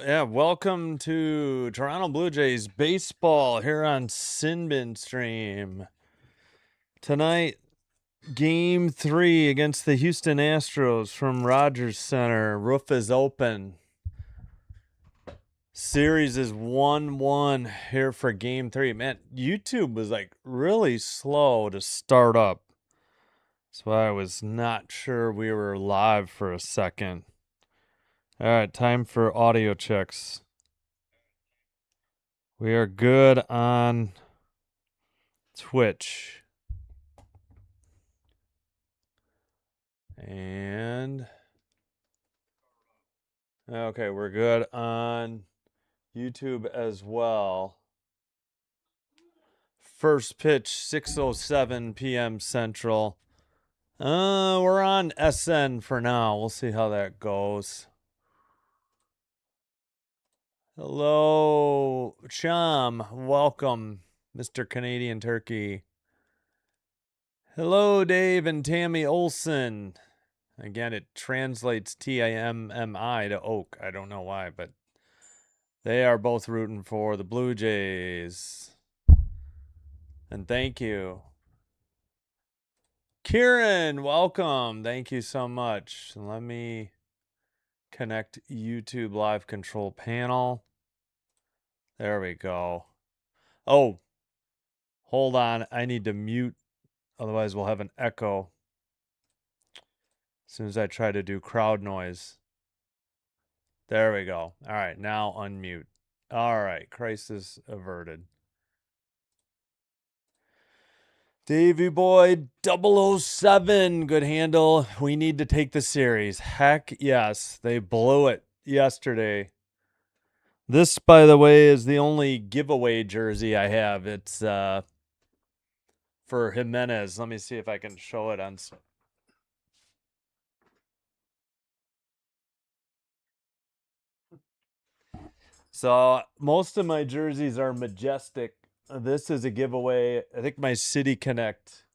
Yeah, welcome to Toronto Blue Jays baseball here on Sinbin Stream. Tonight, game 3 against the Houston Astros from Rogers Center. Roof is open. Series is 1-1 here for game 3. Man, YouTube was like really slow to start up. That's why I was not sure we were live for a second. All right, time for audio checks. We are good on Twitch. And okay, we're good on YouTube as well. First pitch, 6:07 p.m. Central. We're on SN for now. We'll see how that goes. Hello, Cham. Welcome, Mr. Canadian Turkey. Hello, Dave and Tammy Olson. Again, it translates Timmi to Oak. I don't know why, but they are both rooting for the Blue Jays. And thank you. Kieran, welcome. Thank you so much. Let me connect YouTube live control panel. There we go. Oh, hold on. I need to mute. Otherwise, we'll have an echo as soon as I try to do crowd noise. There we go. All right, now unmute. All right, crisis averted. Davey Boy 007, good handle. We need to take the series. Heck yes, they blew it yesterday. This, by the way, is the only giveaway jersey I have. It's for Jimenez. Let me see if I can show it on. So most of my jerseys are majestic. This is a giveaway. I think my City Connect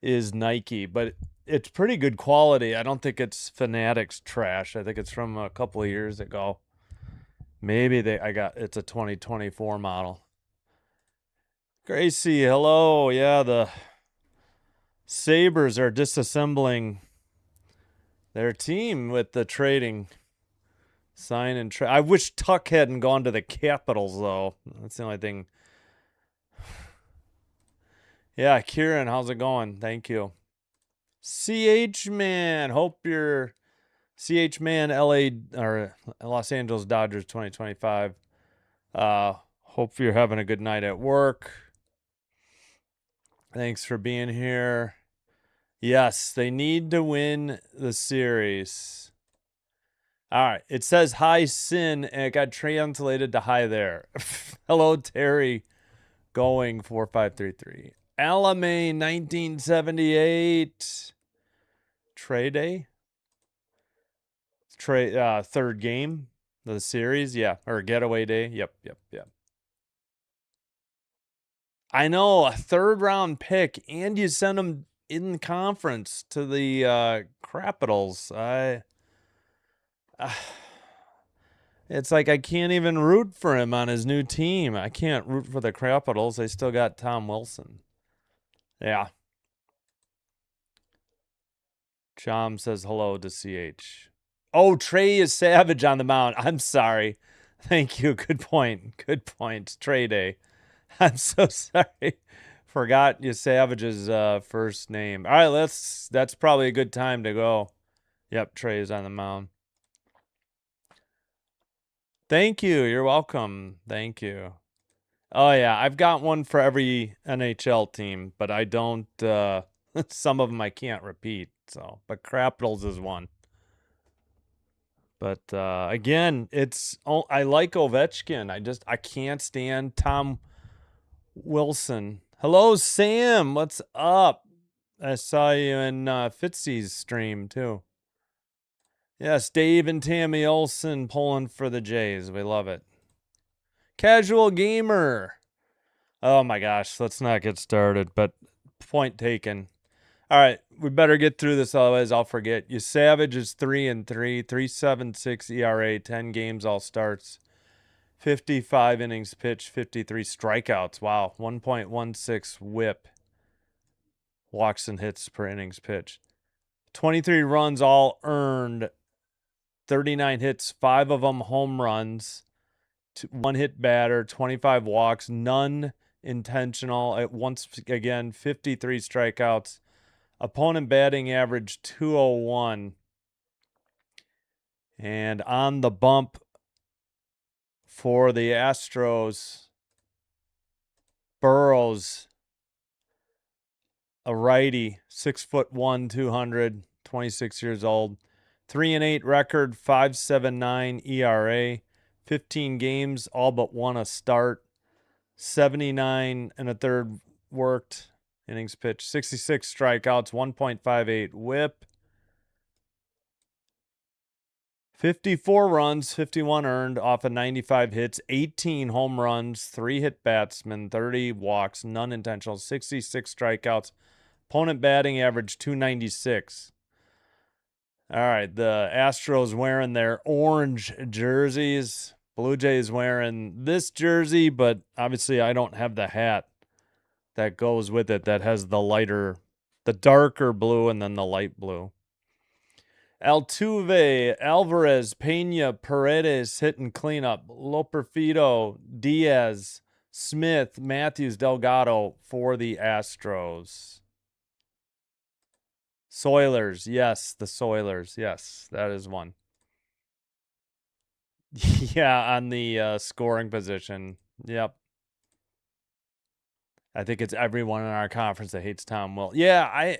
is Nike, but it's pretty good quality. I don't think it's Fanatics trash. I think it's from a couple of years ago. Maybe it's a 2024 model. Gracie, hello. Yeah, the Sabres are disassembling their team with the trading sign and trade. I wish Tuck hadn't gone to the Capitals, though. That's the only thing. Yeah, Kieran, how's it going? Thank you. CH Man, hope you're CH Man LA or Los Angeles Dodgers 2025. Hope you're having a good night at work. Thanks for being here. Yes, they need to win the series. All right. It says hi, Sin, and it got translated to hi there. Hello, Terry. Going 4533. Alame 1978. Trade day? Third game of the series. Yeah. Or getaway day. Yep. I know, a third round pick, and you send them in conference to the Capitals. It's like I can't even root for him on his new team. I can't root for the Capitals. They still got Tom Wilson. Yeah. Chom says hello to CH. Oh, Trey is savage on the mound. I'm sorry. Thank you. Good point. Trey Day. I'm so sorry. Forgot you Savage's first name. All right, that's probably a good time to go. Yep, Trey is on the mound. Thank you. You're welcome. Thank you. Oh yeah, I've got one for every NHL team, but I don't some of them I can't repeat. So, but Capitals is one. But again, I like Ovechkin. I can't stand Tom Wilson. Hello, Sam. What's up? I saw you in Fitzy's stream too. Yes, Dave and Tammy Olson pulling for the Jays. We love it. Casual gamer. Oh my gosh, let's not get started, but point taken. All right, we better get through this, otherwise I'll forget. You Savage is 3-3, 3.76 ERA, 10 games, all starts, 55 innings pitched, 53 strikeouts. Wow, 1.16 WHIP, walks and hits per innings pitched. 23 runs, all earned, 39 hits, 5 of them home runs, 1 hit batter, 25 walks, none intentional. At once again, 53 strikeouts. Opponent batting average 201. And on the bump for the Astros, Burrows, a righty, 6'1", 200, 26 years old. 3-8 record, 5.79 ERA, 15 games, all but 1 a start. 79 and a third worked, innings pitched, 66 strikeouts, 1.58 WHIP. 54 runs, 51 earned off of 95 hits, 18 home runs, 3 hit batsmen, 30 walks, none intentional, 66 strikeouts. Opponent batting average 296. All right, the Astros wearing their orange jerseys. Blue Jays wearing this jersey, but obviously I don't have the hat that goes with it that has the darker blue and then the light blue. Altuve, Alvarez, Pena, Paredes hitting cleanup. Loperfido, Diaz, Smith, Matthews, Delgado for the Astros. Soilers, yes, the Soilers, yes, that is one. Yeah, on the scoring position, yep. I think it's everyone in our conference that hates Tom Will. Yeah,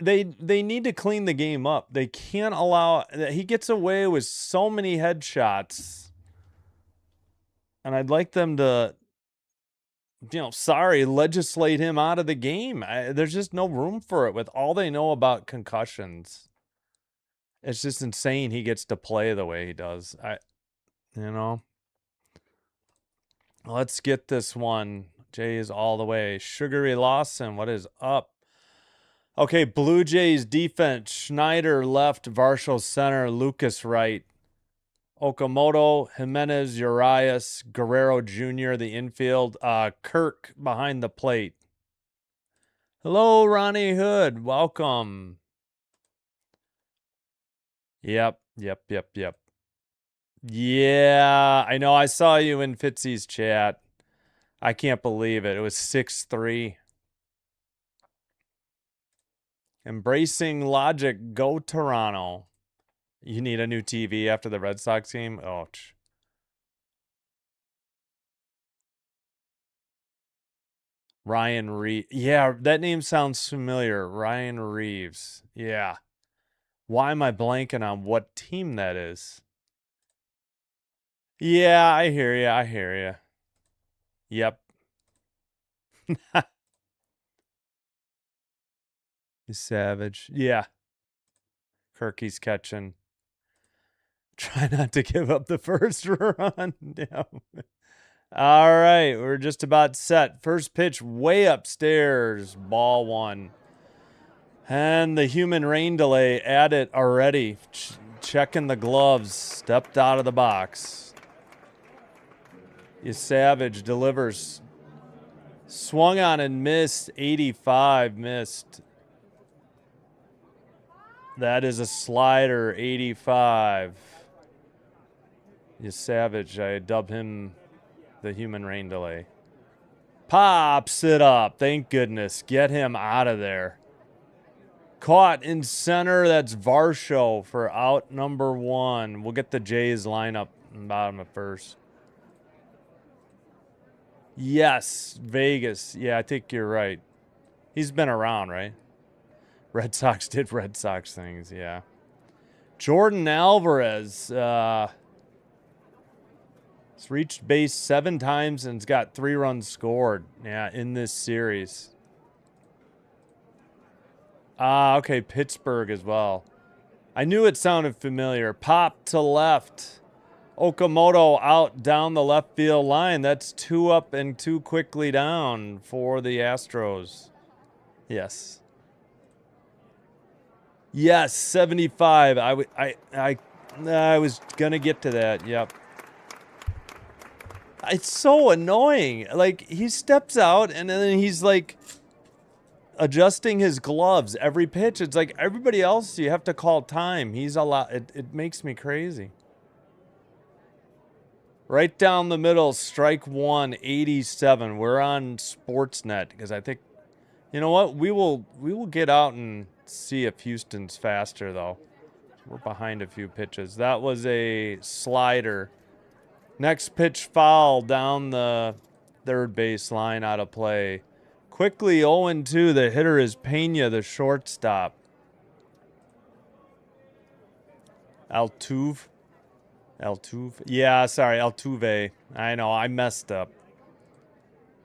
they need to clean the game up. They can't allow he gets away with so many headshots, and I'd like them to, legislate him out of the game. There's just no room for it with all they know about concussions. It's just insane he gets to play the way he does. Let's get this one. Jays all the way. Sugary Lawson, what is up? Okay, Blue Jays defense. Schneider left, Varsho center, Lucas right. Okamoto, Jimenez, Urias, Guerrero Jr., the infield. Kirk behind the plate. Hello, Ronnie Hood. Welcome. Yep. Yeah, I know. I saw you in Fitzy's chat. I can't believe it. It was 6-3. Embracing logic. Go Toronto. You need a new TV after the Red Sox game? Ouch. Ryan Reeves. Yeah, that name sounds familiar. Ryan Reeves. Yeah. Why am I blanking on what team that is? Yeah, I hear you. Yep. Savage. Yeah. Kirky's catching. Try not to give up the first run. Yeah. All right, we're just about set. First pitch way upstairs. Ball 1. And the human rain delay at it already. Checking the gloves. Stepped out of the box. Savage delivers. Swung on and missed. 85 missed. That is a slider. 85. Savage. I dub him the human rain delay. Pops it up. Thank goodness. Get him out of there. Caught in center. That's Varsho for out number 1. We'll get the Jays lineup in bottom of first. Yes, Vegas. Yeah, I think you're right. He's been around, right? Red Sox did Red Sox things, yeah. Jordan Alvarez. He's reached base 7 times and has got 3 runs scored, in this series. Okay, Pittsburgh as well. I knew it sounded familiar. Pop to left. Okamoto out down the left field line. That's 2 up and 2 quickly down for the Astros. Yes. Yes, 75. I was gonna get to that. Yep. It's so annoying. Like, he steps out and then he's like adjusting his gloves every pitch. It's like everybody else, you have to call time. He's a lot. It makes me crazy. Right down the middle, strike one, 87. We're on Sportsnet because I think, you know what? We will get out and see if Houston's faster though. We're behind a few pitches. That was a slider. Next pitch foul down the third base line, out of play. Quickly 0-2. The hitter is Pena, the shortstop. Altuve. Yeah, sorry, Altuve. I know, I messed up.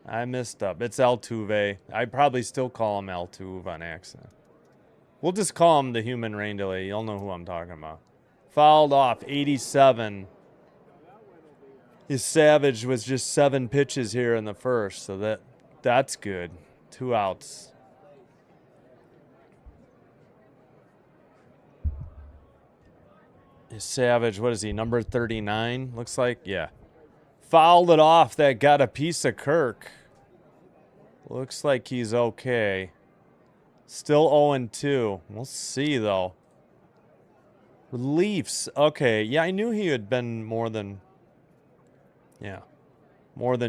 It's Altuve. I probably still call him Altuve on accident. We'll just call him the human rain delay. You'll know who I'm talking about. Fouled off, 87. His Savage was just 7 pitches here in the first, so that's good. 2 outs. His Savage, what is he, number 39? Looks like, yeah. Fouled it off. That got a piece of Kirk. Looks like he's okay. Still 0-2. We'll see, though. Leafs. Okay, yeah, I knew he had been more than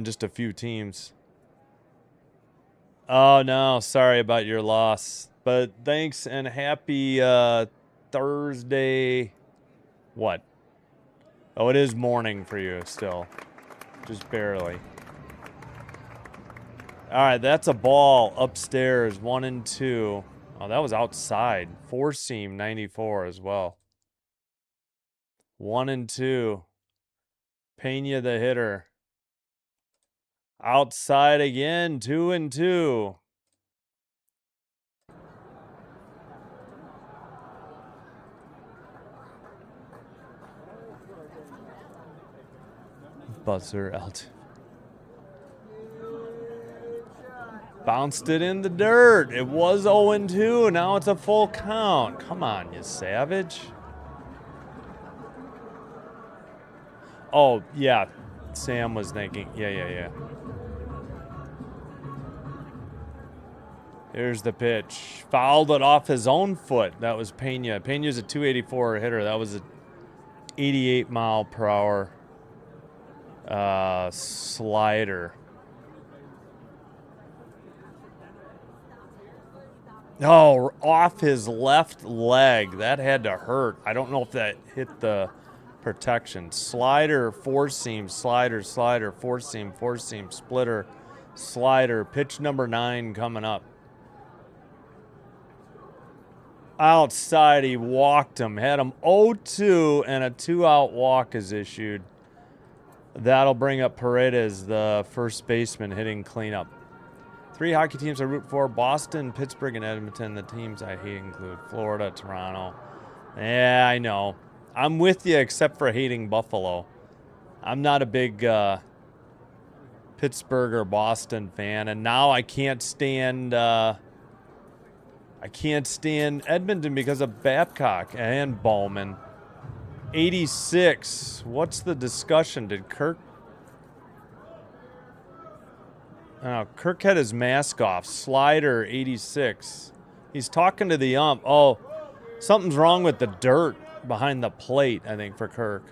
just a few teams. Oh, no, sorry about your loss. But thanks and happy Thursday. What? Oh, it is morning for you still. Just barely. All right, that's a ball upstairs, 1-2. Oh, that was outside. Four seam, 94 as well. 1-2. Pena the hitter. Outside again, 2-2. Buzzer out. Bounced it in the dirt. It was 0-2. Now it's a full count. Come on, you savage. Oh, yeah. Sam was thinking. Yeah. Here's the pitch. Fouled it off his own foot. That was Pena. Pena's a 284 hitter. That was a 88 mile per hour slider. Oh, off his left leg. That had to hurt. I don't know if that hit the protection. Slider, four seam, slider, four seam, splitter, slider. Pitch number 9 coming up. Outside, he walked him. Had him 0-2, and a 2-out walk is issued. That'll bring up Paredes, the first baseman, hitting cleanup. 3 hockey teams I root for: Boston, Pittsburgh, and Edmonton. The teams I hate include Florida, Toronto. Yeah, I know. I'm with you, except for hating Buffalo. I'm not a big Pittsburgh or Boston fan, and now I can't stand Edmonton because of Babcock and Bowman. 86. What's the discussion? Did Kirk? Kirk had his mask off. Slider, 86. He's talking to the ump. Oh, something's wrong with the dirt behind the plate, I think, for Kirk.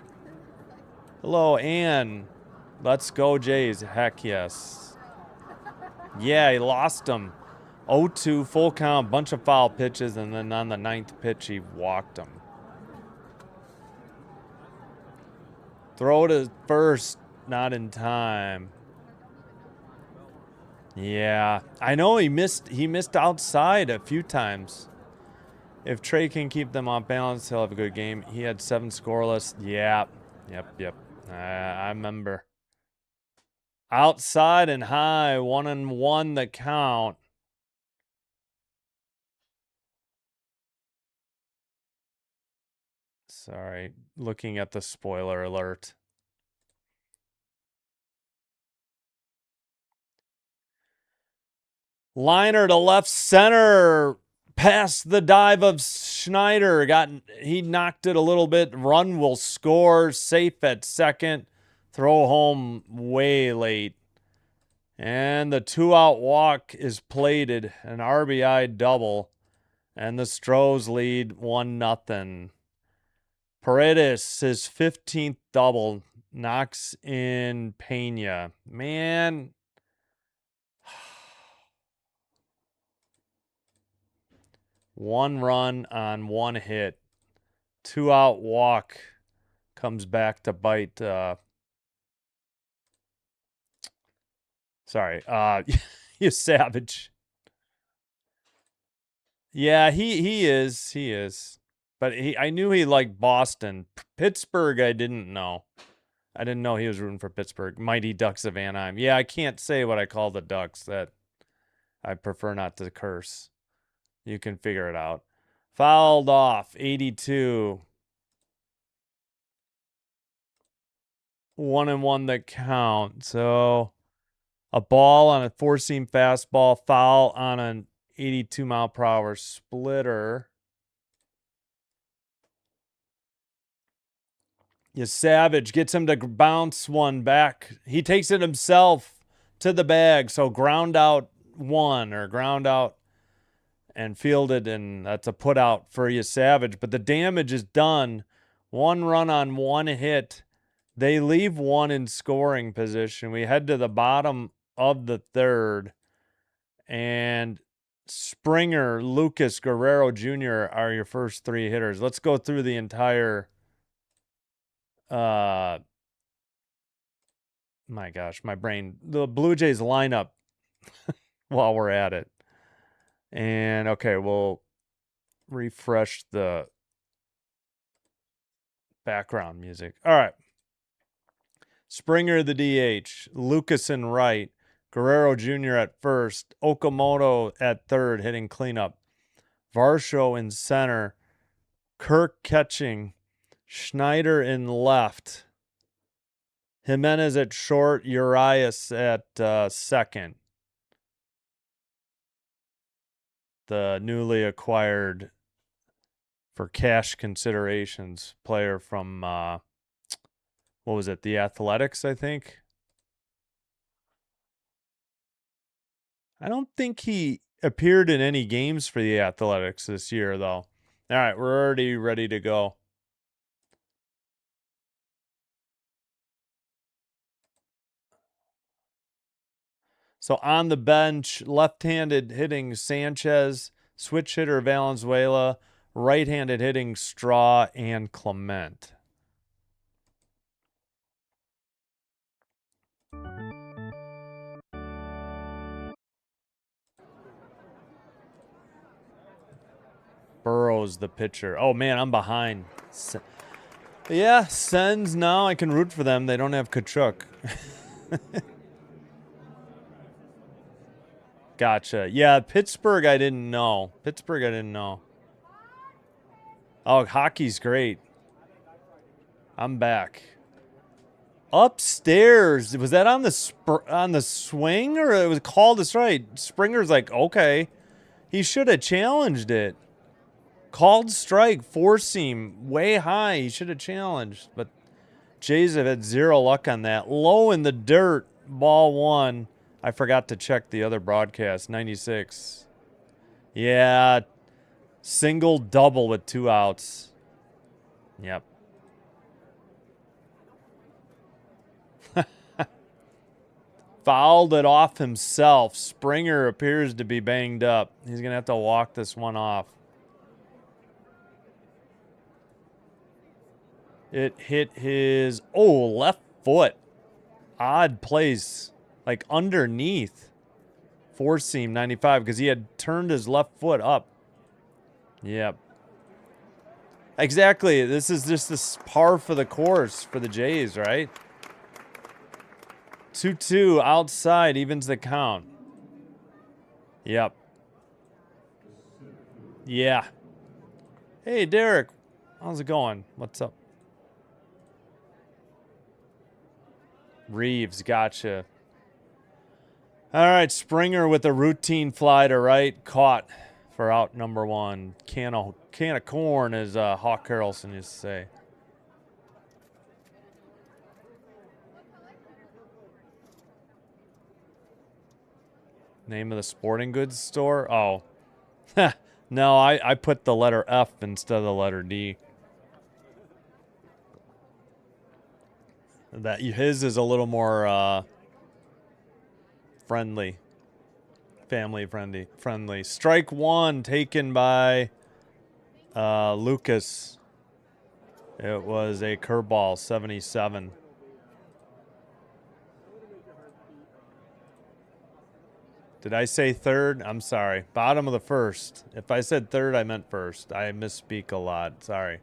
Hello, Ann. Let's go, Jays. Heck yes. Yeah, he lost him. 0-2, full count, bunch of foul pitches, and then on the 9th pitch, he walked him. Throw to first, not in time. Yeah, I know he missed outside a few times. If Trey can keep them off balance, he'll have a good game. He had 7 scoreless. Yeah. Yep. I remember. Outside and high, 1-1 the count. Sorry, looking at the spoiler alert. Liner to left center. Past the dive of Schneider. He knocked it a little bit. Run will score. Safe at second. Throw home way late. And the 2-out walk is plated. An RBI double. And the Stros lead 1-0. Paredes, his 15th double, knocks in Pena. Man. One run on one hit. 2-out walk comes back to bite. Sorry. You savage. Yeah, he is. But I knew he liked Boston. Pittsburgh, I didn't know. I didn't know he was rooting for Pittsburgh. Mighty Ducks of Anaheim. Yeah, I can't say what I call the Ducks. That I prefer not to curse. You can figure it out. Fouled off, 82. 1-1 that count. So a ball on a four-seam fastball, foul on an 82-mile-per-hour splitter. Savage gets him to bounce one back. He takes it himself to the bag. So ground out one or ground out and fielded, and that's a put out for Savage. But the damage is done. One run on one hit. They leave one in scoring position. We head to the bottom of the third. And Springer, Lucas, Guerrero Jr. are your first three hitters. Let's go through the entire... my gosh, my brain. The Blue Jays lineup while we're at it. And, okay, we'll refresh the background music. All right. Springer, the DH. Lucas in right. Guerrero Jr. at first. Okamoto at third, hitting cleanup. Varsho in center. Kirk catching. Schneider in left. Jimenez at short. Urias at second. The newly acquired, for cash considerations, player from, what was it, the Athletics, I think? I don't think he appeared in any games for the Athletics this year, though. All right, we're already ready to go. So on the bench, left-handed hitting Sanchez, switch hitter Valenzuela, right-handed hitting Straw and Clement. Burrows the pitcher. Oh, man, I'm behind. Yeah, Sens now. I can root for them. They don't have Kachuk. Gotcha. Yeah, Pittsburgh I didn't know. Oh, hockey's great. I'm back. Upstairs. Was that on the swing, or it was called a strike? Springer's like, okay. He should have challenged it. Called strike, four-seam, way high. He should have challenged. But Jays have had zero luck on that. Low in the dirt, ball one. I forgot to check the other broadcast, 96. Yeah, single double with 2 outs. Yep. Fouled it off himself. Springer appears to be banged up. He's going to have to walk this one off. It hit his, left foot. Odd place. Like underneath. Four-seam 95 because he had turned his left foot up. Yep. Exactly. This is just this par for the course for the Jays, right? 2-2 outside evens the count. Yep. Yeah. Hey, Derek. How's it going? What's up? Reeves, gotcha. All right, Springer with a routine fly to right. Caught. for out number 1. Can of corn, as Hawk Harrelson used to say. Name of the sporting goods store? Oh. No, I put the letter F instead of the letter D. That his is a little more friendly. Family friendly. Strike 1 taken by Lucas. It was a curveball, 77. Did I say third? I'm sorry. Bottom of the first. If I said third, I meant first. I misspeak a lot. Sorry.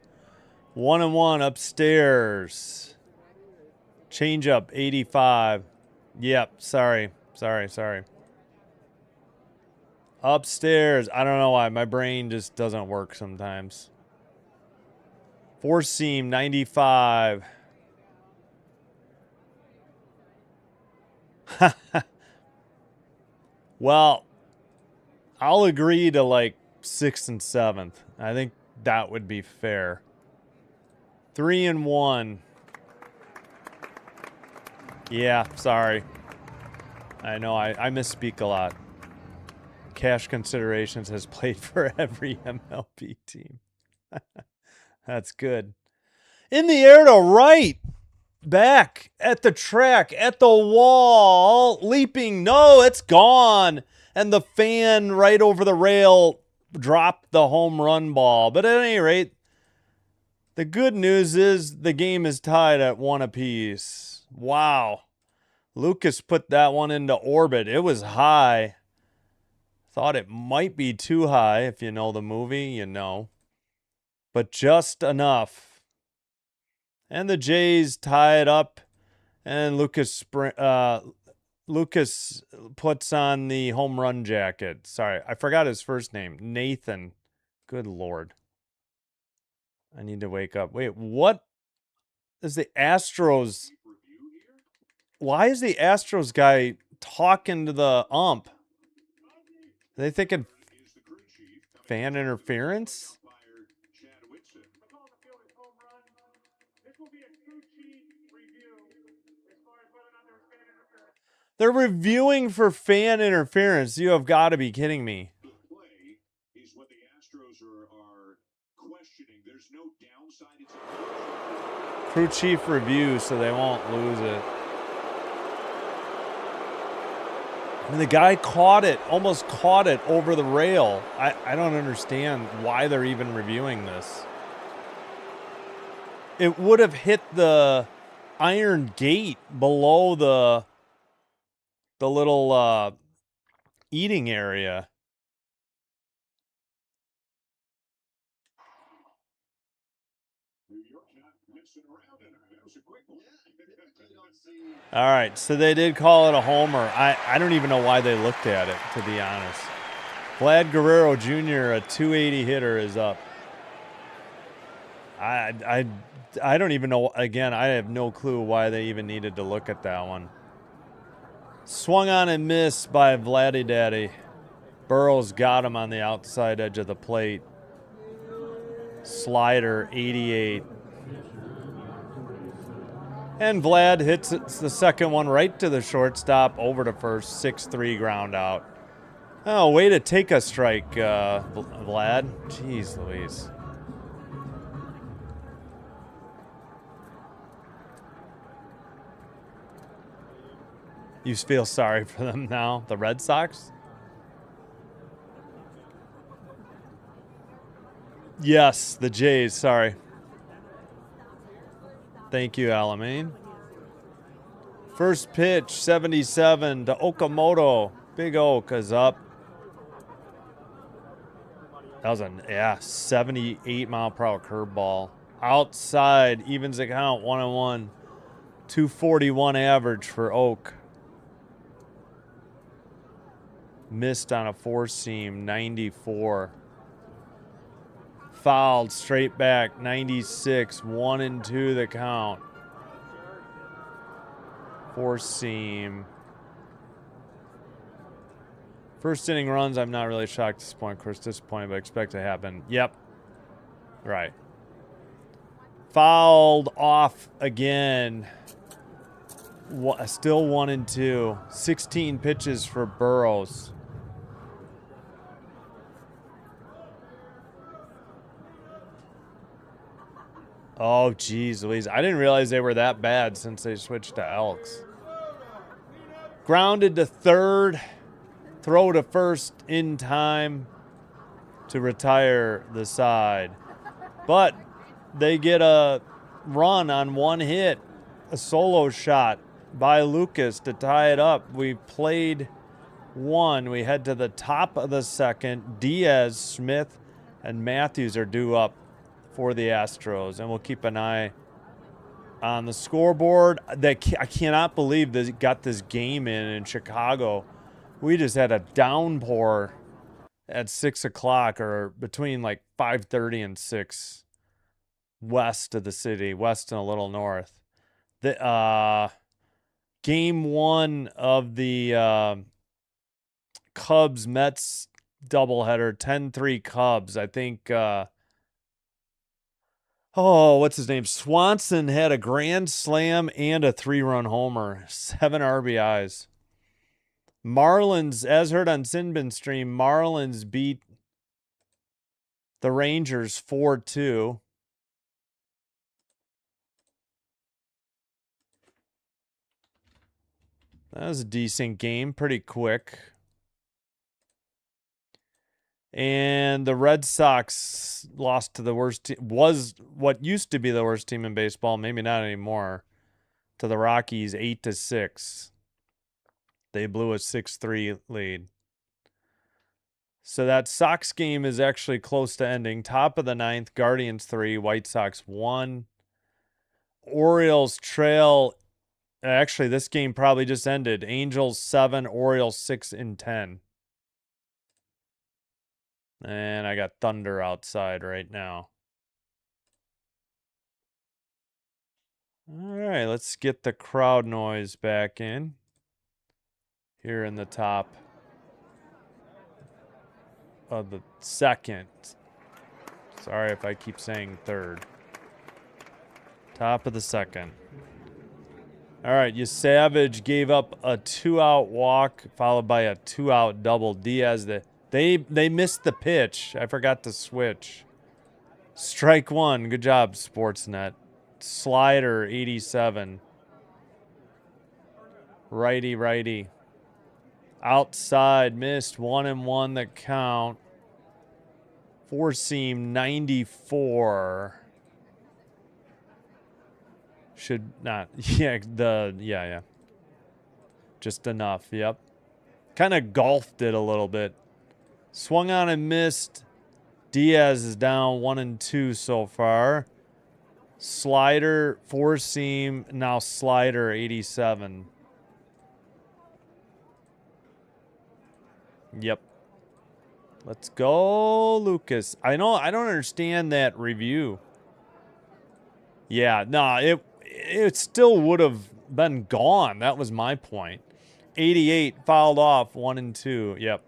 1-1 upstairs. Change up, 85. Yep, sorry. Upstairs. I don't know why. My brain just doesn't work sometimes. Four seam, 95. Well, I'll agree to like 6th and 7th. I think that would be fair. 3-1. Yeah, sorry. I know I misspeak a lot. Cash Considerations has played for every MLB team. That's good. In the air to right. Back at the track, at the wall, leaping. No, it's gone. And the fan right over the rail dropped the home run ball. But at any rate, the good news is the game is tied at 1 apiece. Wow. Lucas put that one into orbit. It was high. Thought it might be too high. If you know the movie, you know. But just enough. And the Jays tie it up, and Lucas puts on the home run jacket. Sorry, I forgot his first name. Nathan. Good Lord. I need to wake up. Wait, what is the Astros? Why is the Astros guy talking to the ump? Are they thinking fan interference? They're reviewing for fan interference. You have got to be kidding me. Is what the Astros are questioning. There's no downside. Crew chief review, so they won't lose it. And the guy caught it, almost caught it over the rail. I don't understand why they're even reviewing this. It would have hit the iron gate below the little eating area. All right, so they did call it a homer. I don't even know why they looked at it, to be honest. Vlad Guerrero Jr., a 280 hitter, is up. I don't even know. Again, I have no clue why they even needed to look at that one. Swung on and missed by Vladdy Daddy. Burrows got him on the outside edge of the plate. Slider, 88. And Vlad hits the second one right to the shortstop, over to first, 6-3 ground out. Oh, way to take a strike, Vlad. Jeez Louise. You feel sorry for them now, the Red Sox? Yes, the Jays, sorry. Thank you, Alamane. First pitch, 77 to Okamoto. Big Oak is up. That was a 78 mile per hour curveball. Outside, evens the count, 1-1. 241 average for Oak. Missed on a four seam, 94. Fouled straight back, 96. 1-2 the count. Four seam. First inning runs, I'm not really shocked at this point. Of course, disappointed, but expect to happen. Yep. Right. Fouled off again. Still 1-2. 16 pitches for Burrows. Oh, geez, Louise. I didn't realize they were that bad since they switched to Elks. Grounded to third. Throw to first in time to retire the side. But they get a run on one hit. A solo shot by Lucas to tie it up. We played one. We head to the top of the second. Diaz, Smith, and Matthews are due up for the Astros. And we'll keep an eye on the scoreboard. I cannot believe they got this game in Chicago. We just had a downpour at 6 o'clock, or between like 5:30 and 6 west of the city, west and a little north. The game one of the Cubs-Mets doubleheader, 10-3 Cubs. I think, what's his name? Swanson had a grand slam and a 3-run homer, 7 RBIs. Marlins, as heard on Sinbin Stream, Marlins beat the Rangers 4-2. That was a decent game, pretty quick. And the Red Sox lost to the worst team, was what used to be the worst team in baseball, maybe not anymore, to the Rockies 8-6. They blew a 6-3 lead. So that Sox game is actually close to ending. Top of the ninth, Guardians 3, White Sox 1. Orioles trail. Actually, this game probably just ended. Angels 7, Orioles 6-10. And I got thunder outside right now. All right, let's get the crowd noise back in. Here in the top of the second. Sorry if I keep saying third. Top of the second. All right, Savage gave up a 2-out walk followed by a 2-out double. Diaz, they missed the pitch. I forgot to switch. Strike one. Good job, Sportsnet. Slider 87. Righty. Outside, missed 1-1 the count. Four seam 94. Should not. Yeah. Just enough. Yep. Kind of golfed it a little bit. Swung on and missed. Diaz is down 1-2 so far. Slider, four seam, now slider 87. Yep. Let's go, Lucas. I don't understand that review. Yeah, no, it still would have been gone. That was my point. 88 fouled off, 1-2. Yep.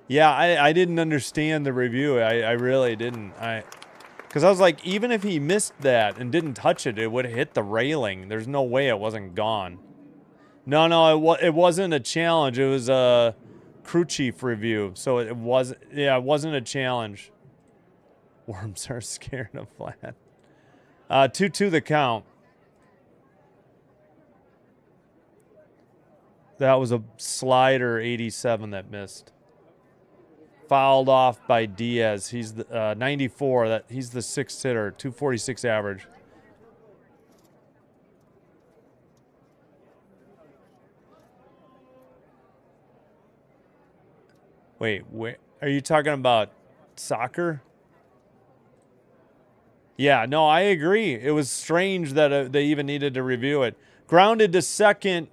Yeah, I didn't understand the review. I really didn't. Because I was like, even if he missed that and didn't touch it, it would have hit the railing. There's no way it wasn't gone. No, it wasn't a challenge. It was a crew chief review. So it wasn't a challenge. Worms are scared of flat. 2-2 the count. That was a slider 87 that missed. Fouled off by Diaz. He's the 94. He's the sixth hitter, 246 average. Wait, are you talking about soccer? Yeah, no, I agree. It was strange that they even needed to review it. Grounded to second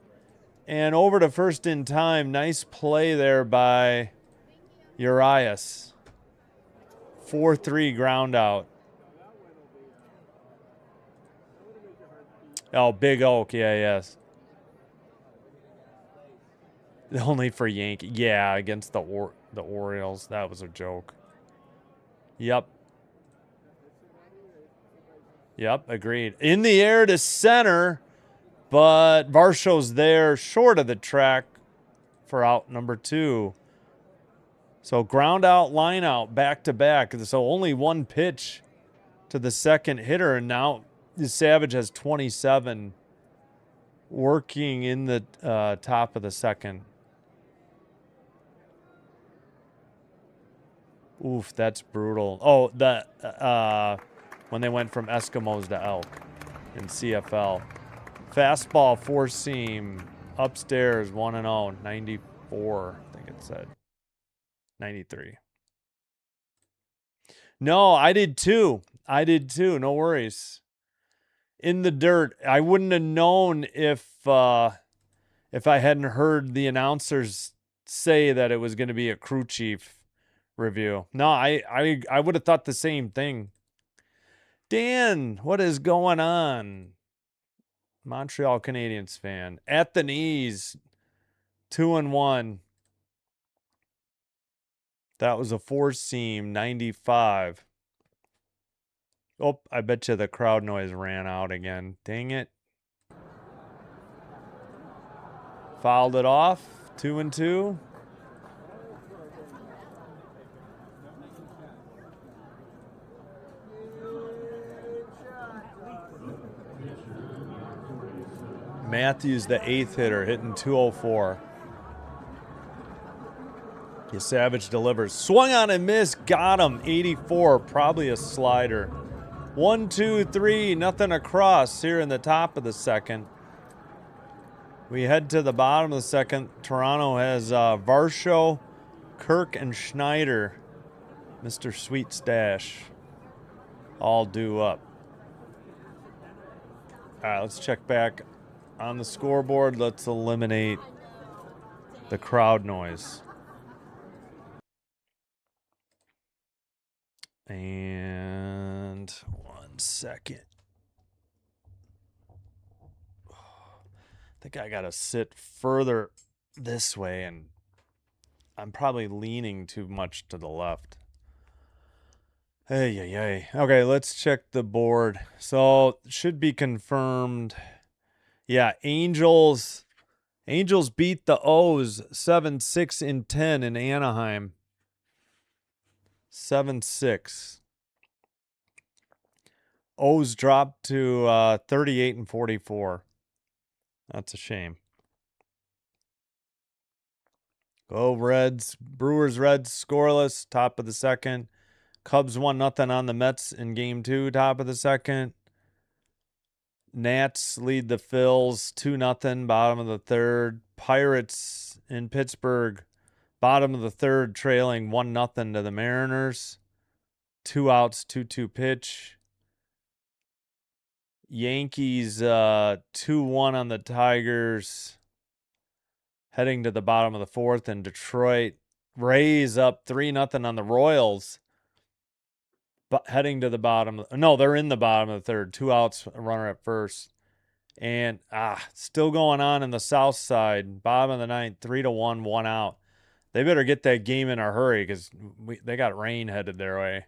and over to first in time. Nice play there by Urias. 4-3 ground out. Oh, Big Oak. Yeah, yes. Only for Yankee. Yeah, against the Orioles. That was a joke. Yep. Yep, agreed. In the air to center, but Varsho's there short of the track for out number 2. So ground out, line out, back to back. So only one pitch to the second hitter, and now Savage has 27 working in the top of the second. Oof, that's brutal. Oh, when they went from Eskimos to elk in CFL. Fastball, 4-seam, upstairs, 1-0, 94, I think it said. 93. No, I did too. No worries. In the dirt. I wouldn't have known if I hadn't heard the announcers say that it was going to be a crew chief review. No, I would have thought the same thing. Dan, what is going on? Montreal Canadiens fan. At the knees. 2-1. That was a 4-seam, 95. Oh, I bet you the crowd noise ran out again. Dang it. Fouled it off. 2-2. Matthews, the 8th hitter, hitting 204. Savage delivers. Swung on and missed. Got him. 84. Probably a slider. 1, 2, 3. Nothing across here in the top of the second. We head to the bottom of the second. Toronto has Varsho, Kirk, and Schneider. Mr. Sweet Stash. All due up. All right, let's check back on the scoreboard. Let's eliminate the crowd noise. And 1 second. I think I gotta sit further this way, and I'm probably leaning too much to the left. Hey. Okay, let's check the board. So should be confirmed. Yeah, Angels beat the O's 7-6 in 10 in Anaheim. 7-6. O's dropped to 38 and 44. That's a shame. Go Reds. Brewers, Reds, scoreless, top of the second. Cubs 1-0 on the Mets in game 2, top of the second. Nats lead the Phils 2-0, bottom of the third. Pirates in Pittsburgh, bottom of the third, trailing 1-0 to the Mariners. 2 outs, 2-2 pitch. Yankees 2-1 on the Tigers. Heading to the bottom of the fourth in Detroit. Rays up 3-0 on the Royals. But heading to the bottom. No, they're in the bottom of the third. 2 outs, a runner at first. And still going on in the south side. Bottom of the ninth, 3-1, 1 out. They better get that game in a hurry because they got rain headed their way.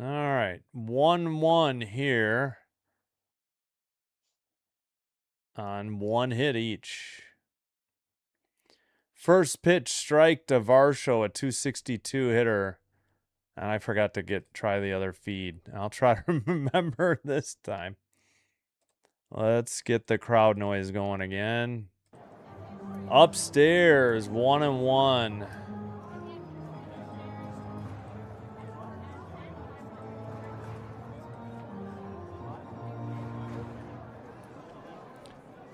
All right, 1-1 here on 1 hit each. First pitch strike to Varsho, a 262 hitter. And I forgot to try the other feed. I'll try to remember this time. Let's get the crowd noise going again. Upstairs, 1-1.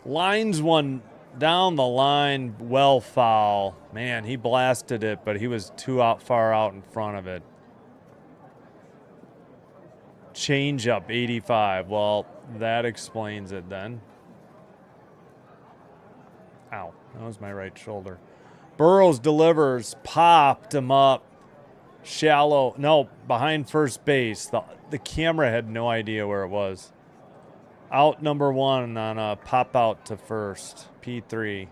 Lines one down the line, well foul. Man, he blasted it, but he was far out in front of it. Change up, 85. Well, that explains it then. Ow, that was my right shoulder. Burrows delivers, popped him up. Shallow. No, behind first base. The camera had no idea where it was. Out number 1 on a pop out to first. P3.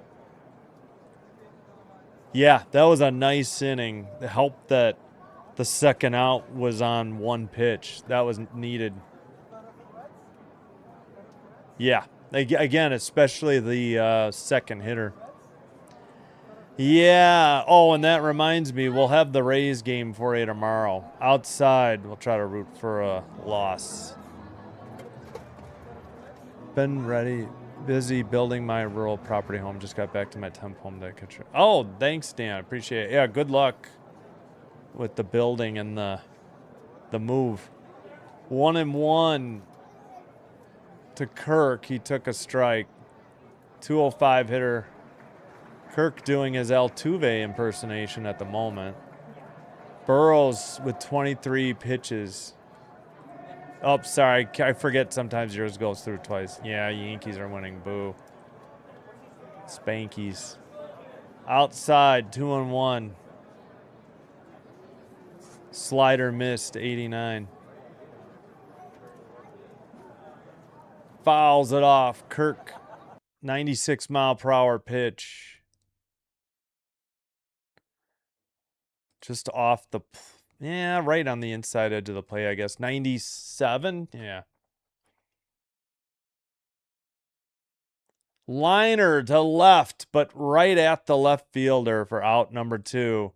Yeah, that was a nice inning. It helped that the second out was on 1 pitch. That was needed. Yeah. Again, especially the second hitter. Yeah. Oh, and that reminds me, we'll have the Rays game for you tomorrow. Outside, we'll try to root for a loss. Been ready, busy building my rural property home. Just got back to my temp home to catch. Oh, thanks, Dan. Appreciate it. Yeah, good luck with the building and the move. 1-1 to Kirk. He took a strike. 205 hitter. Kirk doing his Altuve impersonation at the moment. Burrows with 23 pitches. Oh, sorry. I forget sometimes yours goes through twice. Yeah, Yankees are winning. Boo. Spankies. Outside, 2-1. Slider missed, 89. Fouls it off. Kirk, 96 mile per hour pitch. Just off the, yeah, right on the inside edge of the play, I guess. 97? Yeah. Liner to left, but right at the left fielder for out number 2.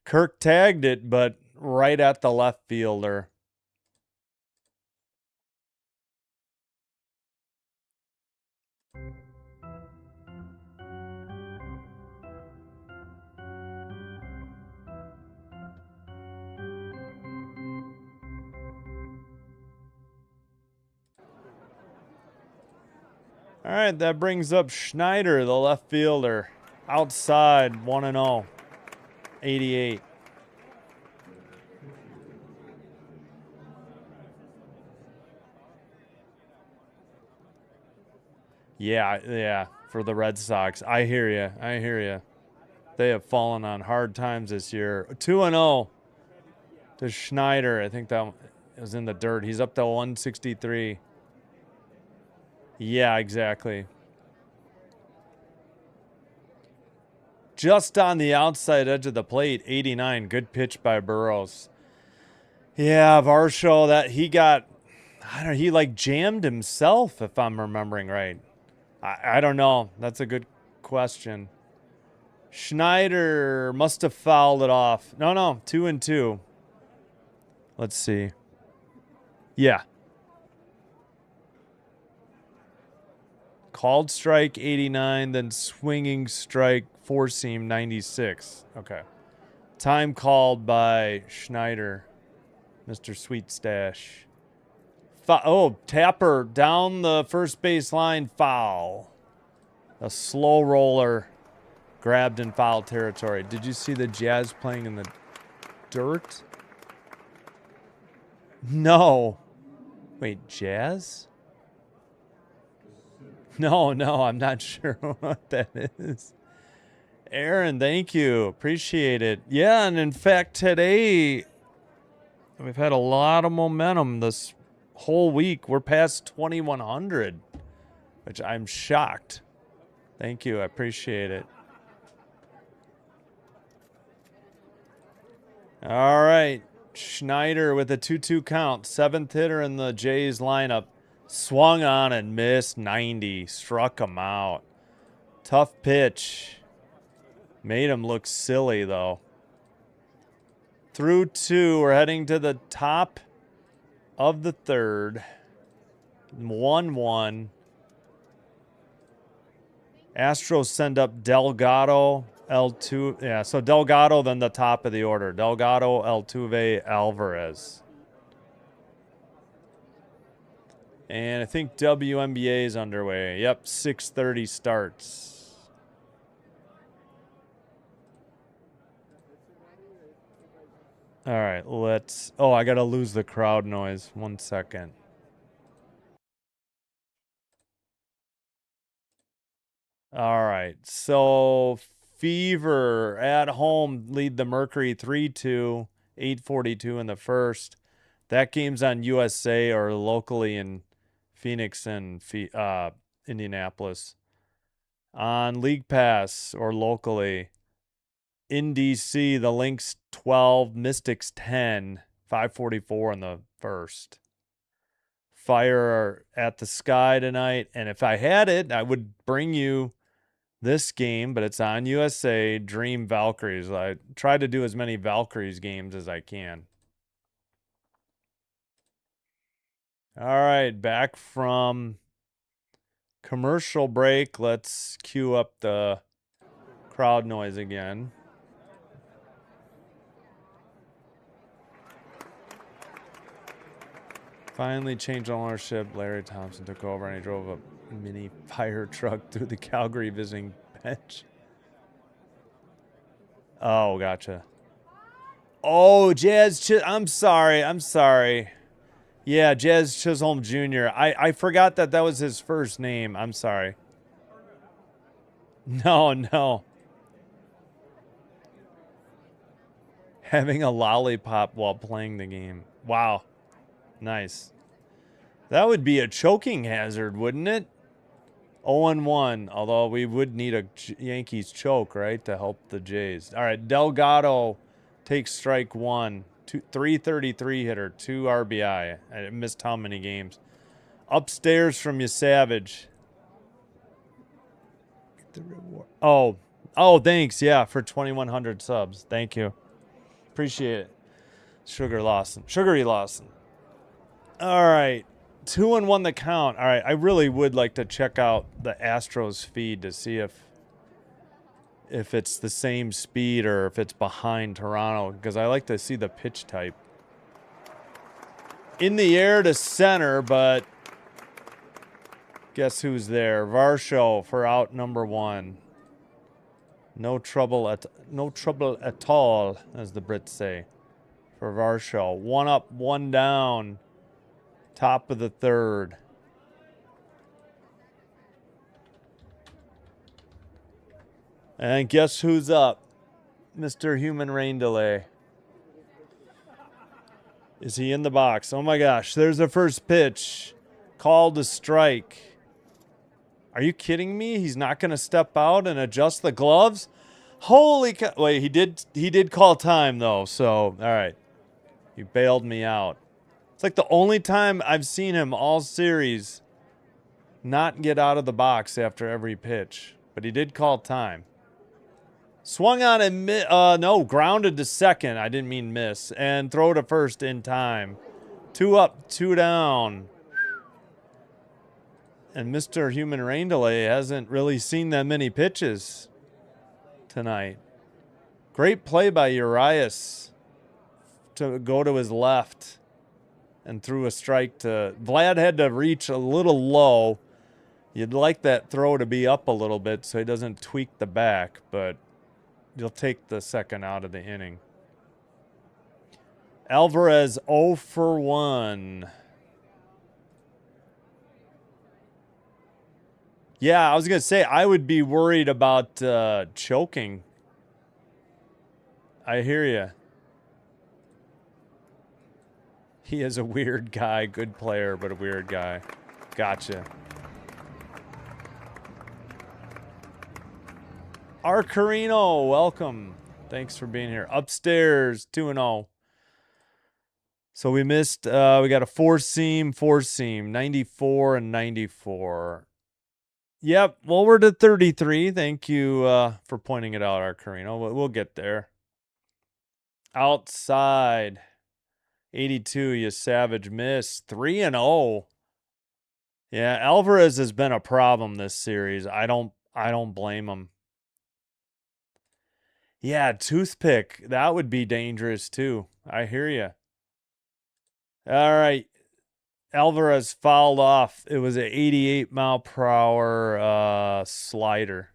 Kirk tagged it, but right at the left fielder. All right, that brings up Schneider, the left fielder. Outside, 1-0. 88. Yeah, for the Red Sox. I hear you. They have fallen on hard times this year. 2-0 to Schneider. I think that was in the dirt. He's up to 163. Yeah, exactly. Just on the outside edge of the plate, 89. Good pitch by Burrows. Yeah, Varsho, that he got, I don't know, he like jammed himself, if I'm remembering right. I don't know. That's a good question. Schneider must have fouled it off. No, 2-2. Let's see. Yeah. Called strike 89, then swinging strike four seam 96. Okay. Time called by Schneider, Mr. Sweet Stash. Tapper down the first base line, foul. A slow roller grabbed in foul territory. Did you see the Jazz playing in the dirt? No. Wait, Jazz? No, I'm not sure what that is. Aaron, thank you. Appreciate it. Yeah, and in fact, today we've had a lot of momentum this whole week. We're past 2,100, which I'm shocked. Thank you. I appreciate it. All right. Schneider with a 2-2 count. 7th hitter in the Jays lineup. Swung on and missed 90. Struck him out. Tough pitch. Made him look silly, though. Through 2. We're heading to the top of the 3rd. 1-1. Astros send up Delgado, L2. Yeah, so Delgado, then the top of the order. Delgado, Altuve, Alvarez. And I think WNBA is underway. Yep, 6:30 starts. All right, let's... Oh, I got to lose the crowd noise. 1 second. All right, so Fever at home lead the Mercury 3-2. 8:42 in the first. That game's on USA or locally in Phoenix and Indianapolis. On League Pass or locally in DC, the Lynx 12, Mystics 10, 5:44 in the first. Fire at the Sky tonight, and if I had it, I would bring you this game, but it's on USA, Dream Valkyries. I try to do as many Valkyries games as I can. All right, back from commercial break. Let's cue up the crowd noise again. Finally changed ownership. Larry Thompson took over and he drove a mini fire truck through the Calgary visiting bench. Oh, gotcha. Oh, I'm sorry. Yeah, Jazz Chisholm Jr. I forgot that was his first name. I'm sorry. No. Having a lollipop while playing the game. Wow. Nice. That would be a choking hazard, wouldn't it? 0-1, although we would need a Yankees choke, right, to help the Jays. All right, Delgado takes strike one. 333 hitter, 2 RBI. I missed how many games. Upstairs from you, Savage. Get the reward. Oh, thanks, yeah, for 2,100 subs. Thank you. Appreciate it. Sugary Lawson. All right. 2-1 the count. All right, I really would like to check out the Astros feed to see if it's the same speed or if it's behind Toronto, because I like to see the pitch type. In the air to center, but guess who's there? Varsho for out number 1. No trouble at all, as the Brits say, for Varsho. 1 up, 1 down. Top of the third. And guess who's up? Mr. Human Rain Delay. Is he in the box? Oh my gosh, there's the first pitch. Called a strike. Are you kidding me? He's not going to step out and adjust the gloves? Holy cow. Wait, he did call time though, so all right. He bailed me out. It's like the only time I've seen him all series not get out of the box after every pitch. But he did call time. Swung on and grounded to second. I didn't mean miss. And throw to first in time. 2 up, 2 down. And Mr. Human Rain Delay hasn't really seen that many pitches tonight. Great play by Urias to go to his left and threw a strike to... Vlad had to reach a little low. You'd like that throw to be up a little bit so he doesn't tweak the back, but you'll take the second out of the inning. Alvarez 0 for 1. Yeah, I was going to say, I would be worried about choking. I hear you. He is a weird guy. Good player, but a weird guy. Gotcha. Arcarino, welcome. Thanks for being here. Upstairs, 2-0. So we missed, we got a four-seam, 94 and 94. Yep, well, we're to 33. Thank you for pointing it out, Arcarino. We'll get there. Outside, 82, you savage miss. 3-0. Yeah, Alvarez has been a problem this series. I don't blame him. Yeah, toothpick. That would be dangerous too. I hear you. All right. Alvarez fouled off. It was an 88 mile per hour slider.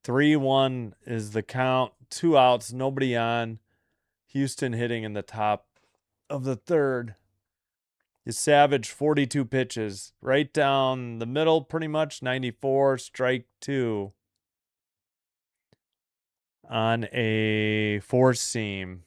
3-1 is the count. 2 outs, nobody on. Houston hitting in the top of the third. You Savage, 42 pitches. Right down the middle, pretty much. 94, strike 2. On a 4-seam.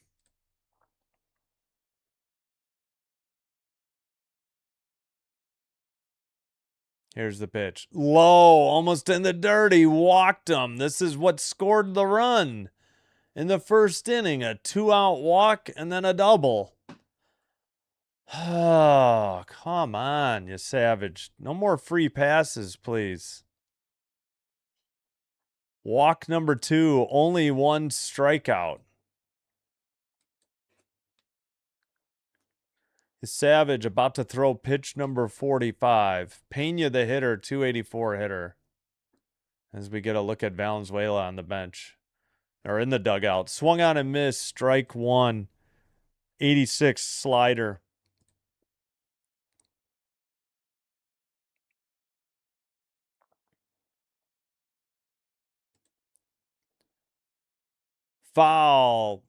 Here's the pitch. Low, almost in the dirt. He walked him. This is what scored the run in the first inning. A 2-out walk and then a double. Oh, come on, you savage. No more free passes, please. Walk number 2, only 1 strikeout. Savage about to throw pitch number 45. Pena, the hitter, 284 hitter. As we get a look at Valenzuela on the bench. Or in the dugout. Swung on and missed. Strike 1. 86 slider. Foul.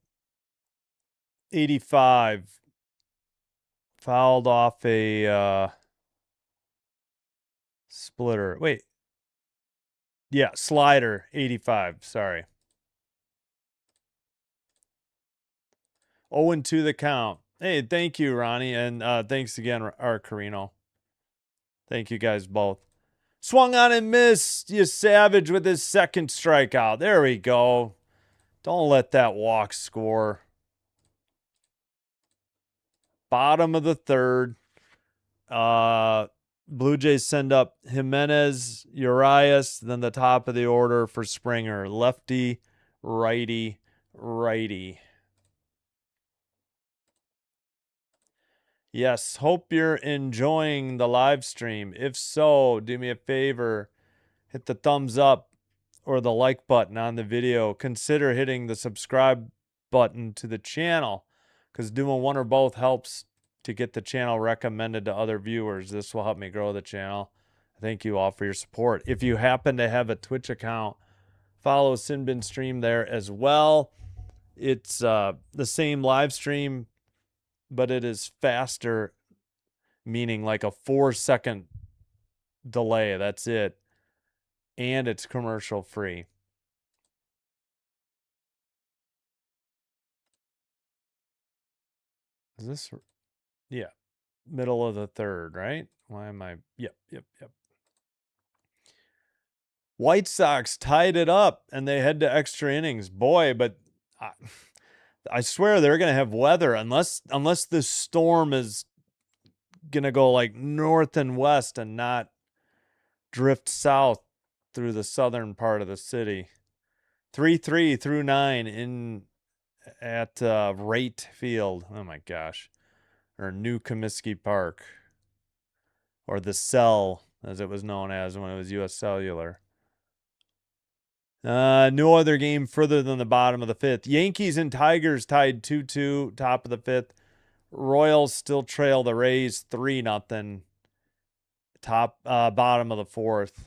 85. Fouled off a splitter. Wait. Yeah, slider. 85. Sorry. 0-2 the count. Hey, thank you, Ronnie. And thanks again, Art Carino. Thank you guys both. Swung on and missed. You savage with his second strikeout. There we go. Don't let that walk score. Bottom of the third. Blue Jays send up Jimenez, Urias, then the top of the order for Springer. Lefty, righty, righty. Yes, hope you're enjoying the live stream. If so, do me a favor, hit the thumbs up or the like button on the video. Consider hitting the subscribe button to the channel, because doing one or both helps to get the channel recommended to other viewers. This will help me grow the channel. Thank you all for your support. If you happen to have a Twitch account, follow Sinbin Stream there as well. It's the same live stream, but it is faster, meaning like a 4-second delay. That's it. And it's commercial free. Is this? Yeah. Middle of the third, right? Why am I? Yep. White Sox tied it up and they head to extra innings. Boy, but I swear they're going to have weather unless this storm is going to go like north and west and not drift south through the southern part of the city. 3-3 through 9 in at Rate Field. Oh my gosh. Or New Comiskey Park. Or the Cell, as it was known as when it was U.S. Cellular. No other game further than the bottom of the 5th. Yankees and Tigers tied 2-2, top of the 5th. Royals still trail the Rays 3-0. Bottom of the 4th.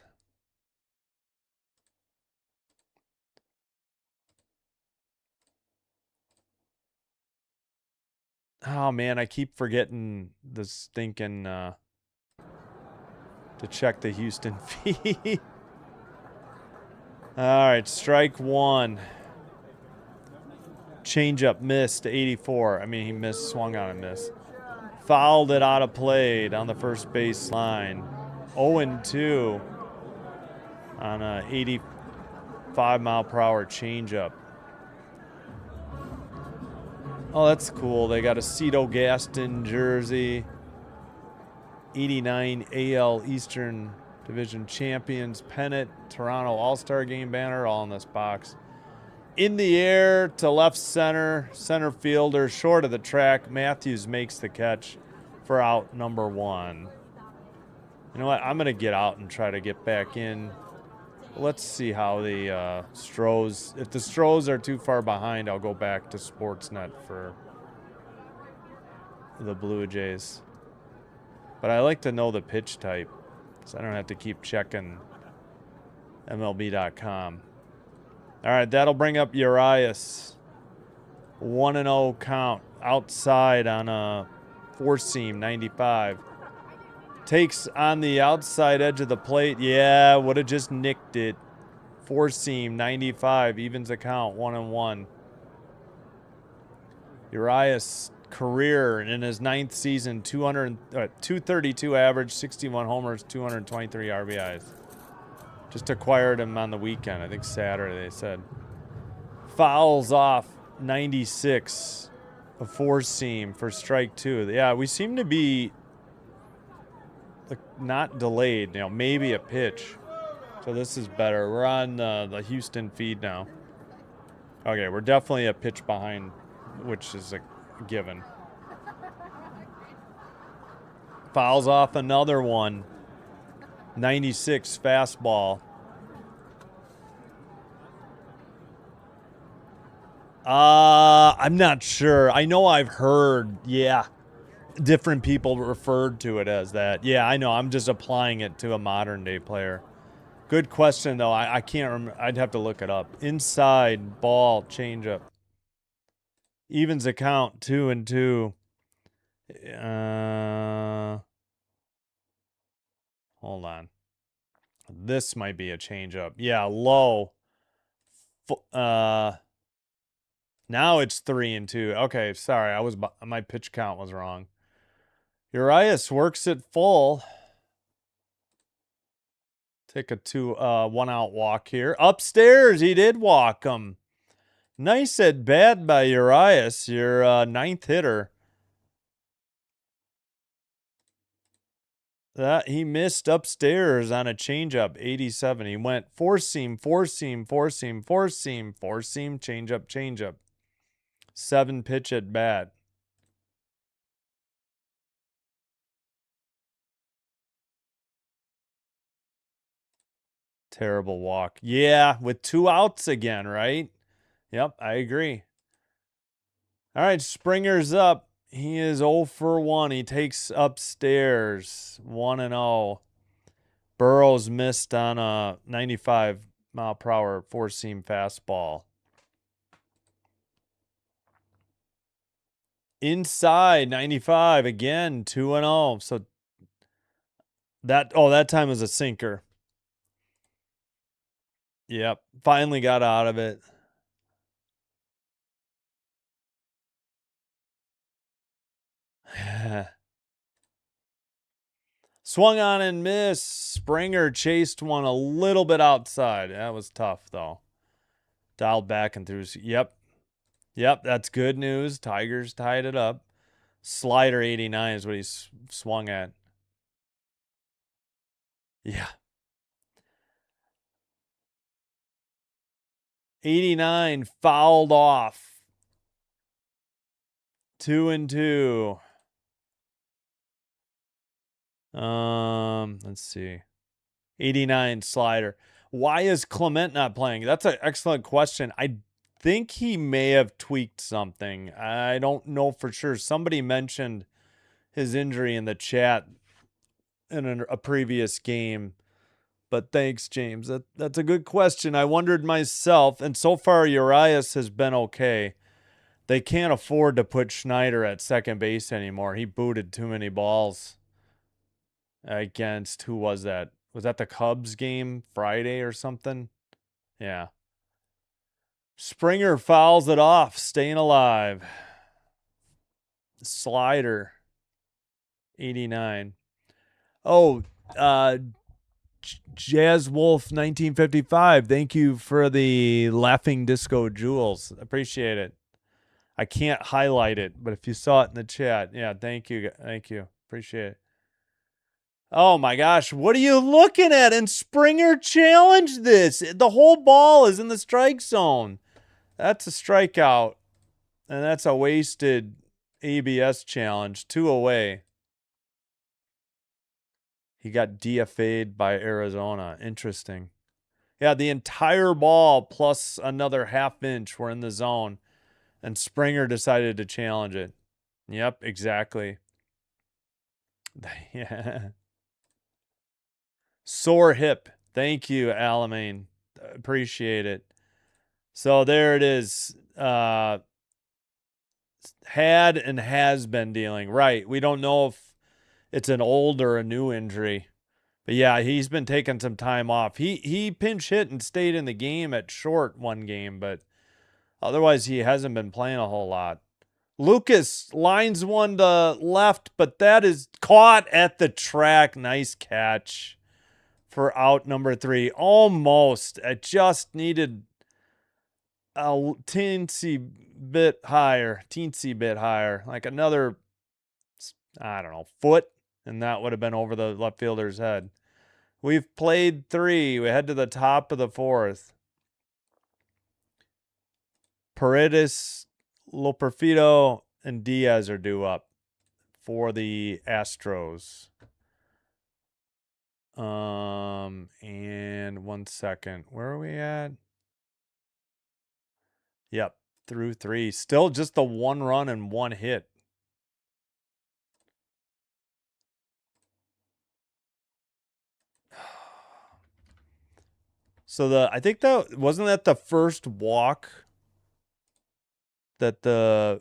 Oh man, I keep forgetting the stinking to check the Houston feed. All right, strike 1. Changeup missed, 84. I mean, he missed, swung on and missed. Fouled it out of play down the first base line. 0-2 on a 85-mile-per-hour changeup. Oh, that's cool. They got a Cito Gaston jersey. 89 AL Eastern Division champions pennant, Toronto All-Star Game banner, all in this box. In the air to left center, center fielder, short of the track. Matthews makes the catch for out number 1. You know what? I'm going to get out and try to get back in. Let's see how the Stros, if the Stros are too far behind, I'll go back to Sportsnet for the Blue Jays. But I like to know the pitch type, so I don't have to keep checking MLB.com. All right, that'll bring up Urias. 1-0 count. Outside on a 4-seam, 95. Takes on the outside edge of the plate. Yeah, would have just nicked it. 4-seam, 95. Evens the count, 1-1. Urias career in his 9th season, 232 average, 61 homers, 223 RBIs. Just acquired him on the weekend. I think Saturday, they said. Fouls off 96. A four-seam for strike 2. Yeah, we seem to be not delayed. Maybe a pitch. So this is better. We're on the Houston feed now. Okay, we're definitely a pitch behind, which is a given. Fouls off another one. 96 fastball. I'm not sure. I know I've heard, different people referred to it as that. Yeah, I know. I'm just applying it to a modern day player. Good question, though. I can't remember. I'd have to look it up. Inside, ball, changeup. Evens account, 2-2. Hold on. This might be a changeup. Yeah, low. Now it's 3-2. Okay, sorry. My pitch count was wrong. Urias works it full. Take a 1-out walk here. Upstairs, he did walk him. Nice at bat by Urias, your 9th hitter. That he missed upstairs on a changeup, 87. He went four-seam, four-seam, four-seam, four-seam, four-seam, changeup. 7-pitch at bat. Terrible walk. Yeah, with 2 outs again, right? Yep, I agree. All right, Springer's up. He is 0 for 1. He takes upstairs, 1-0. Burrows missed on a 95-mile-per-hour four-seam fastball. Inside, 95 again, 2-0. So that time was a sinker. Yep, finally got out of it. Swung on and missed. Springer chased one a little bit outside. That was tough, though. Dialed back and threw. Yep, that's good news. Tigers tied it up. Slider 89 is what he swung at. Yeah. 89 fouled off. 2-2. Let's see. 89 slider. Why is Clement not playing? That's an excellent question. I think he may have tweaked something. I don't know for sure. Somebody mentioned his injury in the chat in a previous game. But thanks, James. That's a good question. I wondered myself, and so far Urias has been okay. They can't afford to put Schneider at second base anymore. He booted too many balls against, who was that? Was that the Cubs game Friday or something? Yeah. Springer fouls it off, staying alive. Slider, 89. Oh, Jazz Wolf 1955. Thank you for the laughing disco jewels. Appreciate it. I can't highlight it, but if you saw it in the chat, yeah, thank you. Appreciate it. Oh my gosh, what are you looking at? And Springer challenged this. The whole ball is in the strike zone. That's a strikeout. And that's a wasted ABS challenge. 2 away. He got DFA'd by Arizona. Interesting. Yeah, the entire ball plus another half inch were in the zone. And Springer decided to challenge it. Yep, exactly. Yeah. Sore hip. Thank you, Alamein. Appreciate it. So there it is. Had and has been dealing. Right. We don't know if it's an old or a new injury. But yeah, he's been taking some time off. He pinch hit and stayed in the game at short one game, but otherwise he hasn't been playing a whole lot. Lucas lines one to left, but that is caught at the track. Nice catch for out number 3. Almost. I just needed a teensy bit higher. Like another, I don't know, foot, and that would have been over the left fielder's head. We've played 3. We head to the top of the 4th. Paredes, Loperfido, and Diaz are due up for the Astros. And 1 second. Where are we at? Yep, through 3. Still just the 1 run and 1 hit. So I think that wasn't that the first walk that that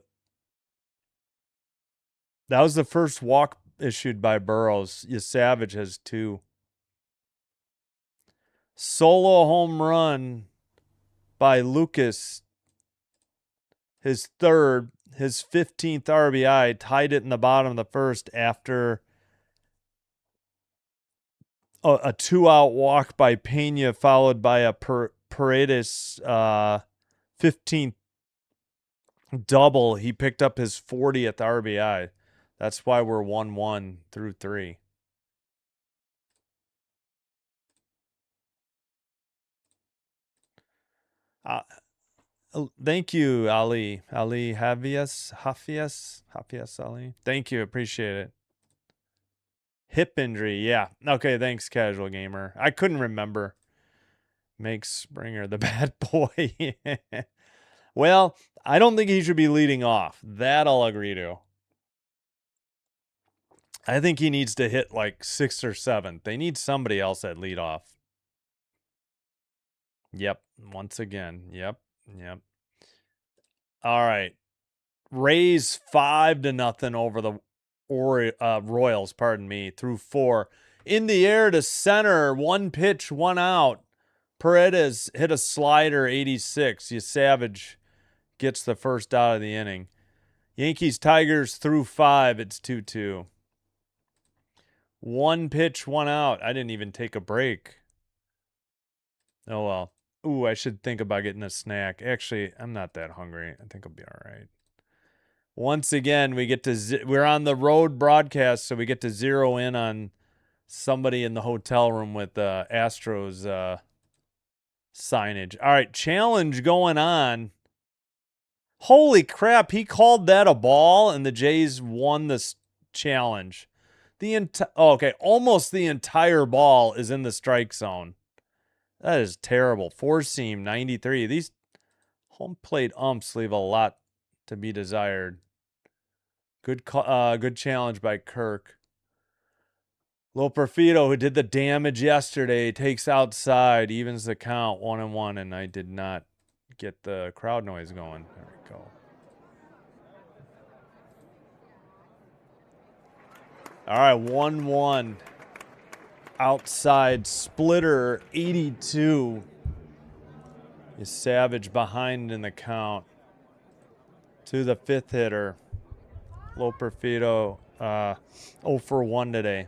was the first walk issued by Burrows. Savage has 2. Solo home run by Lucas, his 3rd, his 15th RBI, tied it in the bottom of the 1st after a 2-out walk by Pena, followed by a Paredes 15th double. He picked up his 40th RBI. That's why we're 1-1 through 3. Thank you, Ali. Ali Hafias Ali. Thank you. Appreciate it. Hip injury. Yeah. Okay. Thanks, Casual Gamer. I couldn't remember. Makes Springer the bad boy. Well, I don't think he should be leading off. That I'll agree to. I think he needs to hit like 6th or 7th. They need somebody else at leadoff. Yep. Once again. Yep. All right. Rays 5-0 over the Royals, pardon me, through 4. In the air to center, 1 pitch, 1 out. Paredes hit a slider, 86. Savage gets the first out of the inning. Yankees Tigers through 5. It's 2-2. 1 pitch, 1 out. I didn't even take a break. Oh well. Ooh, I should think about getting a snack. Actually, I'm not that hungry. I think I'll be all right. Once again, we're on the road broadcast, so we get to zero in on somebody in the hotel room with Astros signage. All right, challenge going on. Holy crap, he called that a ball, and the Jays won this challenge. Almost the entire ball is in the strike zone. That is terrible. 4-seam, 93. These home plate umps leave a lot to be desired. Good challenge by Kirk. Loperfido, who did the damage yesterday, takes outside, evens the count, 1-1, and I did not get the crowd noise going. There we go. All right, 1-1. Outside splitter, 82. Is Savage behind in the count. To the 5th hitter. Loperfido, 0 for 1 today.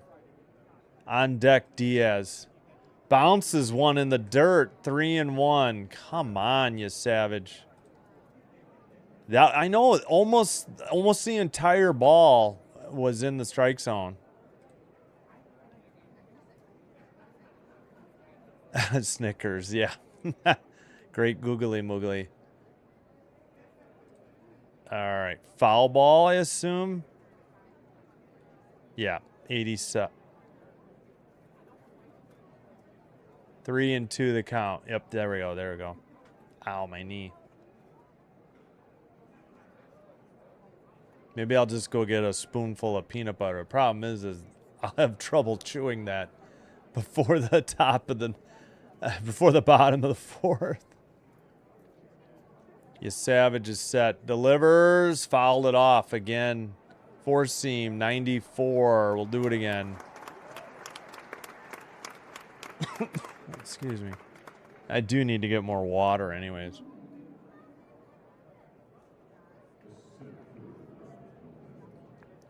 On deck, Diaz. Bounces one in the dirt, 3-1. Come on, you Savage. That I know almost the entire ball was in the strike zone. Snickers, yeah. Great googly moogly. All right, foul ball, I assume. Yeah, 87. 3-2 the count. Yep, there we go. Ow, my knee. Maybe I'll just go get a spoonful of peanut butter. Problem is I'll have trouble chewing that before the before the bottom of the 4th. Savage is set. Delivers. Fouled it off again. 4-seam, 94. We'll do it again. Excuse me. I do need to get more water anyways.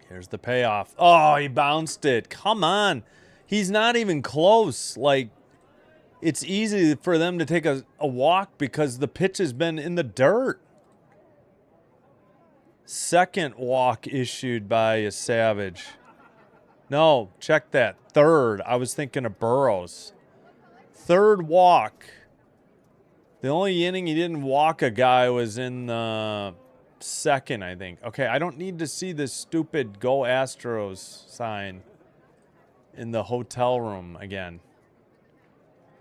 Here's the payoff. Oh, he bounced it. Come on. He's not even close. Like, it's easy for them to take a walk because the pitch has been in the dirt. Second walk issued by a Savage. No, check that. Third. I was thinking of Burrows. Third walk. The only inning he didn't walk a guy was in the second, I think. Okay, I don't need to see this stupid Go Astros sign in the hotel room again.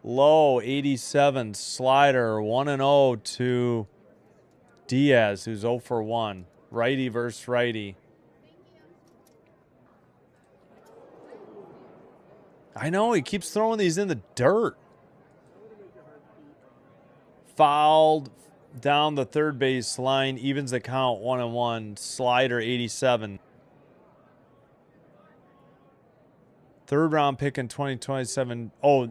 Low, 87, slider, 1-0 to Diaz, who's 0 for 1. Righty versus righty. I know, he keeps throwing these in the dirt. Fouled down the third base line, evens the count, 1-1. Slider, 87. Third round pick in 2027. Oh,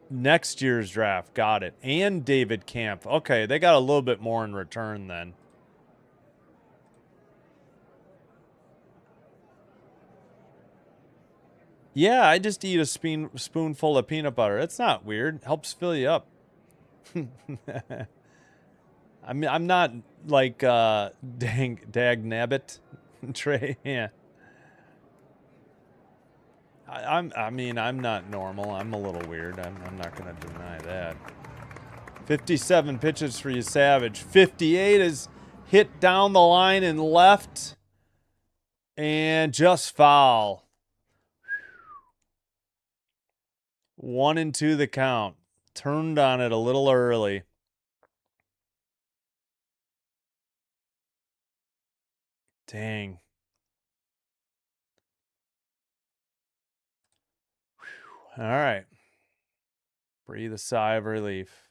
next year's draft. Got it. And David Camp. Okay, they got a little bit more in return then. Yeah, I just eat a spoonful of peanut butter. It's not weird. Helps fill you up. I mean, I'm not like Dag Nabbit, Trey. Yeah. I mean, I'm not normal. I'm a little weird. I'm not going to deny that. 57 pitches for you, Savage. 58 is hit down the line and left. And just foul. 1-2 the count. Turned on it a little early. Dang. All right. Breathe a sigh of relief.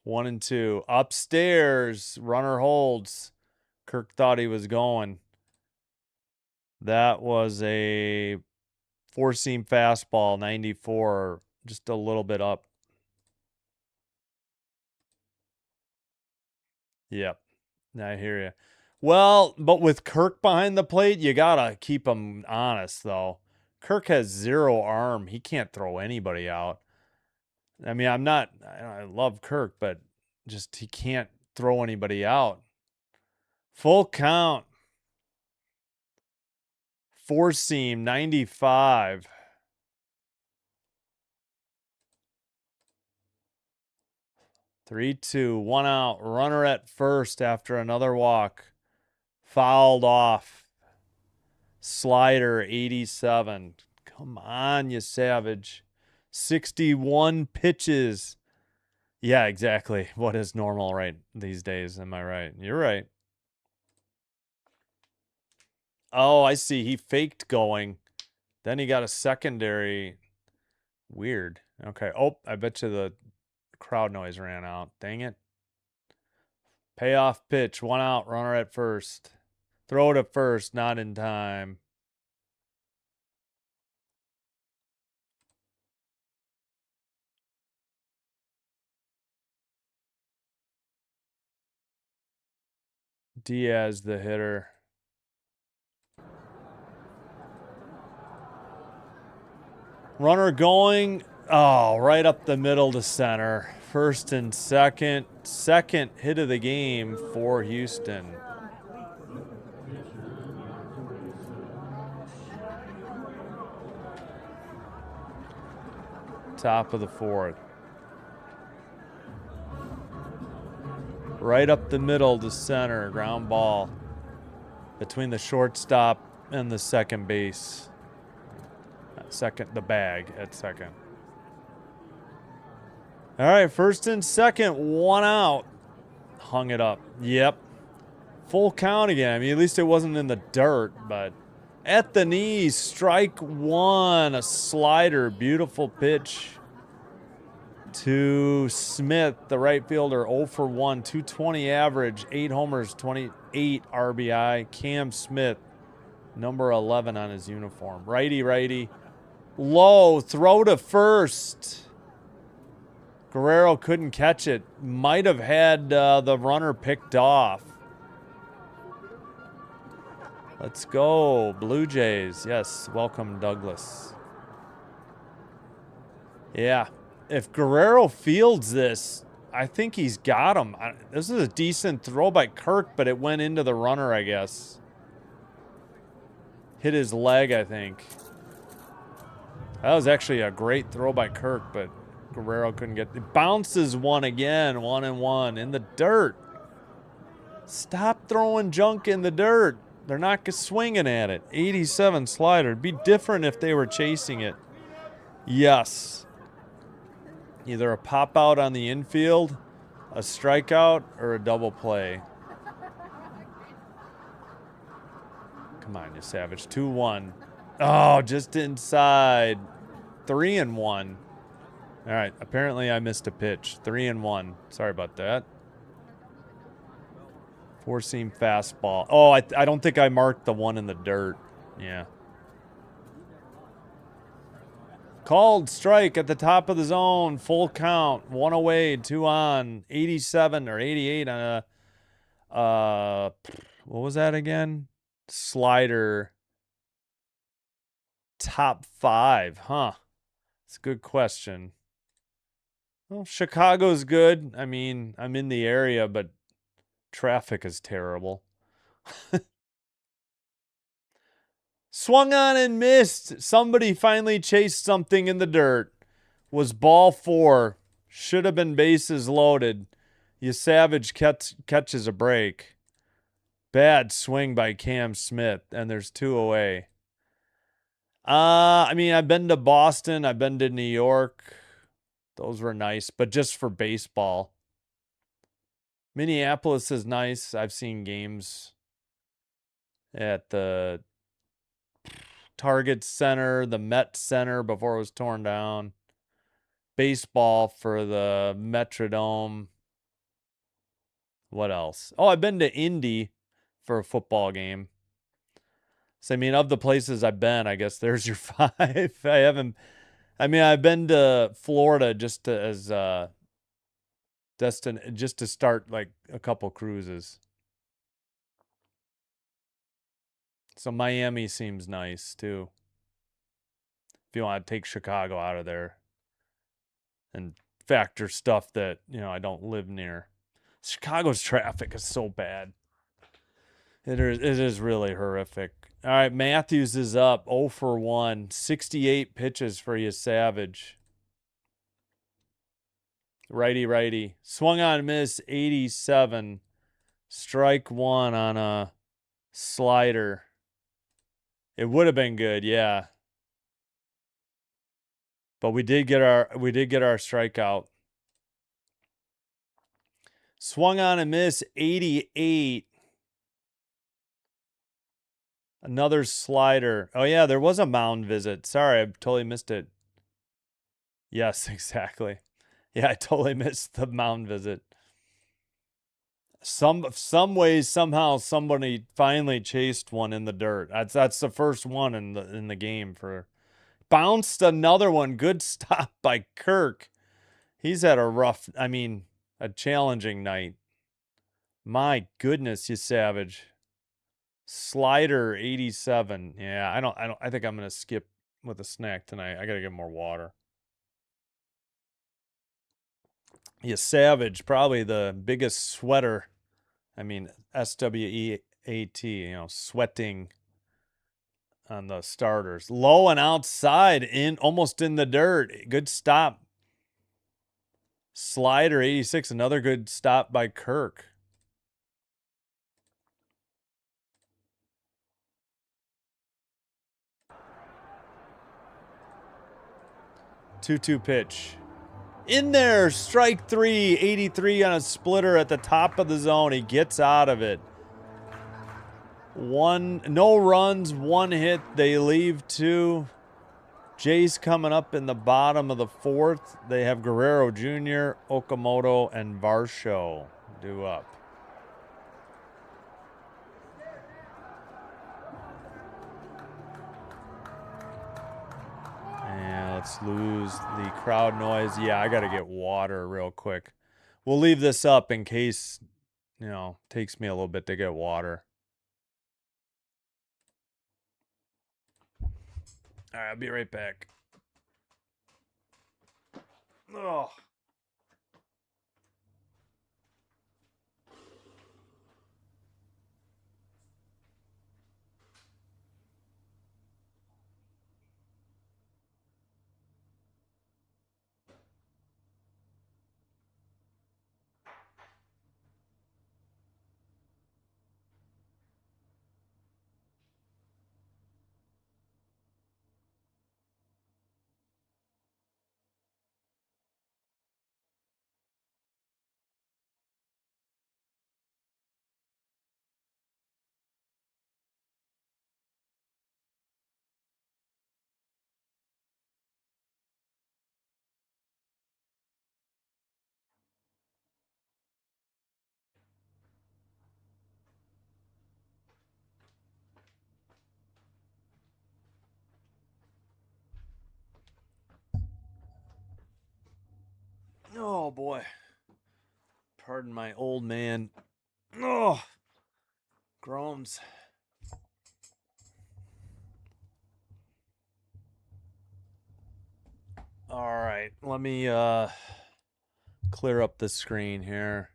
1-2. Upstairs. Runner holds. Kirk thought he was going. That was a four-seam fastball, 94. Just a little bit up. Yep. I hear you. Well, but with Kirk behind the plate, you got to keep him honest, though. Kirk has zero arm. He can't throw anybody out. I mean, I love Kirk, but just he can't throw anybody out. Full count. Four seam, 95. Three, two, one out. Runner at first after another walk. Fouled off. Slider, 87. Come on, you Savage. 61 pitches. Yeah, exactly. What is normal right these days? Am I right? You're right. Oh, I see. He faked going. Then he got a secondary. Weird. Okay. Oh, I bet you the crowd noise ran out. Dang it. Payoff pitch. One out. Runner at first. Throw to first. Not in time. Diaz, the hitter. Runner going. Oh, right up the middle to center. First and second. Second hit of the game for Houston. Top of the fourth. Right up the middle to center. Ground ball. Between the shortstop and the second base. The bag at second. All right, first and second, one out. Hung it up. Yep. Full count again. I mean, at least it wasn't in the dirt, but at the knees, strike one, a slider, beautiful pitch to Smith, the right fielder, 0 for 1, 220 average, 8 homers, 28 RBI. Cam Smith, number 11 on his uniform. Righty. Low, throw to first. Guerrero couldn't catch it. Might have had the runner picked off. Let's go, Blue Jays. Yes, welcome, Douglas. Yeah, if Guerrero fields this, I think he's got him. This is a decent throw by Kirk, but it went into the runner, I guess. Hit his leg, I think. That was actually a great throw by Kirk, but Guerrero couldn't get it. Bounces one again, 1-1 in the dirt. Stop throwing junk in the dirt. They're not swinging at it. 87 slider. It'd be different if they were chasing it. Yes. Either a pop out on the infield, a strikeout, or a double play. Come on, you savage. 2-1. Oh, just inside. 3-1. All right. Apparently, I missed a pitch. 3-1. Sorry about that. Four-seam fastball. Oh, I don't think I marked the one in the dirt. Yeah. Called strike at the top of the zone. Full count. 1 away, 2 on. 87 or 88 on a... what was that again? Slider. Top 5. Huh. It's a good question. Well, Chicago's good. I mean, I'm in the area, but traffic is terrible. Swung on and missed. Somebody finally chased something in the dirt. Was ball 4. Should have been bases loaded. You savage catches a break. Bad swing by Cam Smith, and there's 2 away. I mean, I've been to Boston. I've been to New York. Those were nice, but just for baseball. Minneapolis is nice. I've seen games at the Target Center, the Met Center before it was torn down. Baseball for the Metrodome. What else? Oh, I've been to Indy for a football game. So, I mean, of the places I've been, I guess there's your 5. I've been to Florida just to start like a couple cruises. So Miami seems nice too. If you want to take Chicago out of there and factor stuff that, I don't live near. Chicago's traffic is so bad. It is really horrific. All right, Matthews is up 0 for 1. 68 pitches for you, Savage. Righty. Swung on miss, 87. Strike 1 on a slider. It would have been good, yeah. But we did get our strikeout. Swung on a miss, 88. Another slider. Oh, yeah, there was a mound visit. Sorry, I totally missed it. Yes, exactly. Yeah, I totally missed the mound visit. Some ways, somehow, somebody finally chased one in the dirt. That's the first one in the game. Bounced another one. Good stop by Kirk. He's had a challenging night. My goodness, you savage. Slider 87. Yeah, I think I'm gonna skip with a snack tonight. I gotta get more water. You savage, probably the biggest sweater. SWEAT, sweating on the starters. Low and outside, almost in the dirt. Good stop. Slider 86, another good stop by Kirk. Two pitch. In there, strike 3, 83 on a splitter at the top of the zone. He gets out of it. No runs, 1 hit. They leave 2. Jays coming up in the bottom of the 4th. They have Guerrero Jr., Okamoto, and Varsho due up. And let's lose the crowd noise. Yeah, I got to get water real quick. We'll leave this up in case, takes me a little bit to get water. All right, I'll be right back. Oh. Oh boy. Pardon my old man. Oh, groans. All right, let me clear up the screen here.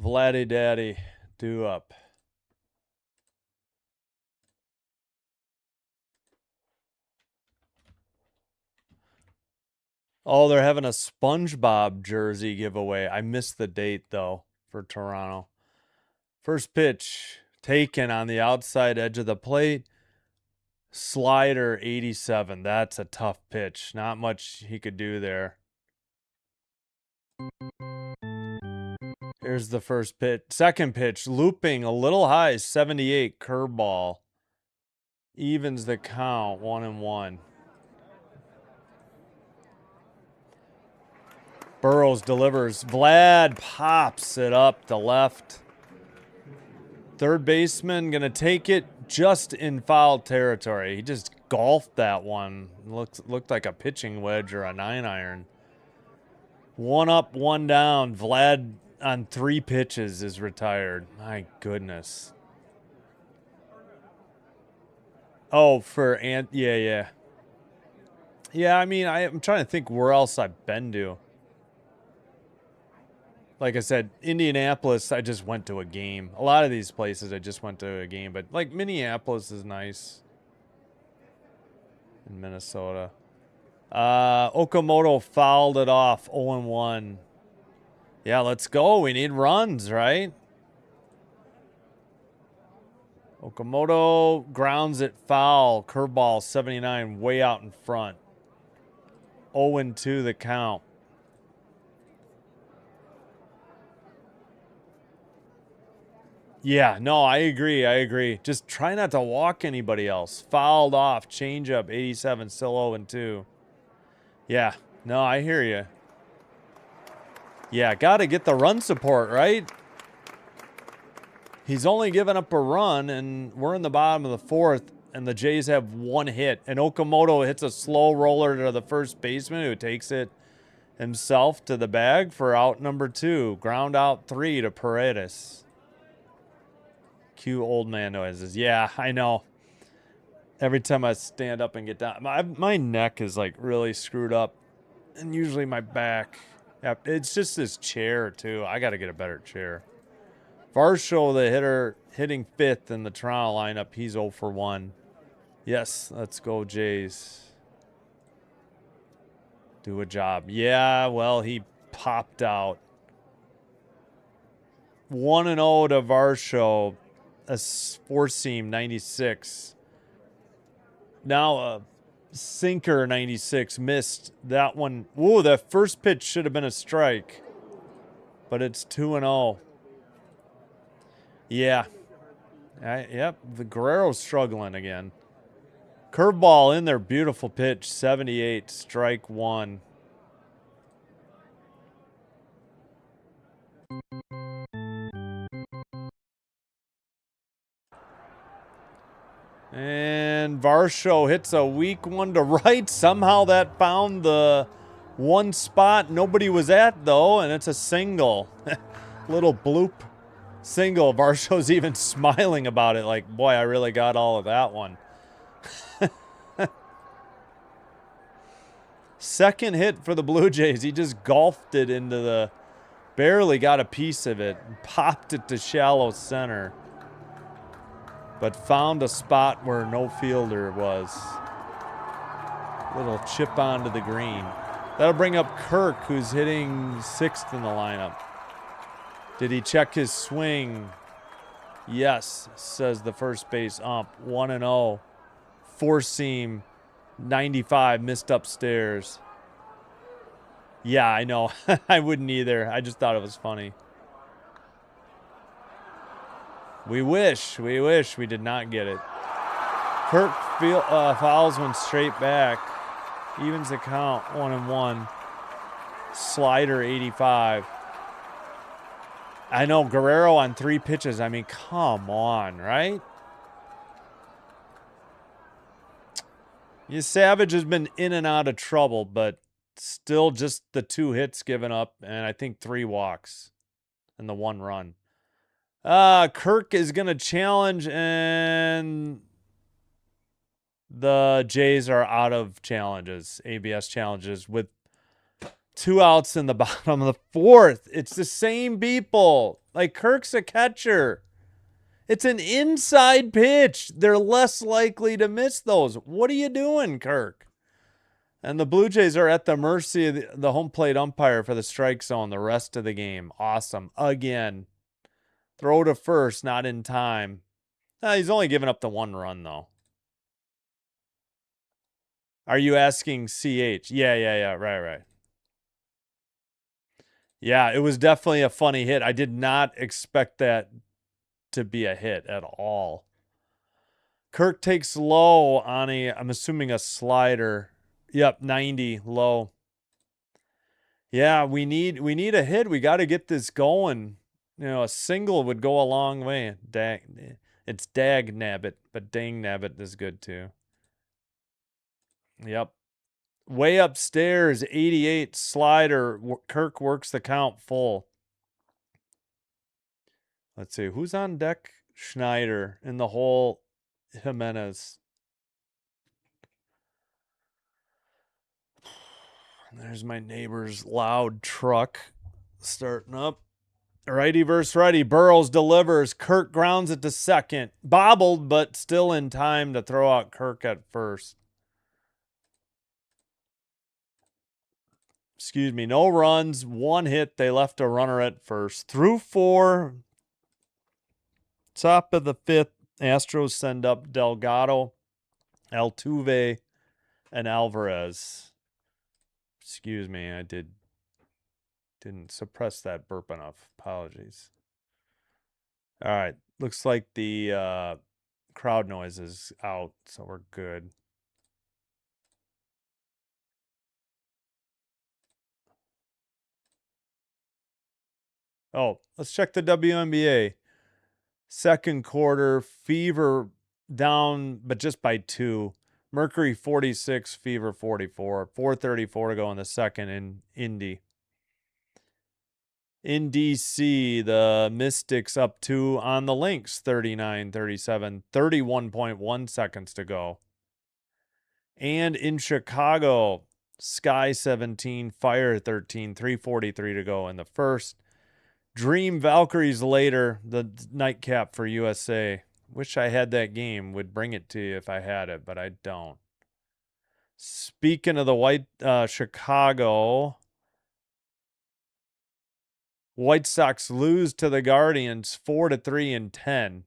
Vladdy Daddy, do up. Oh, they're having a SpongeBob jersey giveaway. I missed the date, though, for Toronto. First pitch, taken on the outside edge of the plate. Slider 87. That's a tough pitch. Not much he could do there. Here's the first pitch. Second pitch, looping a little high, 78, curveball. Evens the count, 1-1. Burrows delivers. Vlad pops it up to left. Third baseman going to take it just in foul territory. He just golfed that one. Looked like a pitching wedge or a 9-iron. 1 up, 1 down. Vlad on 3 pitches is retired. My goodness. Oh, yeah. Yeah, I mean, I'm trying to think where else I've been to. Like I said, Indianapolis, I just went to a game. A lot of these places, I just went to a game. But, like, Minneapolis is nice. In Minnesota. Okamoto fouled it off, 0-1. Yeah, let's go. We need runs, right? Okamoto grounds it foul. Curveball, 79, way out in front. 0-2 the count. Yeah, no, I agree. Just try not to walk anybody else. Fouled off, changeup, 87, still 0-2. Yeah, no, I hear you. Yeah, got to get the run support, right? He's only given up a run, and we're in the bottom of the 4th, and the Jays have 1 hit. And Okamoto hits a slow roller to the first baseman, who takes it himself to the bag for out number 2. Ground out 3 to Paredes. Cue old man noises. Yeah, I know. Every time I stand up and get down, my neck is like really screwed up, and usually my back. Yeah, it's just this chair too. I got to get a better chair. Varsho, the hitter, hitting 5th in the Toronto lineup. He's 0-1. Yes, let's go Jays. Do a job. Yeah, well, he popped out. 1-0 to Varsho. A 4-seam 96. Now a sinker 96. Missed that one. Ooh, that first pitch should have been a strike. But it's 2-0. Yeah. Yep, the Guerrero's struggling again. Curveball in there, beautiful pitch, 78, strike 1. And Varsho hits a weak one to right. Somehow that found the one spot nobody was at, though, and it's a single. Little bloop. Single. Varsho's even smiling about it like, boy, I really got all of that one. Second hit for the Blue Jays. He just golfed it into the... Barely got a piece of it. Popped it to shallow center. But found a spot where no fielder was. Little chip onto the green. That'll bring up Kirk, who's hitting 6th in the lineup. Did he check his swing? Yes, says the first base ump. 1-0. Four seam. 95 missed upstairs. Yeah, I know. I wouldn't either. I just thought it was funny. We wish we did not get it. Kirk fouls one straight back. Evens the count, 1-1. Slider, 85. I know, Guerrero on 3 pitches. I mean, come on, right? Savage has been in and out of trouble, but still just the 2 hits given up, and I think 3 walks and the 1 run. Kirk is going to challenge, and the Jays are out of challenges, ABS challenges, with 2 outs in the bottom of the 4th. It's the same people. Like, Kirk's a catcher. It's an inside pitch. They're less likely to miss those. What are you doing, Kirk? And the Blue Jays are at the mercy of the home plate umpire for the strike zone the rest of the game. Awesome. Again. Throw to first, not in time. He's only given up the 1 run, though. Are you asking CH? Yeah. Right. Yeah, it was definitely a funny hit. I did not expect that to be a hit at all. Kirk takes low on I'm assuming a slider. Yep, 90 low. Yeah, we need a hit. We got to get this going. You know, a single would go a long way. It's dag nabbit, but dang nabbit is good too. Yep. Way upstairs, 88 slider. Kirk works the count full. Let's see, who's on deck? Schneider in the hole. Jimenez. There's my neighbor's loud truck starting up. Righty versus righty. Burrows delivers. Kirk grounds it to second. Bobbled, but still in time to throw out Kirk at first. Excuse me. No runs. 1 hit. They left a runner at first. Through 4. Top of the 5th. Astros send up Delgado, Altuve, and Alvarez. Excuse me, I didn't suppress that burp enough. Apologies. All right, looks like the crowd noise is out, so we're good. Oh, let's check the WNBA. Second quarter, Fever down, but just by 2. Mercury 46, Fever 44. 4:34 to go in the second in Indy. In DC, the Mystics up 2 on the Lynx, 39-37, 31.1 seconds to go. And in Chicago, Sky 17, Fire 13, 3:43 to go in the first. Dream Valkyries later, the nightcap for USA. Wish I had that game. Would bring it to you if I had it, but I don't. Speaking of the Chicago, White Sox lose to the Guardians 4-3 in 10.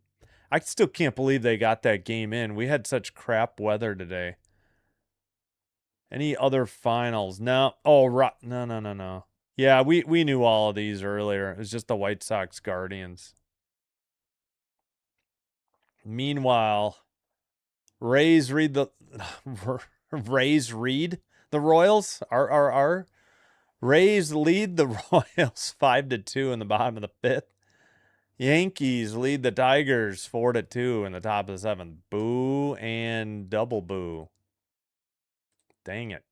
I still can't believe they got that game in. We had such crap weather today. Any other finals? No. Oh, no. Yeah, we knew all of these earlier. It was just the White Sox Guardians. Meanwhile, Rays read the Royals. RRR. Rays lead the Royals 5-2 in the bottom of the 5th. Yankees lead the Tigers 4-2 in the top of the 7th. Boo and double boo. Dang it.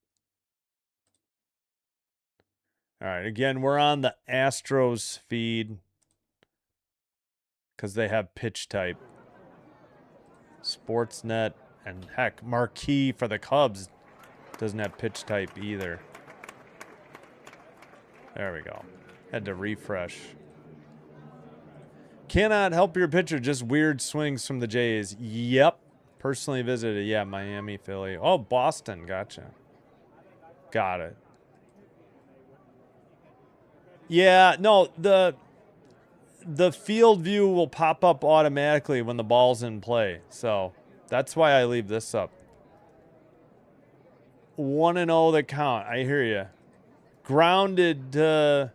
All right, again, we're on the Astros feed. because they have pitch type. Sportsnet and heck, Marquee for the Cubs doesn't have pitch type either. There we go. Had to refresh. Cannot help your pitcher, just weird swings from the Jays. Yep. Personally visited. Yeah, Miami, Philly. Oh, Boston. Gotcha. Got it. Yeah, no, the field view will pop up automatically when the ball's in play. So that's why I leave this up. 1-0 the count. I hear you. Grounded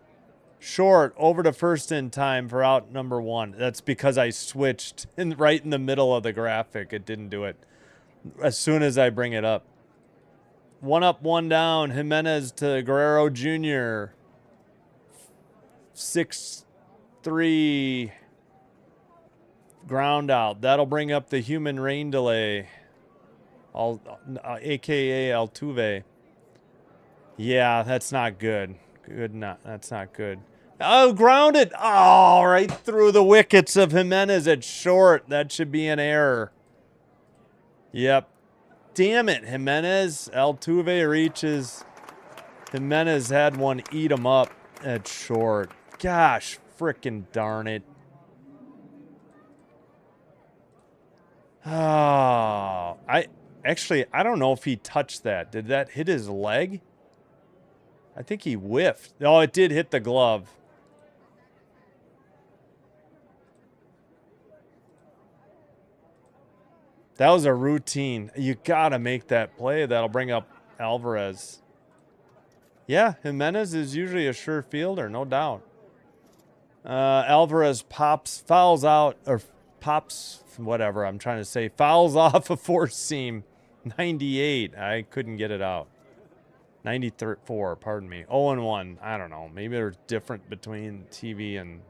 short over to first in time for out number 1. That's because I switched right in the middle of the graphic. It didn't do it as soon as I bring it up. 1 up, 1 down. Jimenez to Guerrero Jr. 6-3 ground out. That'll bring up the human rain delay, aka Altuve. Yeah, that's not good. That's not good. Oh, grounded. Oh, right through the wickets of Jimenez at short. That should be an error. Yep. Damn it, Jimenez. Altuve reaches. Jimenez had one eat him up at short. Gosh, frickin' darn it. Oh, I don't know if he touched that. Did that hit his leg? I think he whiffed. Oh, it did hit the glove. That was a routine. You gotta make that play. That'll bring up Alvarez. Yeah, Jimenez is usually a sure fielder, no doubt. Alvarez fouls out, or pops, whatever I'm trying to say, fouls off a four seam. 98. I couldn't get it out. 94, pardon me. 0-1. I don't know. Maybe they're different between TV and...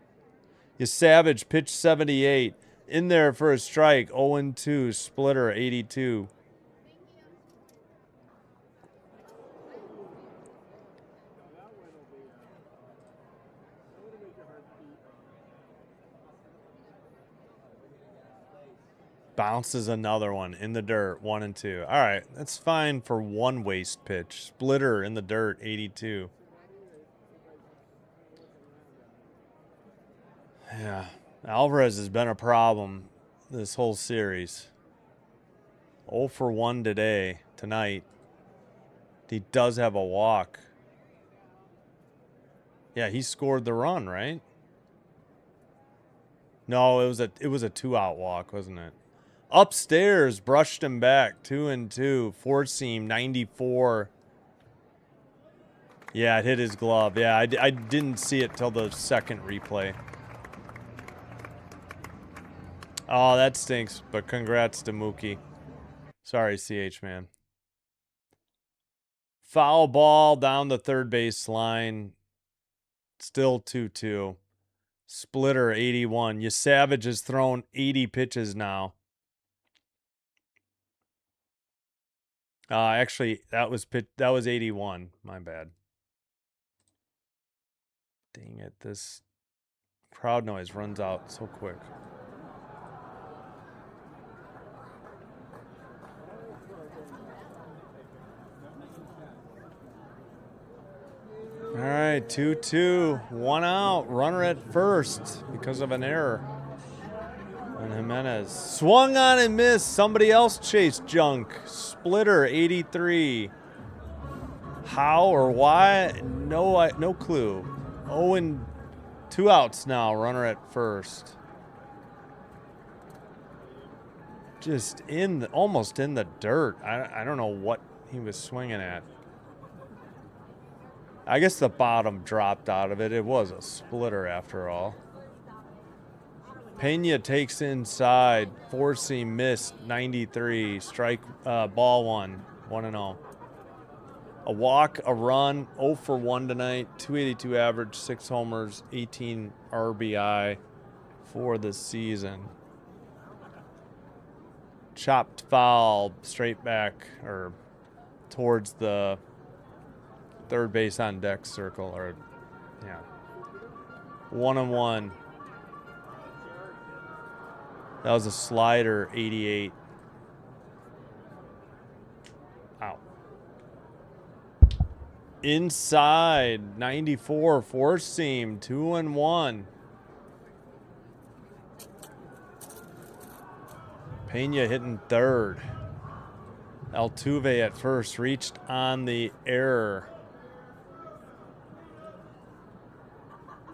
Savage pitched 78. In there for a strike. 0-2. Splitter 82. Bounces another one in the dirt. 1-2. All right. That's fine for one waste pitch. Splitter in the dirt. 82. Yeah. Alvarez has been a problem this whole series. 0 for 1 tonight. He does have a walk. Yeah, he scored the run, right? No, it was a 2-out walk, wasn't it? Upstairs, brushed him back. 2-2. Four seam, 94. Yeah, it hit his glove. Yeah, I didn't see it till the second replay. Oh, that stinks, but congrats to Mookie. Sorry, CH, man. Foul ball down the third base line. Still 2-2. Splitter, 81. Savage has thrown 80 pitches now. Actually, that was 81. My bad. Dang it, this crowd noise runs out so quick. All right, 2-2, 1 out, runner at first because of an error. And Jimenez swung on and missed. Somebody else chased junk. Splitter, 83. How or why? No clue. 2 outs now, runner at first. Just almost in the dirt. I don't know what he was swinging at. I guess the bottom dropped out of it. It was a splitter after all. Pena takes inside. Four seam missed. 93. Strike. Ball 1. 1-0. A walk, a run. 0 for 1 tonight. 282 average. 6 homers. 18 RBI for the season. Chopped foul. Straight back or towards the third base on deck circle, or yeah. 1-1. That was a slider, 88. Ow. Inside, 94, four seam, 2-1. Pena hitting third. Altuve at first, reached on the error.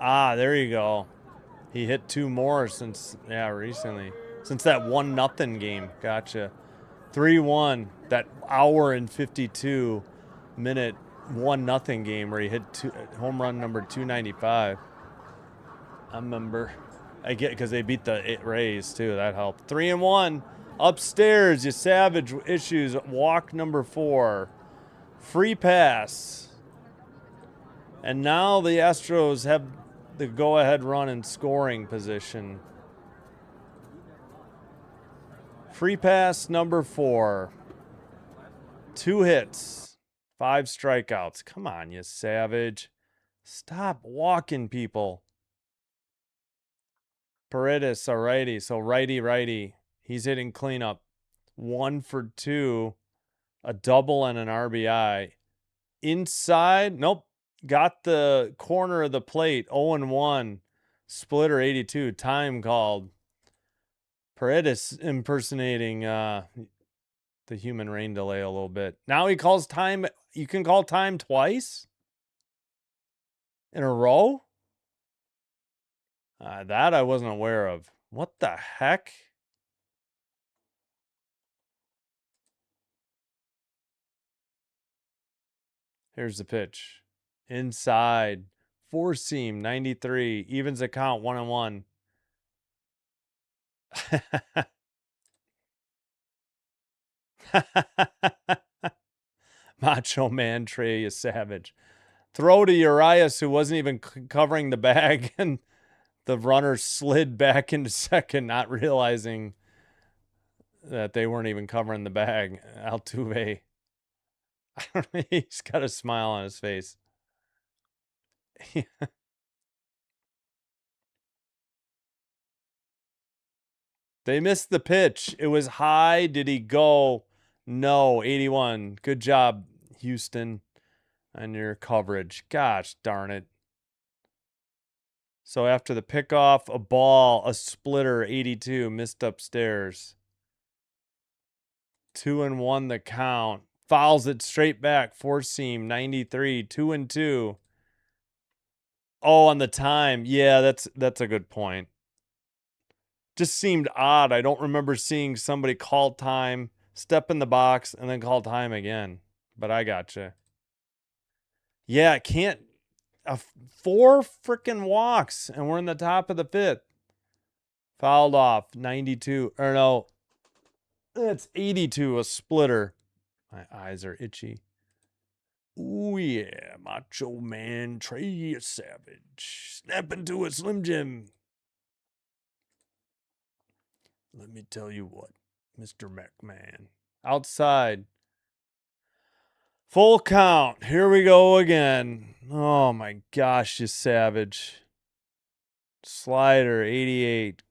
Ah, there you go. He hit two more since, yeah, recently. Since that 1-0 game. Gotcha. 3-1. That hour and 52 minute 1-0 game where he hit home run number 295. I remember. I get because they beat the Rays too. That helped. 3-1. Upstairs, you savage issues. Walk number 4. Free pass. And now the Astros have the go-ahead run in scoring position. Free pass number 4. 2 hits. 5 strikeouts. Come on, you savage. Stop walking people. Paredes, alrighty. So righty. He's hitting cleanup. 1 for 2. A double and an RBI. Inside. Nope. Got the corner of the plate. 0-1. Splitter 82. Time called. Paredes impersonating the human rain delay a little bit. Now he calls time. You can call time twice in a row? That I wasn't aware of. What the heck? Here's the pitch. Inside. 4 seam, 93. Evens the count, 1-1. Macho Man Trey is savage. Throw to Urias, who wasn't even covering the bag, and the runner slid back into second, not realizing that they weren't even covering the bag. Altuve. He's got a smile on his face. They missed the pitch. It was high. Did he go? No, 81. Good job, Houston, on your coverage. Gosh darn it. So after the pickoff, a ball, a splitter, 82, missed upstairs. 2-1 the count. Fouls it straight back. 4 seam, 93, 2-2. Oh, on the time. Yeah, that's a good point. Just seemed odd. I don't remember seeing somebody call time, step in the box, and then call time again. But I gotcha. Yeah, it can't. 4 freaking walks, and we're in the top of the 5th. Fouled off, 92. Or no, it's 82, a splitter. My eyes are itchy. Ooh, yeah, Macho Man Trey Savage. Snap into a Slim Jim. Let me tell you what, Mr. McMahon. Outside. Full count. Here we go again. Oh my gosh, you savage. Slider, 88.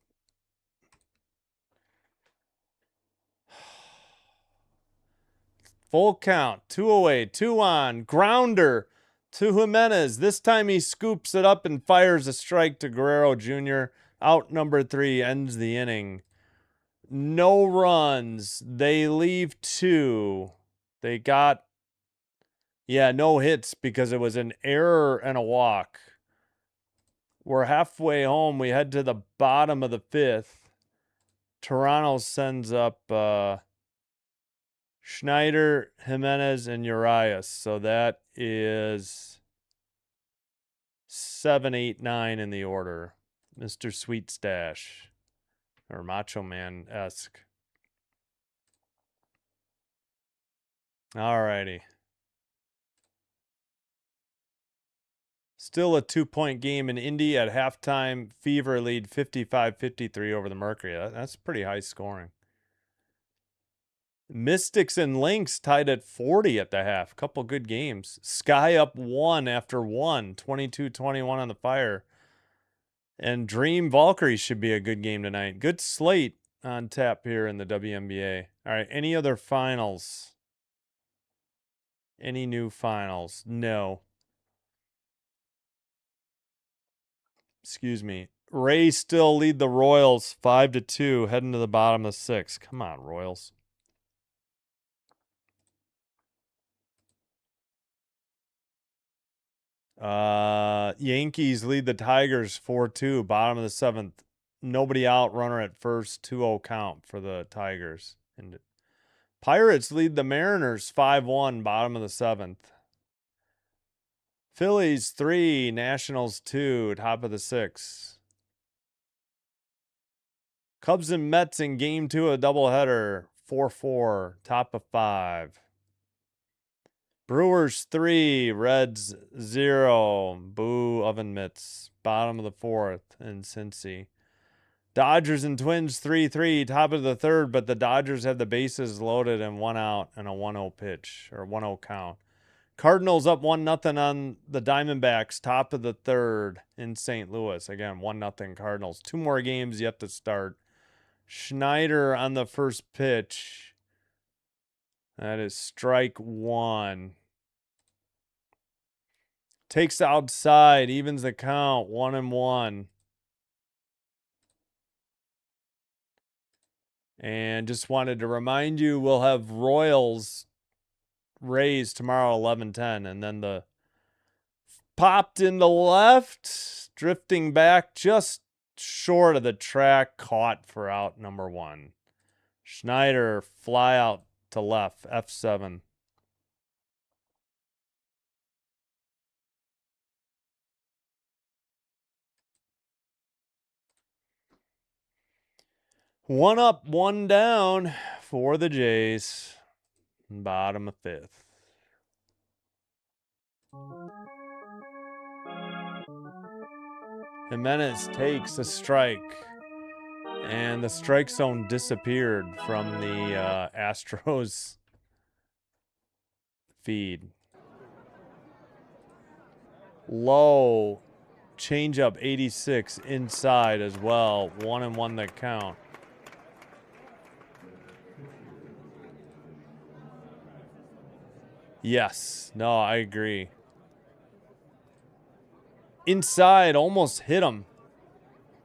Full count. 2 away, 2 on. Grounder to Jimenez. This time he scoops it up and fires a strike to Guerrero Jr. Out number 3 ends the inning. No runs. They leave 2. They got, yeah, no hits because it was an error and a walk. We're halfway home. We head to the bottom of the 5th. Toronto sends up Schneider, Jimenez, and Urias. So that is 7, 8, 9 in the order. Mr. Sweet Stash. Or Macho Man-esque. Alrighty. Still a 2-point game in Indy at halftime. Fever lead 55-53 over the Mercury. That's pretty high scoring. Mystics and Lynx tied at 40 at the half. Couple good games. Sky up 1 after 1. 22-21 on the Fire. And Dream Valkyrie should be a good game tonight. Good slate. on tap here in the WNBA. All right, any other finals? Any new finals? No. Excuse me. Rays still lead the Royals 5-2, heading to the bottom of 6. Come on, Royals. Yankees lead the Tigers 4-2, bottom of the 7th. Nobody out, runner at first, 2-0 count for the Tigers. And Pirates lead the Mariners 5-1, bottom of the 7th. Phillies 3, Nationals 2, top of the 6th. Cubs and Mets in game 2 of a doubleheader, 4-4, top of 5. Brewers 3, Reds 0, boo Oven Mitts, bottom of the 4th in Cincy. Dodgers and Twins 3-3, top of the 3rd, but the Dodgers have the bases loaded and 1 out and a 1-0 pitch, or 1-0 count. Cardinals up 1-0 on the Diamondbacks, top of the 3rd in St. Louis. Again, 1-0 Cardinals. 2 more games yet to start. Schneider on the first pitch. That is strike 1. Takes outside, evens the count, 1-1. And just wanted to remind you, we'll have Royals Rays tomorrow, 11:10, and then the popped in the left, drifting back just short of the track, caught for out number 1. Schneider fly out to left, F7. One up, one down for the Jays. Bottom of 5th. Jimenez takes a strike. And the strike zone disappeared from the Astros feed. Low, changeup 86 inside as well. 1-1 the count. Yes. No, I agree. Inside, almost hit him.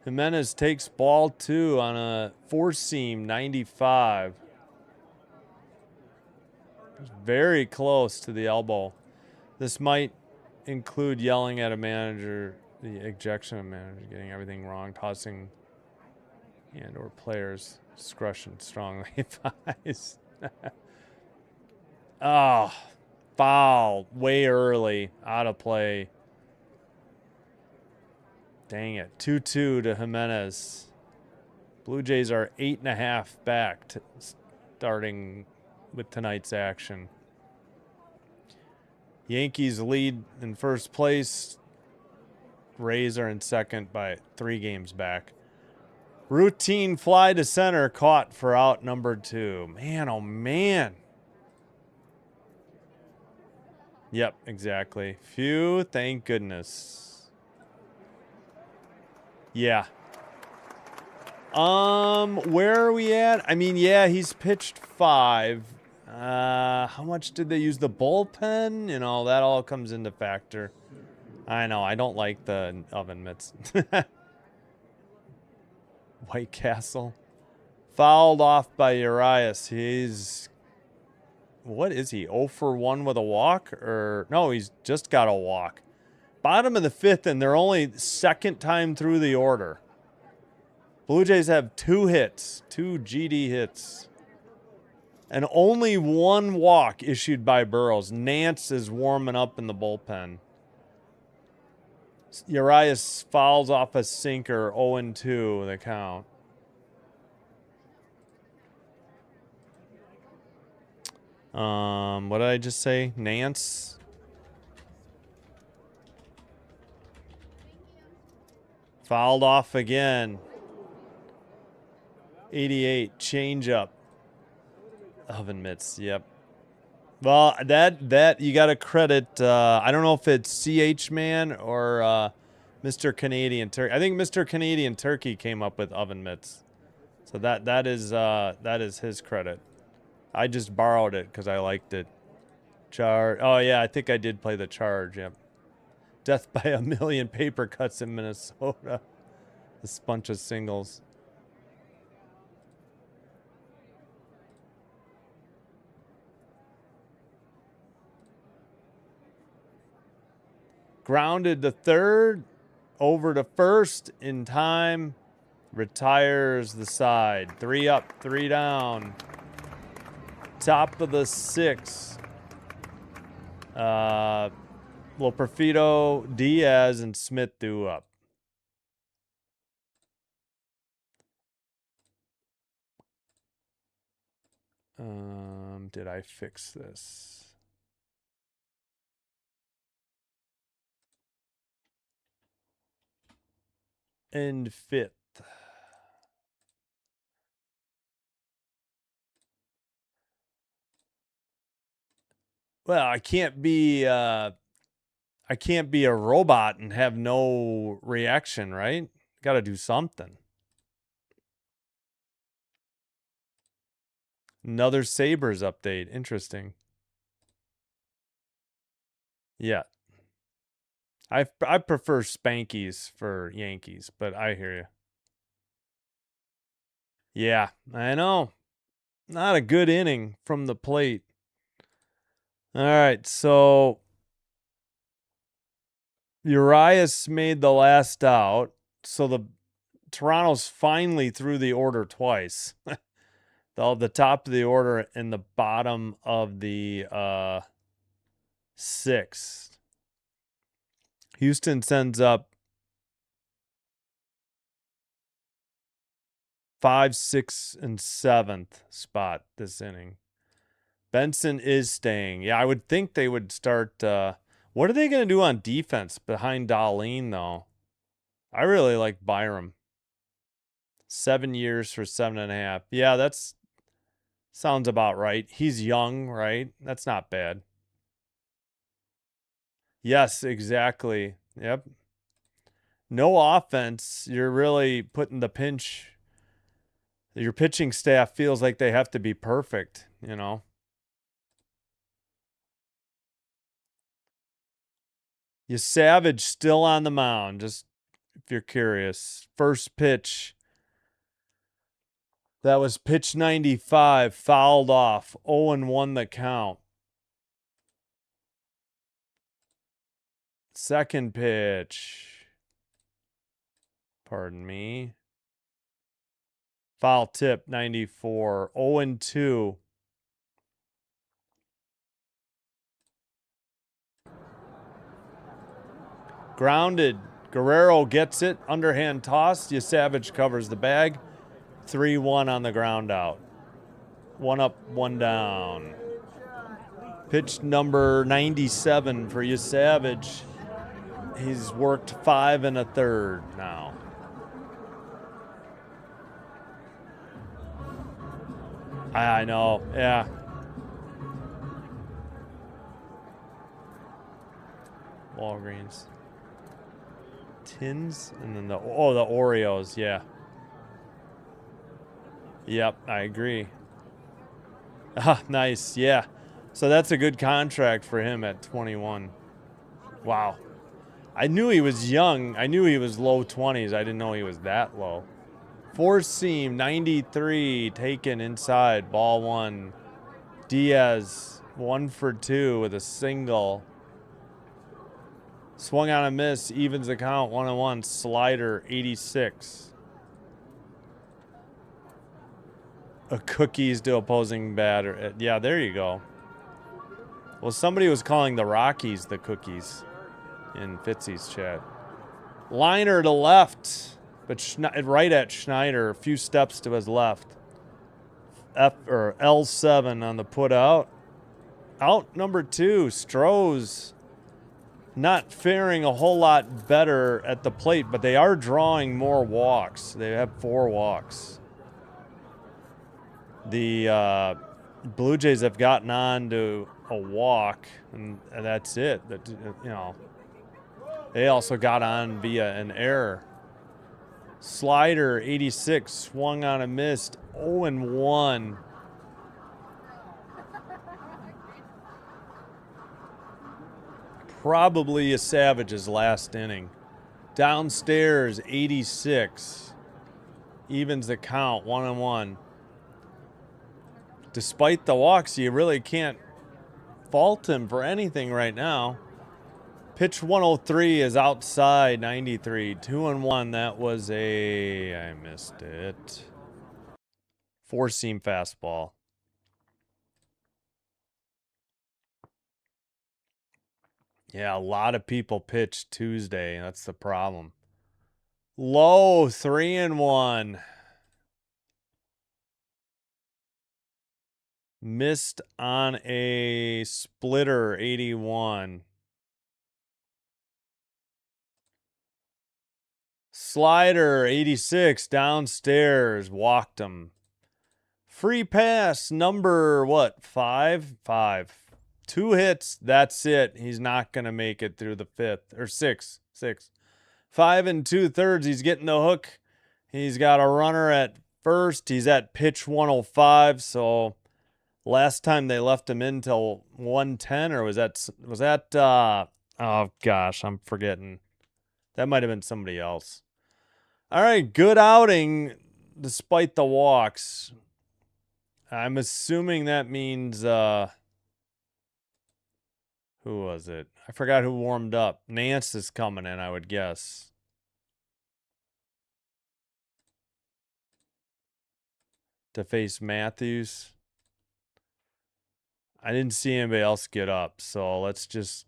Jimenez takes ball 2 on a 4-seam 95. Very close to the elbow. This might include yelling at a manager, the ejection of a manager, getting everything wrong, tossing and or players' discretion strongly advised. Oh, foul way early, out of play. Dang it. 2-2 to Jimenez. Blue Jays are 8.5 back starting with tonight's action. Yankees lead in first place. Rays are in second by 3 games back. Routine fly to center caught for out number 2. Man, oh man. Yep, exactly. Phew, thank goodness. Yeah. Where are we at? I mean, yeah, he's pitched 5. How much did they use the bullpen? You know, that all comes into factor. I know, I don't like the oven mitts. White Castle. Fouled off by Urias. He's... What is he? 0 for 1 with a walk? Or no, he's just got a walk. Bottom of the 5th, and they're only second time through the order. Blue Jays have 2 hits, 2 GD hits. And only 1 walk issued by Burrows. Nance is warming up in the bullpen. Urias fouls off a sinker, 0-2 the count. What did I just say? Nance? Fouled off again. 88, changeup. Oven mitts, yep. Well, that you got to credit. I don't know if it's CH Man or Mr. Canadian Turkey. I think Mr. Canadian Turkey came up with oven mitts. So that is his credit. I just borrowed it because I liked it. Charge. Oh yeah, I think I did play the charge. Yep. Death by a million paper cuts in Minnesota. This bunch of singles. Grounded to third, over to first in time. Retires the side. 3 up, 3 down. Top of the 6th. Loperfido, Diaz, and Smith due up. Did I fix this? And 5th. Well, I can't be a robot and have no reaction, right? Got to do something. Another Sabres update. Interesting. Yeah. I prefer Spankies for Yankees, but I hear you. Yeah, I know. Not a good inning from the plate. All right, so Urias made the last out. So the Toronto's finally through the order twice. The top of the order and the bottom of the 6th. Houston sends up 5, 6, and 7th spot this inning. Benson is staying. Yeah, I would think they would start. What are they going to do on defense behind Darlene, though? I really like Byram. 7 years for 7.5. Yeah, that's sounds about right. He's young, right? That's not bad. Yes, exactly. Yep. No offense. You're really putting the pinch. Your pitching staff feels like they have to be perfect, you know? You Savage still on the mound, just if you're curious. First pitch. That was pitch 95, fouled off. 0-1 the count. Second pitch. Pardon me. Foul tip, 94. 0-2. Grounded. Guerrero gets it. Underhand toss. Savage covers the bag. 3-1 on the ground out. 1 up, 1 down. Pitch number 97 for Savage. He's worked 5 1/3 now. I know, yeah. Walgreens. Tins, and then the Oreos, yeah. Yep, I agree. Ah, nice, yeah. So that's a good contract for him at 21. Wow. I knew he was young. I knew he was low 20s. I didn't know he was that low. Four seam, 93, taken inside, ball 1. Diaz, 1 for 2 with a single. Swung on a miss, evens the count, 1-1. Slider, 86. Cookies to opposing batter. Yeah, there you go. Well, somebody was calling the Rockies the Cookies in Fitzy's chat. Liner to left, but right at Schneider, a few steps to his left. L7 on the put out. Out number 2, Strohs. Not faring a whole lot better at the plate, but they are drawing more walks. They have 4 walks. The Blue Jays have gotten on to a walk, and that's it. That, you know, they also got on via an error. Slider, 86, swung on a missed, 0-1. Probably a Savage's last inning. Downstairs, 86. Evens the count, 1-1. Despite the walks, you really can't fault him for anything right now. Pitch 103 is outside, 93. 2-1, that was I missed it. Four-seam fastball. Yeah, a lot of people pitched Tuesday. That's the problem. Low, 3-1. Missed on a splitter, 81. Slider, 86, downstairs, walked him. Free pass, number, what, 5? 5. 2 hits, that's it. He's not going to make it through the 5th, or 6. 5 2/3, he's getting the hook. He's got a runner at first. He's at pitch 105, so last time they left him in till 110, or was that, oh gosh, I'm forgetting. That might have been somebody else. All right, good outing despite the walks. I'm assuming that means, who was it? I forgot who warmed up. Nance is coming in, I would guess. To face Matthews. I didn't see anybody else get up, so let's just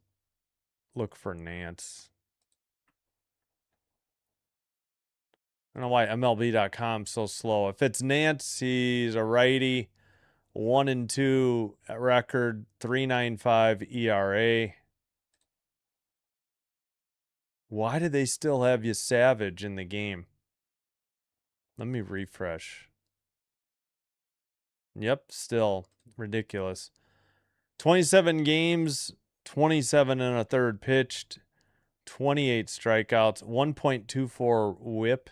look for Nance. I don't know why MLB.com's so slow. If it's Nance, he's a righty. 1-2 record, 3.95 ERA. Why do they still have you Savage in the game? Let me refresh. Yep, still ridiculous. 27 games, 27 1/3 pitched, 28 strikeouts, 1.24 whip.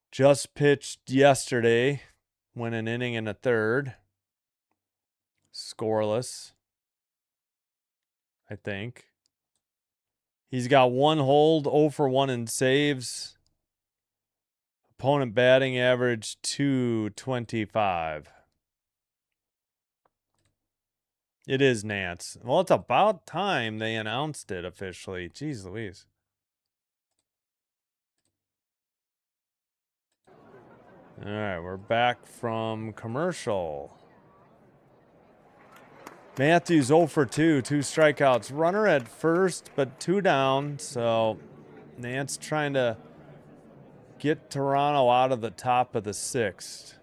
Just pitched yesterday, went an inning and a third. Scoreless, I think. He's got 1 hold, 0 for 1 in saves. Opponent batting average, .225. It is Nance. Well, it's about time they announced it officially. Jeez Louise. All right, we're back from commercial. Matthews 0 for 2, 2 strikeouts. Runner at first, but 2 down. So Nance trying to get Toronto out of the top of the 6th.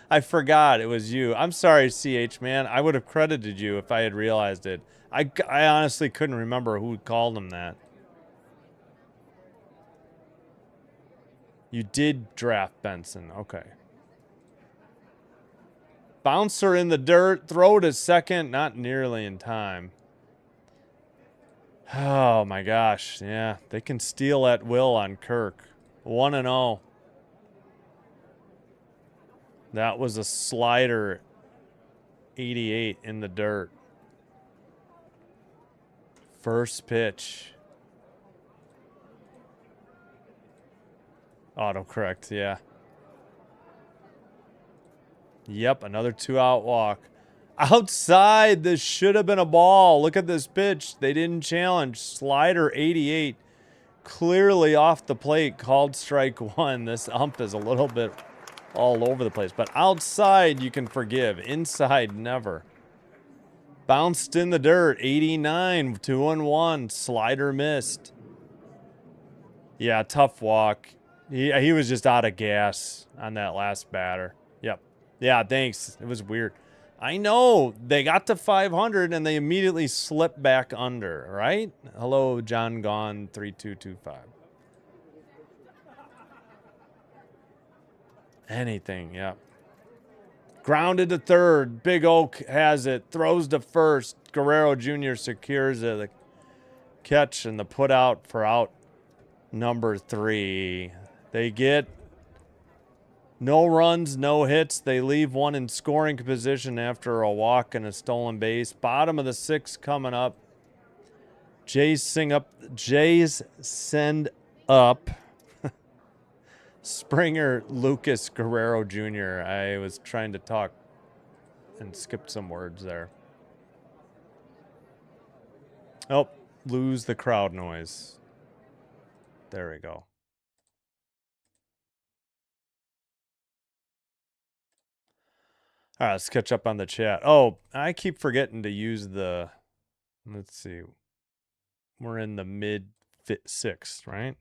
I forgot it was you. I'm sorry, CH, man. I would have credited you if I had realized it. I honestly couldn't remember who called him that. You did draft Benson. Okay. Bouncer in the dirt. Throw to second. Not nearly in time. Oh, my gosh. Yeah, they can steal at will on Kirk. 1-0. That was a slider. 88 in the dirt. First pitch. Autocorrect, yeah. Yep, another 2-out walk. Outside, this should have been a ball. Look at this pitch. They didn't challenge. Slider 88. Clearly off the plate, called strike 1. This ump is a little bit all over the place. But outside, you can forgive. Inside, never. Bounced in the dirt. 89, 2-1. Slider missed. Yeah, tough walk. He was just out of gas on that last batter. Yep. Yeah, thanks. It was weird. I know. They got to 500 and they immediately slipped back under, right? Hello, John Gone 3225. Anything, yeah. Grounded to third. Big Oak has it. Throws to first. Guerrero Jr. secures it. The catch and the put out for out number 3. They get no runs, no hits. They leave one in scoring position after a walk and a stolen base. Bottom of the 6th coming up. Jays send up Springer, Lucas, Guerrero Jr. I was trying to talk and skipped some words there. Oh, lose the crowd noise. There we go. All right, let's catch up on the chat. Oh, I keep forgetting to use the, let's see. We're in the mid-6th, right?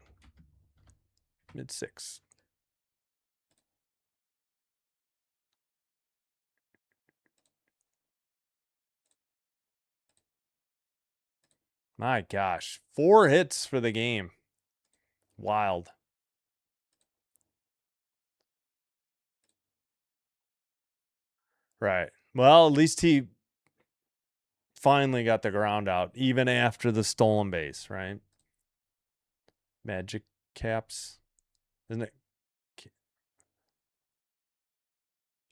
Mid-6th. My gosh, 4 hits for the game. Wild. Right. Well, at least he finally got the ground out, even after the stolen base, right? Magic Caps. Isn't it?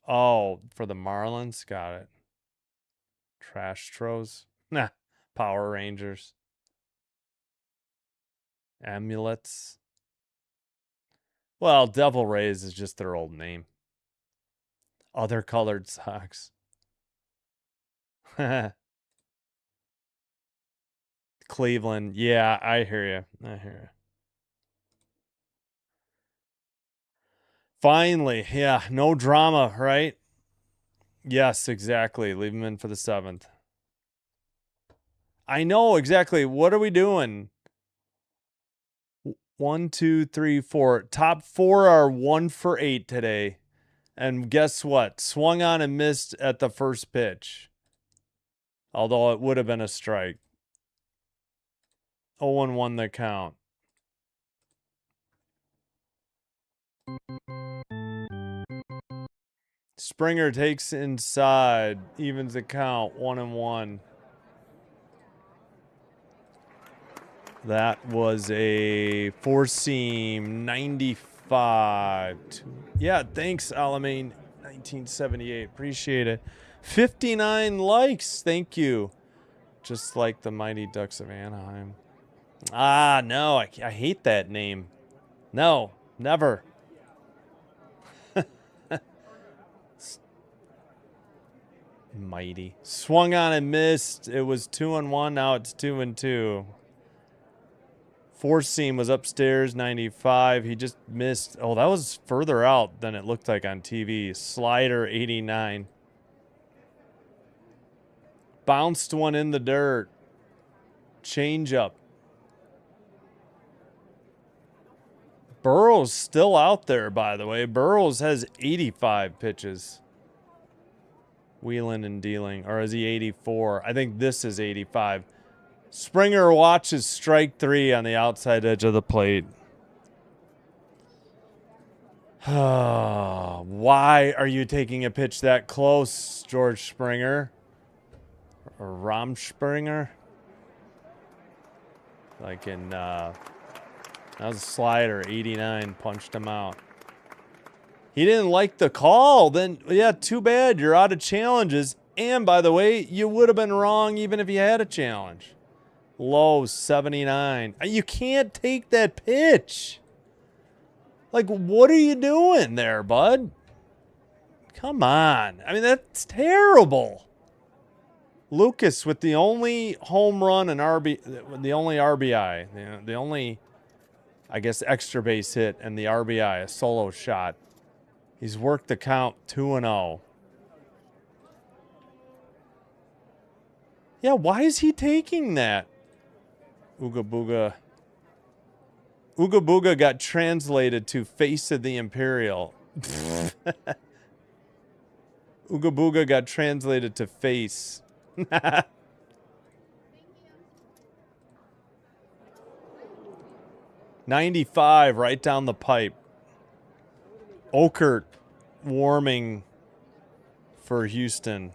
Oh, for the Marlins? Got it. Trash Tros? Nah. Power Rangers. Amulets. Well, Devil Rays is just their old name. Other colored socks. Cleveland. Yeah, I hear you. I hear you. Finally. Yeah, no drama, right? Yes, exactly. Leave him in for the 7th. I know, exactly. What are we doing? 1, 2, 3, 4. Top 4 are 1 for 8 today. And guess what? Swung on and missed at the first pitch. Although it would have been a strike. 0-1 the count. Springer takes inside. Evens the count. 1-1. That was a 4-seam 95. Yeah, thanks, Alamein. 1978. Appreciate it. 59 likes. Thank you. Just like the Mighty Ducks of Anaheim. Ah, no. I hate that name. No, never. Mighty. Swung on and missed. It was 2-1. Now it's 2-2. 4-seam was upstairs, 95. He just missed. Oh, that was further out than it looked like on TV. Slider, 89. Bounced one in the dirt. Change up. Burrows still out there, by the way. Burrows has 85 pitches. Wheeling and dealing. Or is he 84? I think this is 85. Springer watches strike 3 on the outside edge of the plate. Why are you taking a pitch that close, George Springer? Or Romspringer? Like in, that was a slider, 89, punched him out. He didn't like the call. Then, yeah, too bad. You're out of challenges. And, by the way, you would have been wrong even if you had a challenge. Low, 79. You can't take that pitch. Like, what are you doing there, bud? Come on. I mean, that's terrible. Lucas with the only home run and the only RBI. The only, I guess, extra base hit and the RBI, a solo shot. He's worked the count 2-0. Yeah, why is he taking that? Ooga Booga. Ooga Booga got translated to Face of the Imperial. Ooga Booga got translated to Face. 95 right down the pipe. Okert warming for Houston.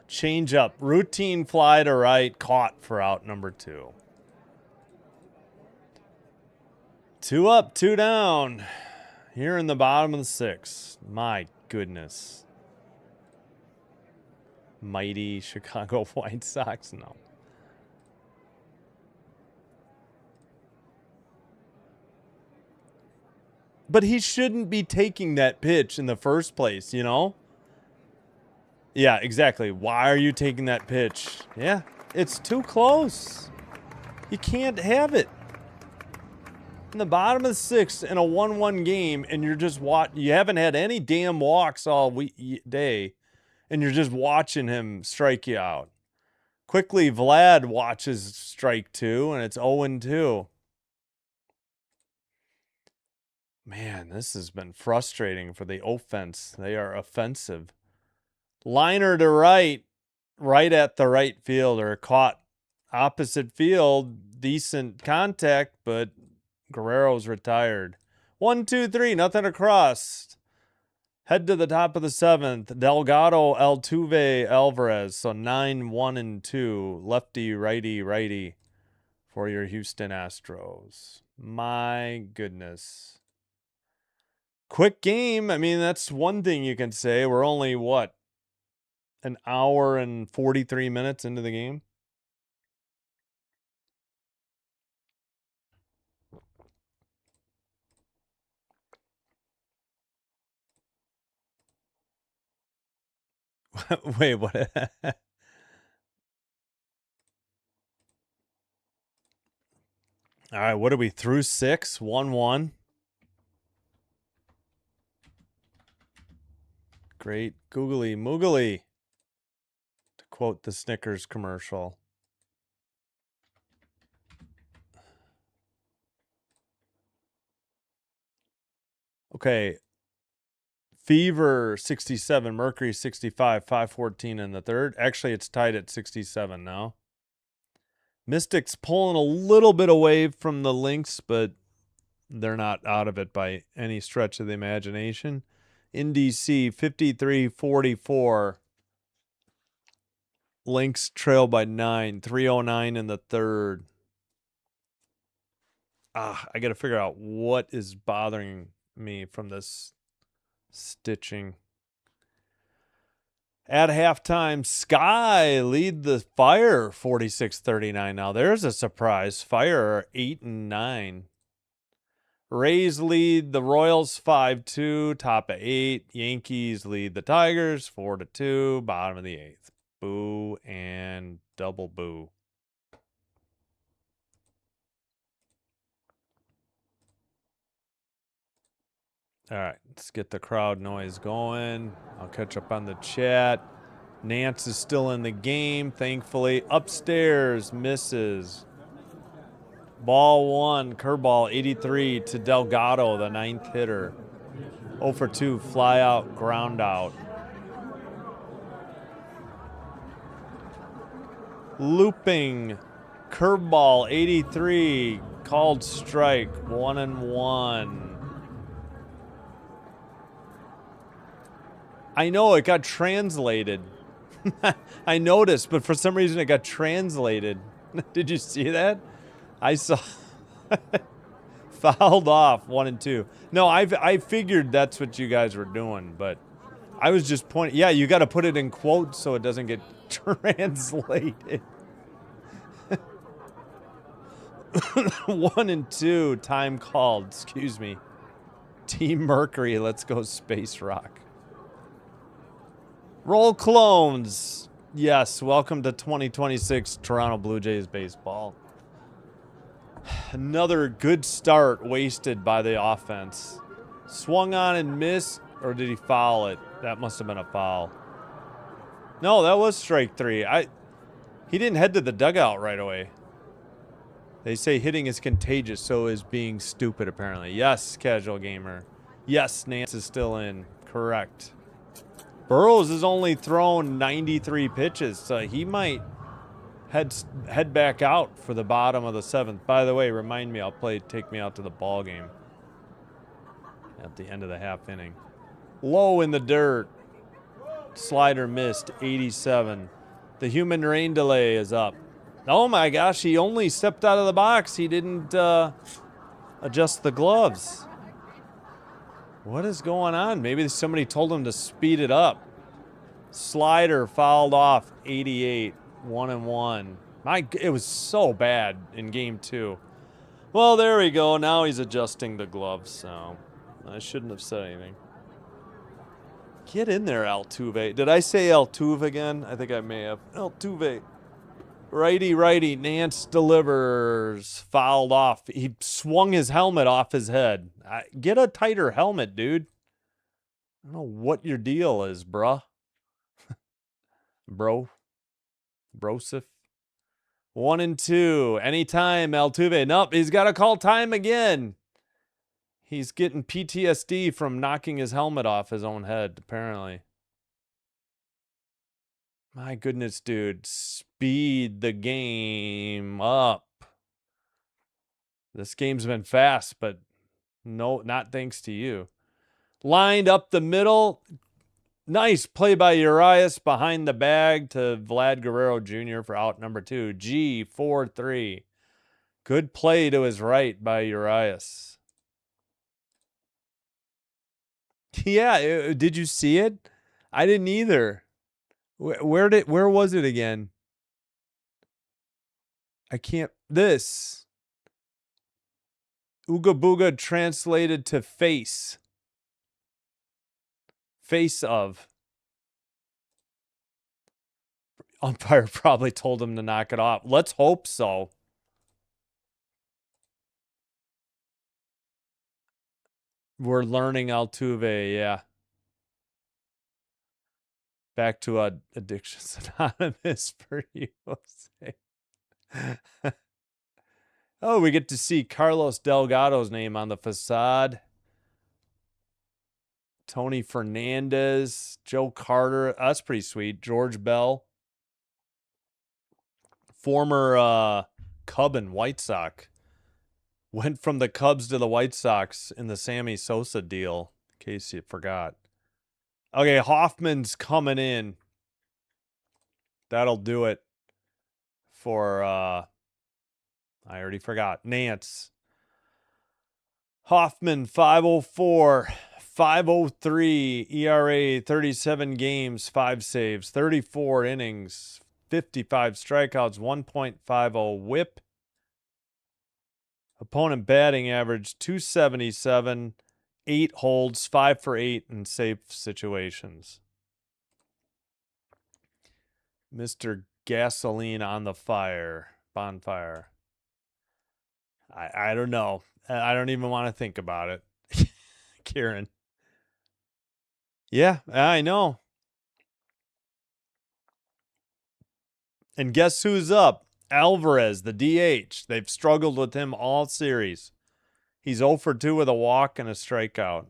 Change up. Routine fly to right. Caught for out number 2. 2 up, 2 down. Here in the bottom of the 6th. My goodness. Mighty Chicago White Sox. No. But he shouldn't be taking that pitch in the first place, you know? Yeah, exactly. Why are you taking that pitch? Yeah, it's too close. You can't have it. In the bottom of the 6th in a 1-1 game, and you're just you haven't had any damn walks all day, and you're just watching him strike you out. Quickly, Vlad watches strike 2, and it's 0-2. Man, this has been frustrating for the offense. They are offensive. Liner to right at the right fielder. Caught opposite field. Decent contact, but Guerrero's retired. 1, 2, 3, nothing across. Head to the top of the 7th. Delgado, Altuve, Alvarez. So 9, 1, and 2. Lefty, righty, righty for your Houston Astros. My goodness. Quick game. I mean, that's one thing you can say. We're only, what, an hour and 43 minutes into the game? Wait, what? All right, what are we through 6? 1-1. Great googly moogly, to quote the Snickers commercial. Okay. Fever 67, Mercury 65, 514 in the 3rd. Actually, it's tied at 67 now. Mystics pulling a little bit away from the Lynx, but they're not out of it by any stretch of the imagination. In DC 53-44. Lynx trail by 9. 309 in the 3rd. I got to figure out what is bothering me from this stitching. At halftime, Sky lead the Fire 46-39. Now there's a surprise. Fire are 8-9. Rays lead the Royals 5-2, top of 8. Yankees lead the Tigers 4-2, bottom of the 8th. Boo and double boo. All right, let's get the crowd noise going. I'll catch up on the chat. Nance is still in the game, thankfully. Upstairs, misses. Ball 1, curveball 83 to Delgado, the 9th hitter. 0 for 2, fly out, ground out. Looping, curveball 83, called strike, 1-1. I know it got translated. I noticed, but for some reason it got translated. Did you see that? I saw fouled off 1-2. No, I figured that's what you guys were doing, but I was just pointing. Yeah, you got to put it in quotes so it doesn't get translated. 1-2, time called. Excuse me. Team Mercury, let's go Space Rock. Roll clones. Yes, welcome to 2026 Toronto Blue Jays baseball. Another good start wasted by the offense. Swung on and missed, or did he foul it? That must have been a foul. No, that was strike 3. He didn't head to the dugout right away. They say hitting is contagious, so is being stupid, apparently. Yes, casual gamer. Yes, Nance is still in. Correct. Burrows has only thrown 93 pitches, so he might head back out for the bottom of the 7th. By the way, remind me, take me out to the ball game at the end of the half inning. Low in the dirt. Slider missed, 87. The human rain delay is up. Oh my gosh, he only stepped out of the box. He didn't adjust the gloves. What is going on? Maybe somebody told him to speed it up. Slider fouled off, 88, 1-1. It was so bad in game 2. Well, there we go. Now he's adjusting the gloves, so I shouldn't have said anything. Get in there, Altuve. Did I say Altuve again? I think I may have. Altuve. Righty. Nance delivers. Fouled off. He swung his helmet off his head. Get a tighter helmet, dude. I don't know what your deal is, bruh. Brosif. 1-2. Anytime, Altuve. Nope, he's got to call time again. He's getting PTSD from knocking his helmet off his own head, apparently. My goodness, dude. Speed the game up. This game's been fast, but no, not thanks to you. Lined up the middle. Nice play by Urias behind the bag to Vlad Guerrero Jr. for out number 2. G, 4-3. Good play to his right by Urias. Yeah, did you see it? I didn't either. Where was it again? I can't. This. Ooga Booga translated to face. Face of. Umpire probably told him to knock it off. Let's hope so. We're learning Altuve, yeah. Back to Addictions Anonymous for USA. Oh, we get to see Carlos Delgado's name on the facade. Tony Fernandez, Joe Carter. That's pretty sweet. George Bell. Former Cub and White Sox. Went from the Cubs to the White Sox in the Sammy Sosa deal, in case you forgot. Okay, Hoffman's coming in. That'll do it for, I already forgot. Nance. Hoffman, 504, 503, ERA, 37 games, 5 saves, 34 innings, 55 strikeouts, 1.50 whip. Opponent batting average, 277, 8 holds, 5 for 8 in safe situations. Mr. Gasoline on the fire. Bonfire. I don't know. I don't even want to think about it. Kieran. Yeah, I know. And guess who's up? Alvarez, the DH. They've struggled with him all series. He's 0 for 2 with a walk and a strikeout.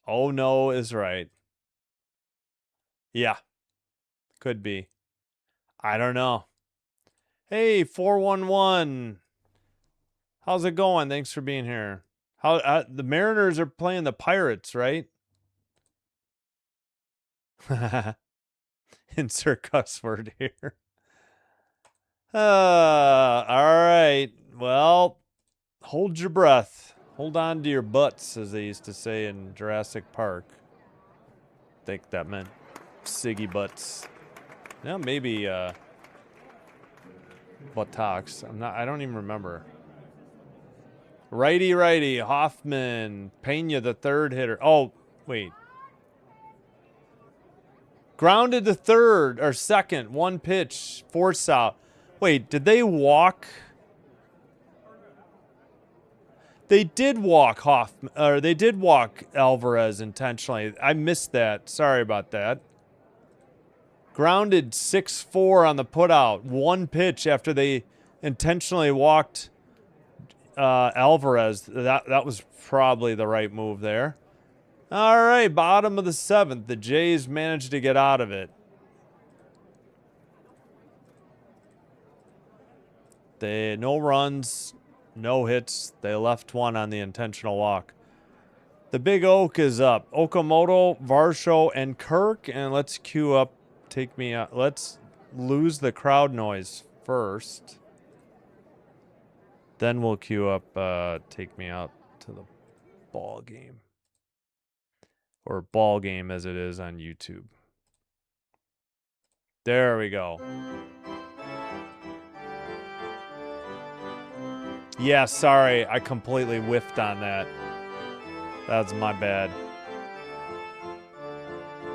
Oh no is right. Yeah. Could be. I don't know. Hey, 411. How's it going? Thanks for being here. The Mariners are playing the Pirates, right? Insert cuss word here. All right. Well, hold your breath. Hold on to your butts, as they used to say in Jurassic Park. I think that meant Siggy butts. Yeah, maybe buttocks. I don't even remember. Righty. Hoffman. Pena, the third hitter. Oh, wait. Grounded to third or second. 1 pitch. Force out. Wait, did they walk? They did walk Hoffman, or they did walk Alvarez intentionally. I missed that. Sorry about that. Grounded 6-4 on the putout. 1 pitch after they intentionally walked Alvarez. That was probably the right move there. All right, bottom of the 7th. The Jays managed to get out of it. No runs, no hits. They left one on the intentional walk. The Big Oak is up. Okamoto, Varsho, and Kirk. And let's queue up. Take me out. Let's lose the crowd noise first. Then we'll queue up. Take me out to the ball game. Or ball game as it is on YouTube. There we go. Yeah, sorry. I completely whiffed on that. That's my bad.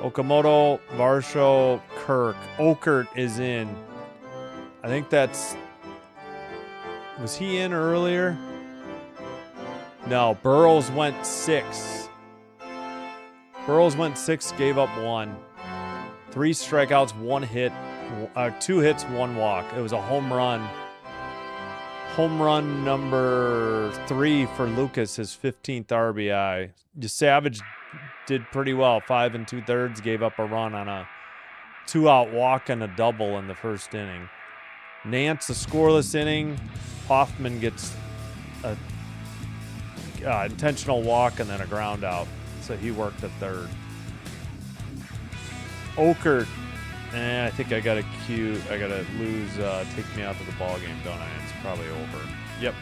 Okamoto, Varsho, Kirk. Okert is in. I think that's... Was he in earlier? No, Burrows went 6. Burrows went 6, gave up 1. 3 strikeouts, 1 hit. 2 hits, 1 walk. It was a home run. Home run number 3 for Lucas, his 15th RBI. Savage did pretty well. 5 2/3, gave up a run on a 2-out walk and a double in the first inning. Nance, a scoreless inning. Hoffman gets a intentional walk and then a ground out. So he worked at third. Okert. I think I got to lose, take me out to the ball game, don't I? It's probably over. Yep.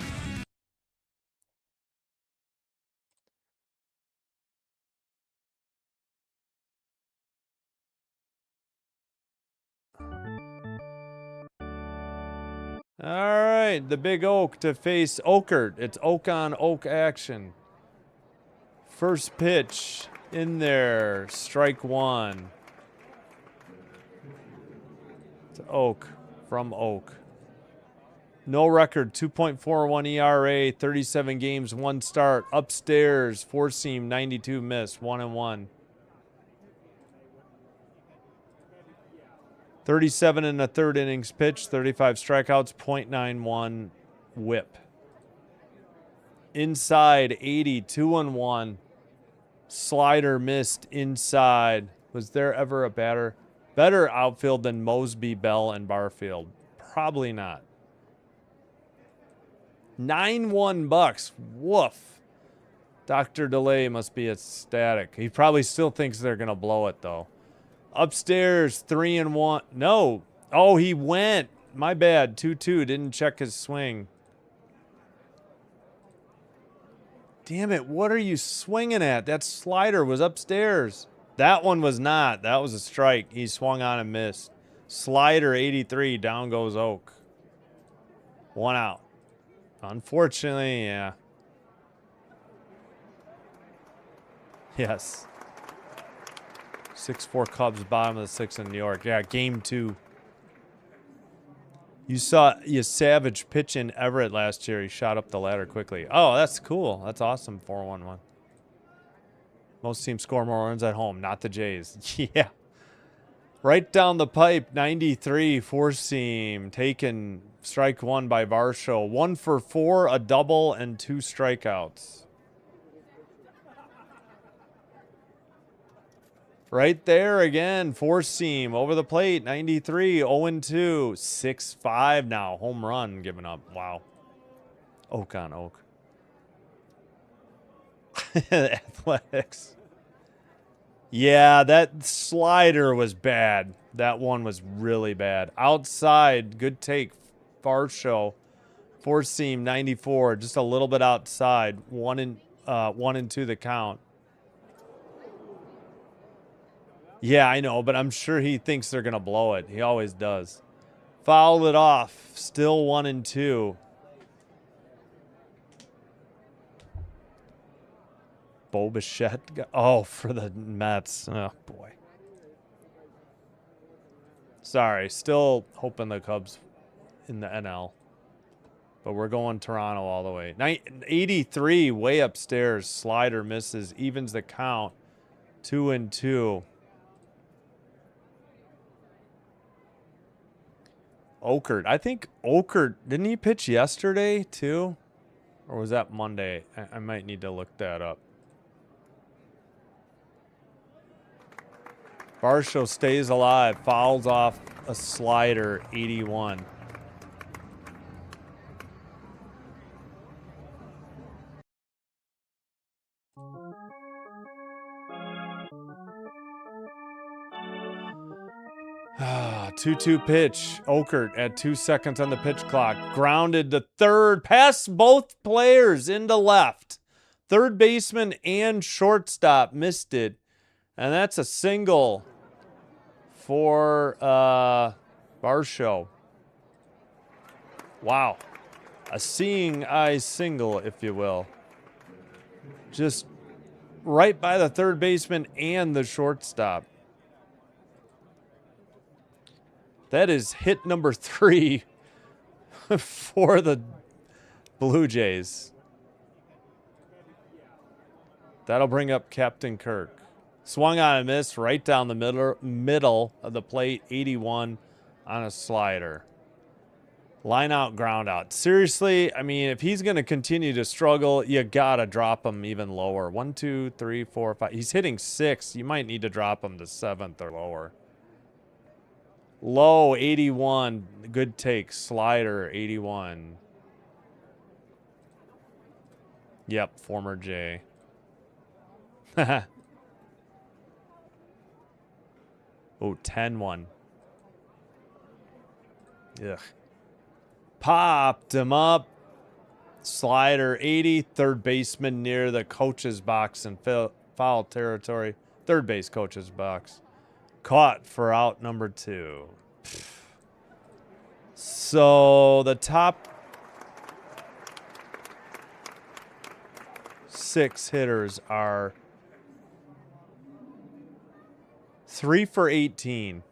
All right, the Big Oak to face Okert. It's Oak on Oak action. First pitch in there, strike 1. To Oak, from Oak. No record, 2.41 ERA, 37 games, 1 start. Upstairs, 4-seam, 92 miss, 1-1. 37 in the 3rd innings pitch, 35 strikeouts, .91 whip. Inside, 80, 2-1. Slider missed inside. Was there ever a better outfield than Mosby, Bell, and Barfield? Probably not. 9-1 Bucks. Woof. Dr. DeLay must be ecstatic. He probably still thinks they're going to blow it, though. Upstairs, 3-1. No. Oh, he went. My bad. 2-2. Didn't check his swing. Damn it. What are you swinging at? That slider was upstairs. That one was not. That was a strike. He swung on and missed. Slider, 83. Down goes Oak. 1 out. Unfortunately, yeah. Yes. 6-4 Cubs, bottom of the 6th in New York. Yeah, game 2. You saw Savage pitch in Everett last year. He shot up the ladder quickly. Oh, that's cool. That's awesome. 4-1-1. Most teams score more runs at home, not the Jays. Yeah. Right down the pipe, 93, 4-seam. Taken, strike 1 by Varsho. 1 for 4, a double, and 2 strikeouts. Right there again, 4-seam over the plate, 93, 0-2, 6-5 now. Home run given up. Wow. Oak on Oak. Athletics. Yeah, that slider was bad. That one was really bad. Outside, good take. Varsho. 4-seam, 94, just a little bit outside. 1-2 the count. Yeah, I know, but I'm sure he thinks they're going to blow it. He always does. Fouled it off. Still 1-2. Bo Bichette. Oh, for the Mets. Oh, boy. Sorry. Still hoping the Cubs in the NL. But we're going Toronto all the way. 83, way upstairs. Slider misses. Evens the count. 2-2. Okert. I think Okert, didn't he pitch yesterday too? Or was that Monday? I might need to look that up. Varsho stays alive. Fouls off a slider, 81. Ah, 2-2 pitch. Okert at 2 seconds on the pitch clock. Grounded to third. Past both players into left. Third baseman and shortstop missed it. And that's a single for Varsho. Wow. A seeing eye single, if you will. Just right by the third baseman and the shortstop. That is hit number 3 for the Blue Jays. That'll bring up Captain Kirk. Swung on a miss right down the middle of the plate, 81 on a slider. Line out, ground out. Seriously, I mean, if he's going to continue to struggle, you got to drop him even lower. 1, 2, 3, 4, 5. He's hitting 6. You might need to drop him to 7th or lower. Low, 81. Good take. Slider, 81. Yep, former J. Oh, 10-1. Ugh. Popped him up. Slider, 80. Third baseman near the coach's box in foul territory. Third base coach's box. Caught for out number 2. So the top 6 hitters are 3 for 18.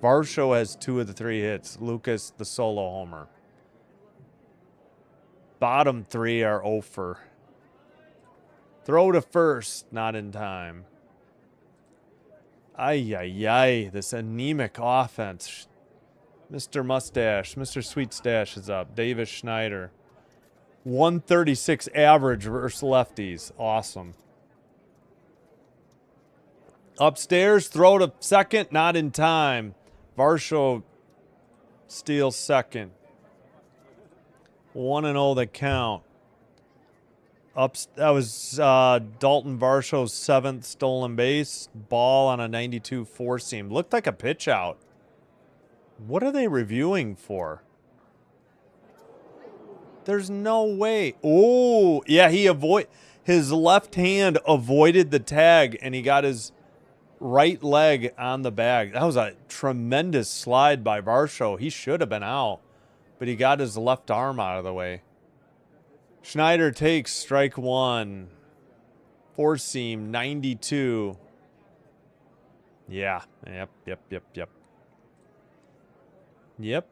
Varsho has 2 of the 3 hits. Lucas, the solo homer. Bottom 3 are 0 for. Throw to first, not in time. Ay, this anemic offense. Mr. Mustache, Mr. Sweet Stash is up. Davis Schneider. 136 average versus lefties. Awesome. Upstairs, throw to second, not in time. Varsho steals second. 1-0 the count. That was Dalton Varsho's 7th stolen base. Ball on a 92 four-seam. Looked like a pitch out. What are they reviewing for? There's no way. Oh, yeah, his left hand avoided the tag, and he got his right leg on the bag. That was a tremendous slide by Varsho. He should have been out, but he got his left arm out of the way. Schneider takes strike 1. Four-seam, 92. Yeah. Yep.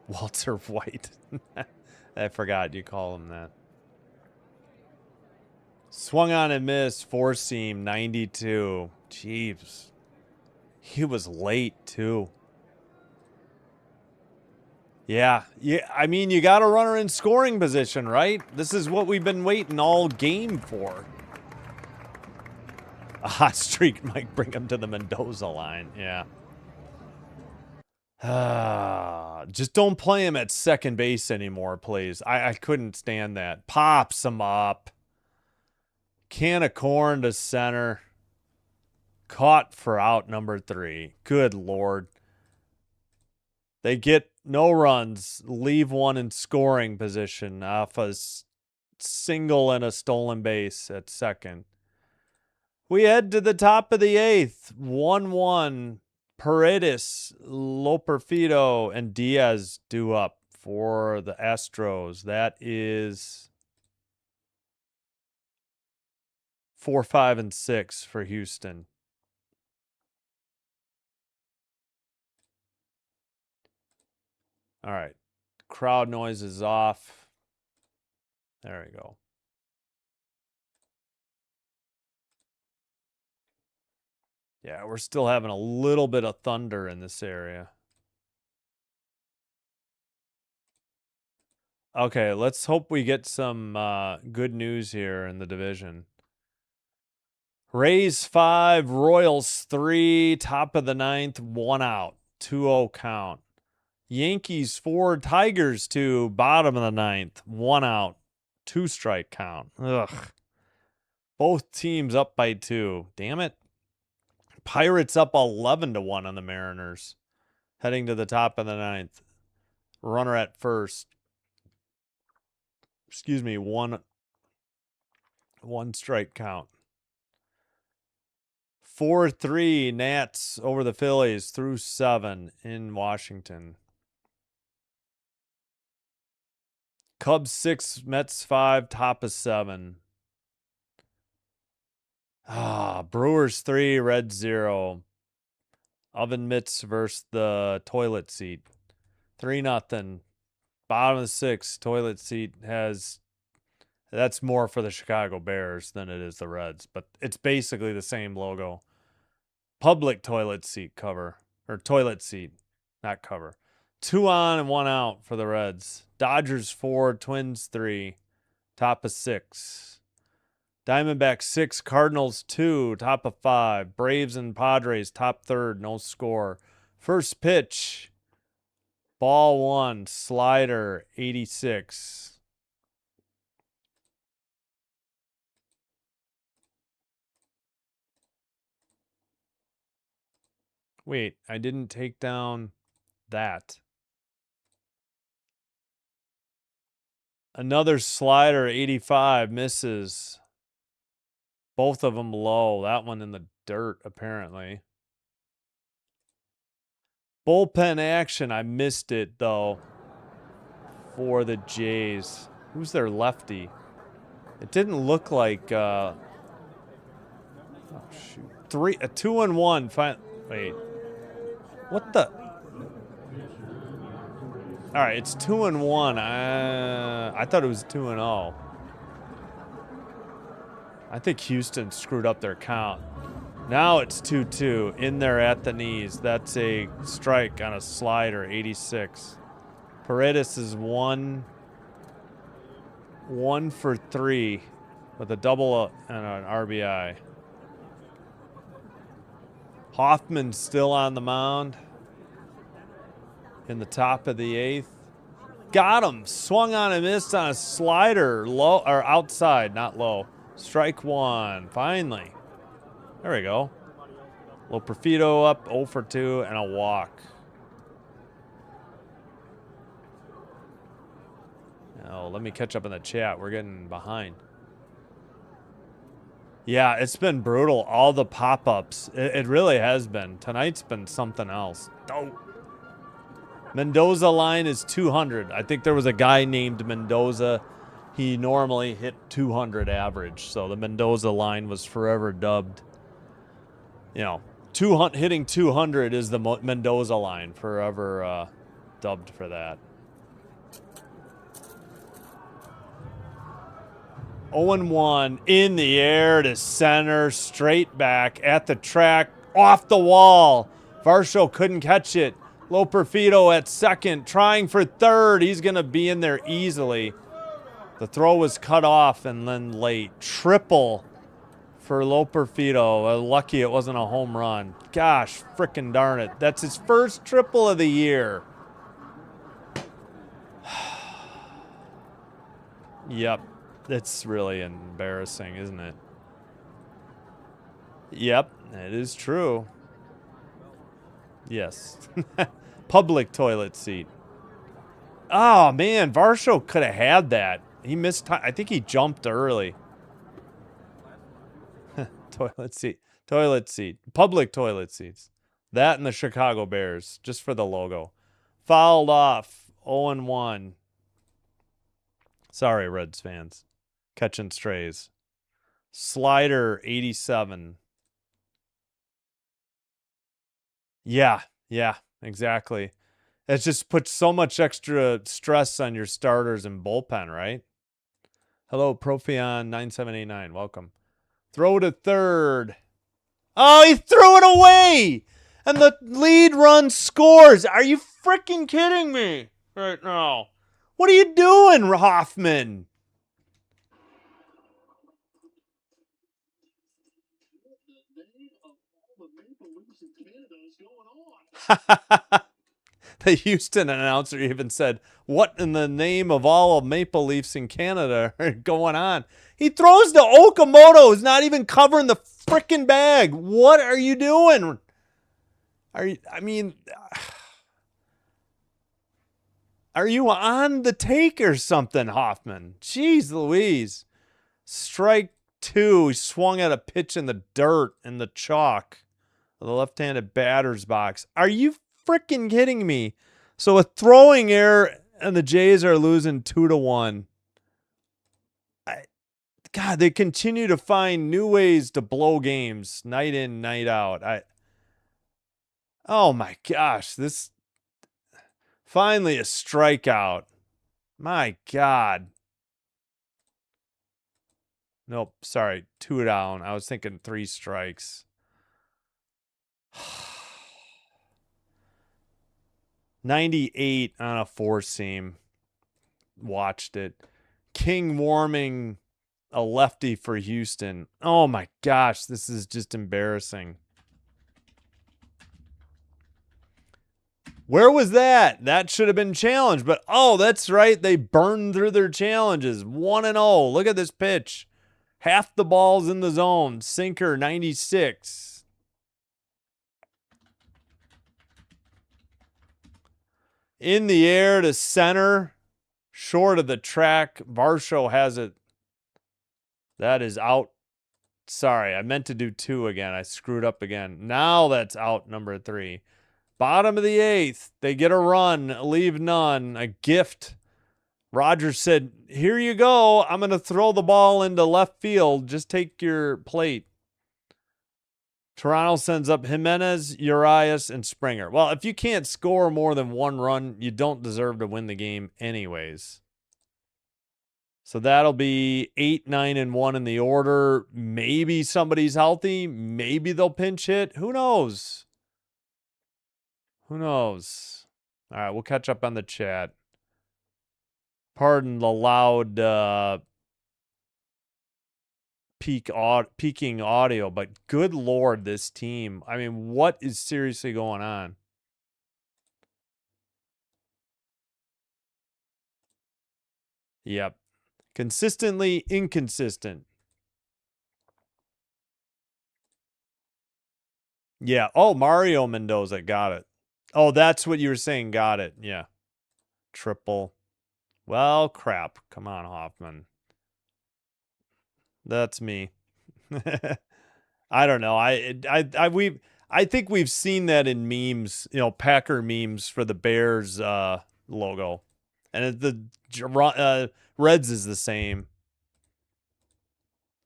Walter White. I forgot you call him that. Swung on and missed. Four-seam, 92. Jeez. He was late, too. Yeah. I mean, you got a runner in scoring position, right? This is what we've been waiting all game for. A hot streak might bring him to the Mendoza line. Yeah. Just don't play him at second base anymore, please. I couldn't stand that. Pops him up. Can of corn to center. Caught for out number 3. Good Lord. They get no runs. Leave one in scoring position off a single and a stolen base at second. We head to the top of the 8th. 1-1. Paredes, Loperfido, and Diaz due up for the Astros. That is 4, 5, and 6 for Houston. All right. Crowd noise is off. There we go. Yeah, we're still having a little bit of thunder in this area. Okay, let's hope we get some good news here in the division. Rays 5, Royals 3, top of the ninth, 1 out, 2-0 count. Yankees 4, Tigers 2, bottom of the ninth, 1 out, 2 strike count. Ugh. Both teams up by 2. Damn it. Pirates up 11-1 on the Mariners. Heading to the top of the ninth. Runner at first. Excuse me, one strike count. 4-3 Nats over the Phillies through 7 in Washington. Cubs 6, Mets 5, top of 7. Brewers 3, Reds 0. Oven mitts versus the toilet seat. 3-0. Bottom of the 6th, toilet seat has... That's more for the Chicago Bears than it is the Reds, but it's basically the same logo. Public toilet seat cover. Or toilet seat, not cover. 2 on and 1 out for the Reds. Dodgers 4, Twins 3, top of 6. Diamondbacks 6, Cardinals 2, top of 5. Braves and Padres top 3rd, no score. First pitch, ball 1, slider 86. Wait, I didn't take down that. Another slider, 85, misses. Both of them low. That one in the dirt, apparently. Bullpen action. I missed it, though, for the Jays. Who's their lefty? It didn't look like... oh, shoot. 2-1. Wait. What the... All right, it's 2-1. I thought it was 2-0. I think Houston screwed up their count. Now it's 2-2. In there at the knees. That's a strike on a slider, 86. Paredes is 1 for 3 with a double and an RBI. Hoffman's still on the mound. In the top of the 8th. Got him. Swung on and missed on a slider. Low or outside, not low. Strike 1. Finally. There we go. Loperfido up 0 for 2 and a walk. Oh, let me catch up in the chat. We're getting behind. Yeah, it's been brutal. All the pop-ups. It really has been. Tonight's been something else. Oh. Mendoza line is 200. I think there was a guy named Mendoza. He normally hit 200 average. So the Mendoza line was forever dubbed. You know, hitting 200 is the Mendoza line. Forever dubbed for that. 0-1 in the air to center. Straight back at the track. Off the wall. Varsho couldn't catch it. Loperfido at second, trying for third. He's going to be in there easily. The throw was cut off and then late. Triple for Loperfido. Lucky it wasn't a home run. Gosh, frickin' darn it. That's his first triple of the year. Yep. It's really embarrassing, isn't it? Yep, it is true. Yes. Public toilet seat. Oh, man. Varsho could have had that. He missed time. I think he jumped early. Toilet seat. Toilet seat. Public toilet seats. That and the Chicago Bears. Just for the logo. Fouled off. 0-1. Sorry, Reds fans. Catching strays. Slider, 87. Yeah, exactly. It just puts so much extra stress on your starters and bullpen, right? Hello, Profion9789. Welcome. Throw to third. Oh, he threw it away! And the lead run scores. Are you freaking kidding me right now? What are you doing, Hoffman? The Houston announcer even said, "What in the name of all of Maple Leafs in Canada are going on?" He throws to Okamoto, who's not even covering the freaking bag. What are you doing? Are you on the take or something, Hoffman? Jeez Louise. Strike 2. He swung at a pitch in the dirt, in the chalk. The left-handed batter's box. Are you freaking kidding me? So a throwing error, and the Jays are losing 2-1. God, they continue to find new ways to blow games night in, night out. Oh my gosh, this finally a strikeout. My God. Nope, sorry, 2 down. I was thinking 3 strikes. 98 on a 4-seam. Watched it. King warming a lefty for Houston. Oh my gosh, this is just embarrassing. Where was that? That should have been challenged, but oh, that's right. They burned through their challenges. 1-0. Look at this pitch. Half the ball's in the zone. Sinker 96. In the air to center. Short of the track. Varsho has it. That is out. Sorry, I meant to do 2 again. I screwed up again. Now that's out, number 3. Bottom of the 8th. They get a run. Leave none. A gift. Rogers said, "Here you go. I'm going to throw the ball into left field. Just take your plate." Toronto sends up Jimenez, Urias, and Springer. Well, if you can't score more than 1 run, you don't deserve to win the game anyways. So that'll be 8, 9, and 1 in the order. Maybe somebody's healthy. Maybe they'll pinch hit. Who knows? Who knows? All right, we'll catch up on the chat. Pardon the loud peaking audio, but good Lord, this team. I mean, what is seriously going on? Yep. Consistently inconsistent. Yeah. Oh, Mario Mendoza got it. Oh, that's what you were saying. Got it. Yeah. Triple. Well, crap. Come on, Hoffman. That's me. I don't know. I think we've seen that in memes, Packer memes for the Bears logo. And the Reds is the same.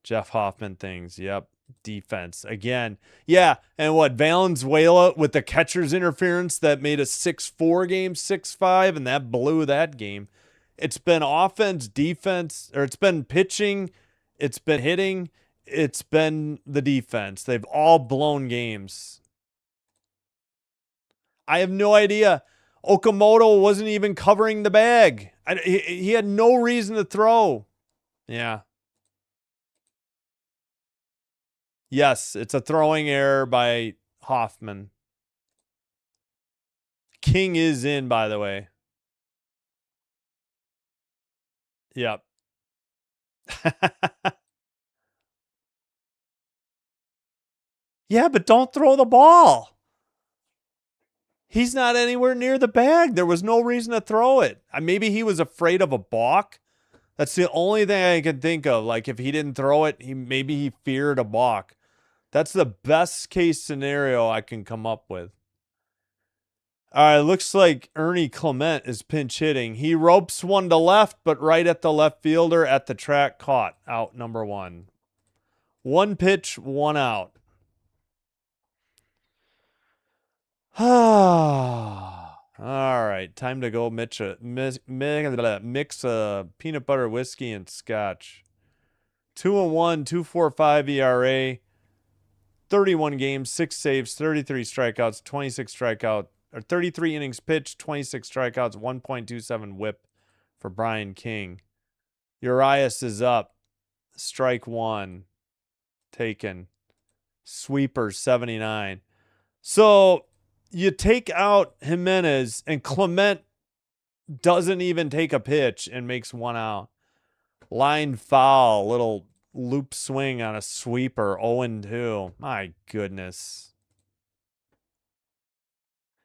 Jeff Hoffman things. Yep. Defense again. Yeah. And what, Valenzuela with the catcher's interference that made a 6-4 game, 6-5, and that blew that game. It's been offense, defense, or it's been pitching, it's been hitting, it's been the defense. They've all blown games. I have no idea. Okamoto wasn't even covering the bag. He had no reason to throw. Yeah. Yes, it's a throwing error by Hoffman. King is in, by the way. Yep. Yeah, but don't throw the ball. He's not anywhere near the bag. There was no reason to throw it. Maybe he was afraid of a balk. That's the only thing I can think of. Like, if he didn't throw it, maybe he feared a balk. That's the best case scenario I can come up with. All right, looks like Ernie Clement is pinch hitting. He ropes one to left, but right at the left fielder at the track, caught. Out number 1. 1 pitch, 1 out. All right, time to go mix a peanut butter whiskey and scotch. 2-1, 2.45 ERA, 31 games, 6 saves, 33 strikeouts, 26 strikeout, or 33 innings pitched, 26 strikeouts, 1.27 WHIP for Brian King. Urias is up. Strike 1 taken. Sweeper 79. So you take out Jimenez and Clement doesn't even take a pitch and makes 1 out. Line foul, little loop swing on a sweeper, 0-2. My goodness.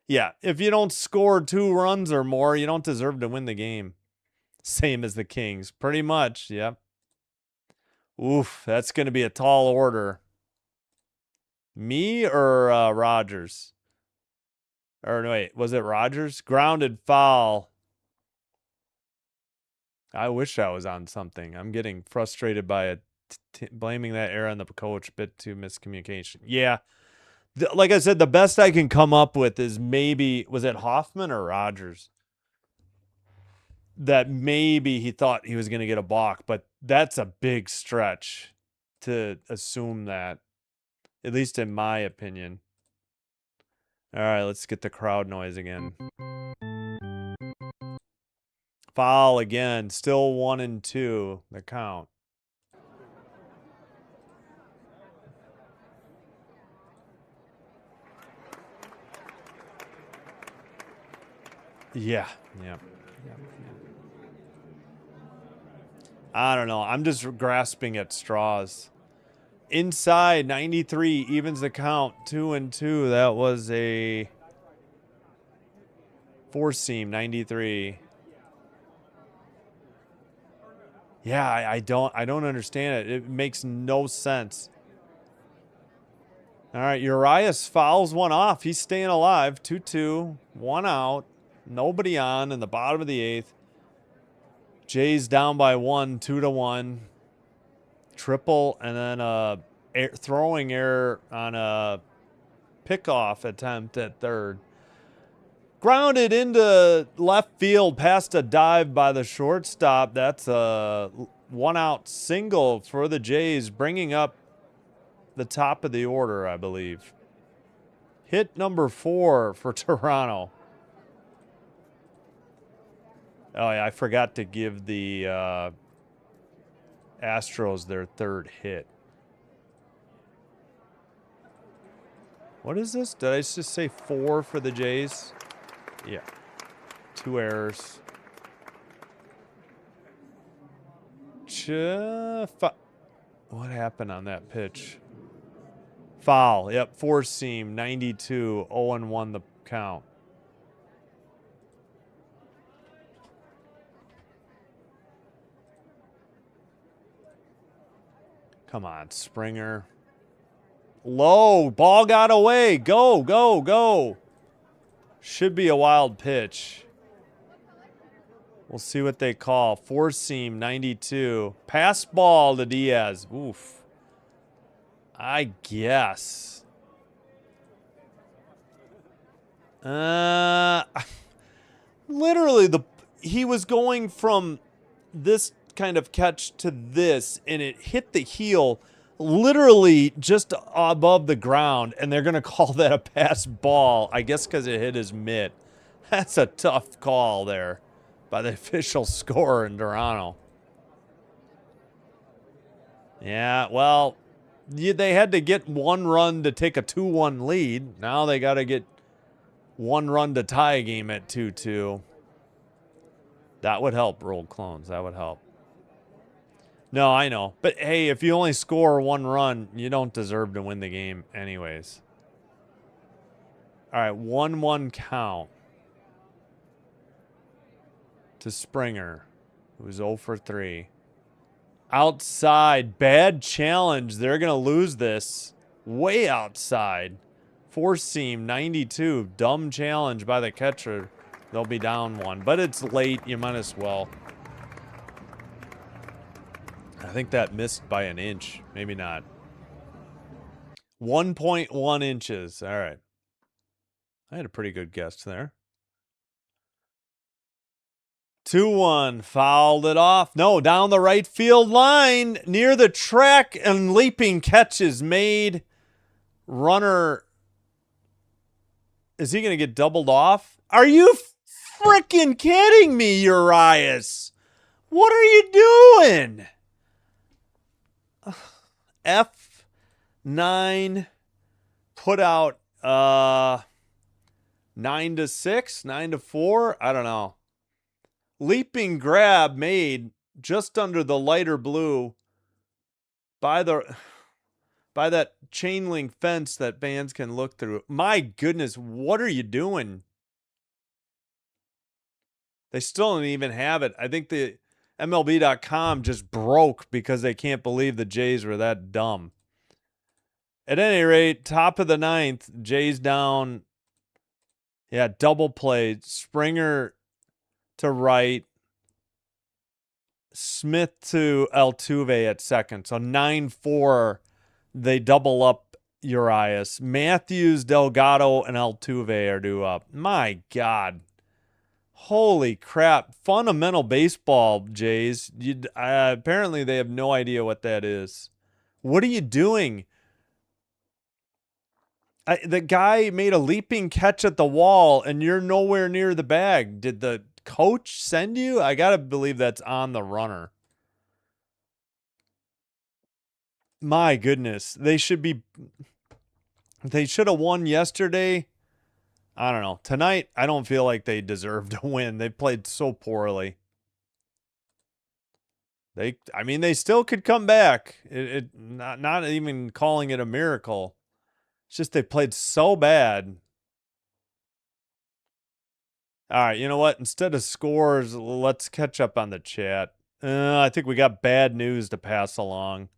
Yeah, if you don't score 2 runs or more, you don't deserve to win the game. Same as the Kings. Pretty much, yep. Oof, that's going to be a tall order. Me or Rogers? Or no, wait, was it Rogers? Grounded foul. I wish I was on something. I'm getting frustrated by it. Blaming that error on the coach, bit too miscommunication. Yeah. Like I said, the best I can come up with is maybe, was it Hoffman or Rogers? That maybe he thought he was going to get a balk, but that's a big stretch to assume that, at least in my opinion. All right, let's get the crowd noise again. Foul again, still 1-2, the count. Yeah. I don't know. I'm just grasping at straws. Inside, 93 evens the count, 2-2. That was a 4-seam, 93. Yeah, I don't understand it. It makes no sense. All right, Urias fouls one off. He's staying alive. 2-2, 1 out. Nobody on in the bottom of the 8th. Jays down by 1, 2-1. Triple, and then a throwing error on a pickoff attempt at third. Grounded into left field past a dive by the shortstop. That's a 1 out single for the Jays, bringing up the top of the order, I believe. Hit number 4 for Toronto. Oh, yeah, I forgot to give the Astros their 3rd hit. What is this? Did I just say 4 for the Jays? Yeah. 2 errors. What happened on that pitch? Foul. Yep, 4-seam, 92, 0-1 the count. Come on, Springer. Low. Ball got away. Go, go, go. Should be a wild pitch. We'll see what they call. 4-seam, 92. Pass ball to Diaz. Oof. I guess. Literally, he was going from this kind of catch to this, and it hit the heel literally just above the ground, and they're going to call that a pass ball, I guess because it hit his mitt. That's a tough call there by the official scorer in Toronto. Yeah, well, they had to get 1 run to take a 2-1 lead. Now they got to get 1 run to tie a game at 2-2. That would help, Rolled Clones. That would help. No, I know. But, hey, if you only score 1 run, you don't deserve to win the game anyways. All right, 1-1 count to Springer, who's 0 for 3. Outside. Bad challenge. They're going to lose this. Way outside. 4-seam, 92. Dumb challenge by the catcher. They'll be down 1. But it's late. You might as well. I think that missed by an inch. Maybe not. 1.1 inches. All right. I had a pretty good guess there. 2-1. Fouled it off. No, down the right field line. Near the track, and leaping catch is made. Runner. Is he going to get doubled off? Are you freaking kidding me, Urias? What are you doing? F9 put out 9-6, 9-4. I don't know. Leaping grab made just under the lighter blue by that chain link fence that fans can look through. My goodness, what are you doing? They still don't even have it. I think the MLB.com just broke because they can't believe the Jays were that dumb. At any rate, top of the ninth, Jays down. Yeah, double play. Springer to right. Smith to Altuve at second. So 9-4. They double up Urias. Matthews, Delgado, and Altuve are due up. My God. Holy crap. Fundamental baseball, Jays. Apparently they have no idea what that is. What are you doing? The guy made a leaping catch at the wall, and you're nowhere near the bag. Did the coach send you? I got to believe that's on the runner. My goodness. They should have won yesterday. I don't know. Tonight, I don't feel like they deserve to win. They played so poorly. They still could come back. Not even calling it a miracle. It's just they played so bad. All right, you know what? Instead of scores, let's catch up on the chat. I think we got bad news to pass along.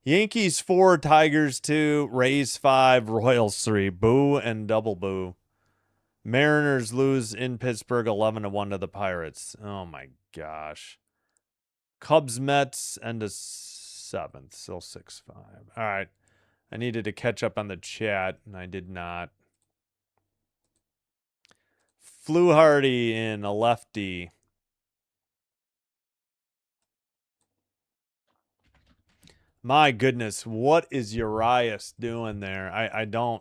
Yankees 4, Tigers 2, Rays 5, Royals 3. Boo and double boo. Mariners lose in Pittsburgh 11-1 to the Pirates. Oh my gosh. Cubs Mets end of 7th, still 6-5. All right. I needed to catch up on the chat, and I did not. Fluharty in a lefty. My goodness, what is Urias doing there? I'm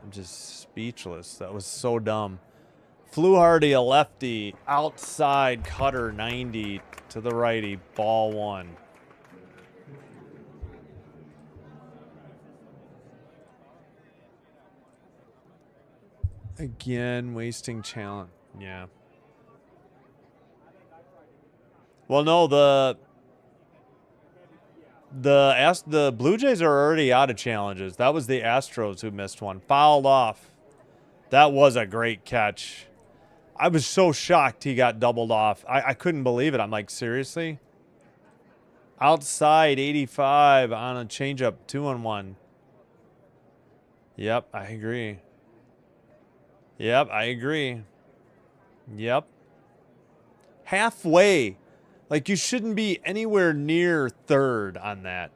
just speechless. That was so dumb. Fluharty, a lefty, outside cutter 90 to the righty, ball 1. Again, wasting talent. Yeah. Well, no, the Blue Jays are already out of challenges. That was the Astros who missed one. Fouled off. That was a great catch. I was so shocked he got doubled off. I couldn't believe it. I'm like, seriously? Outside 85 on a changeup, 2-1. Yep, I agree. Yep, I agree. Yep. Halfway. Like, you shouldn't be anywhere near third on that.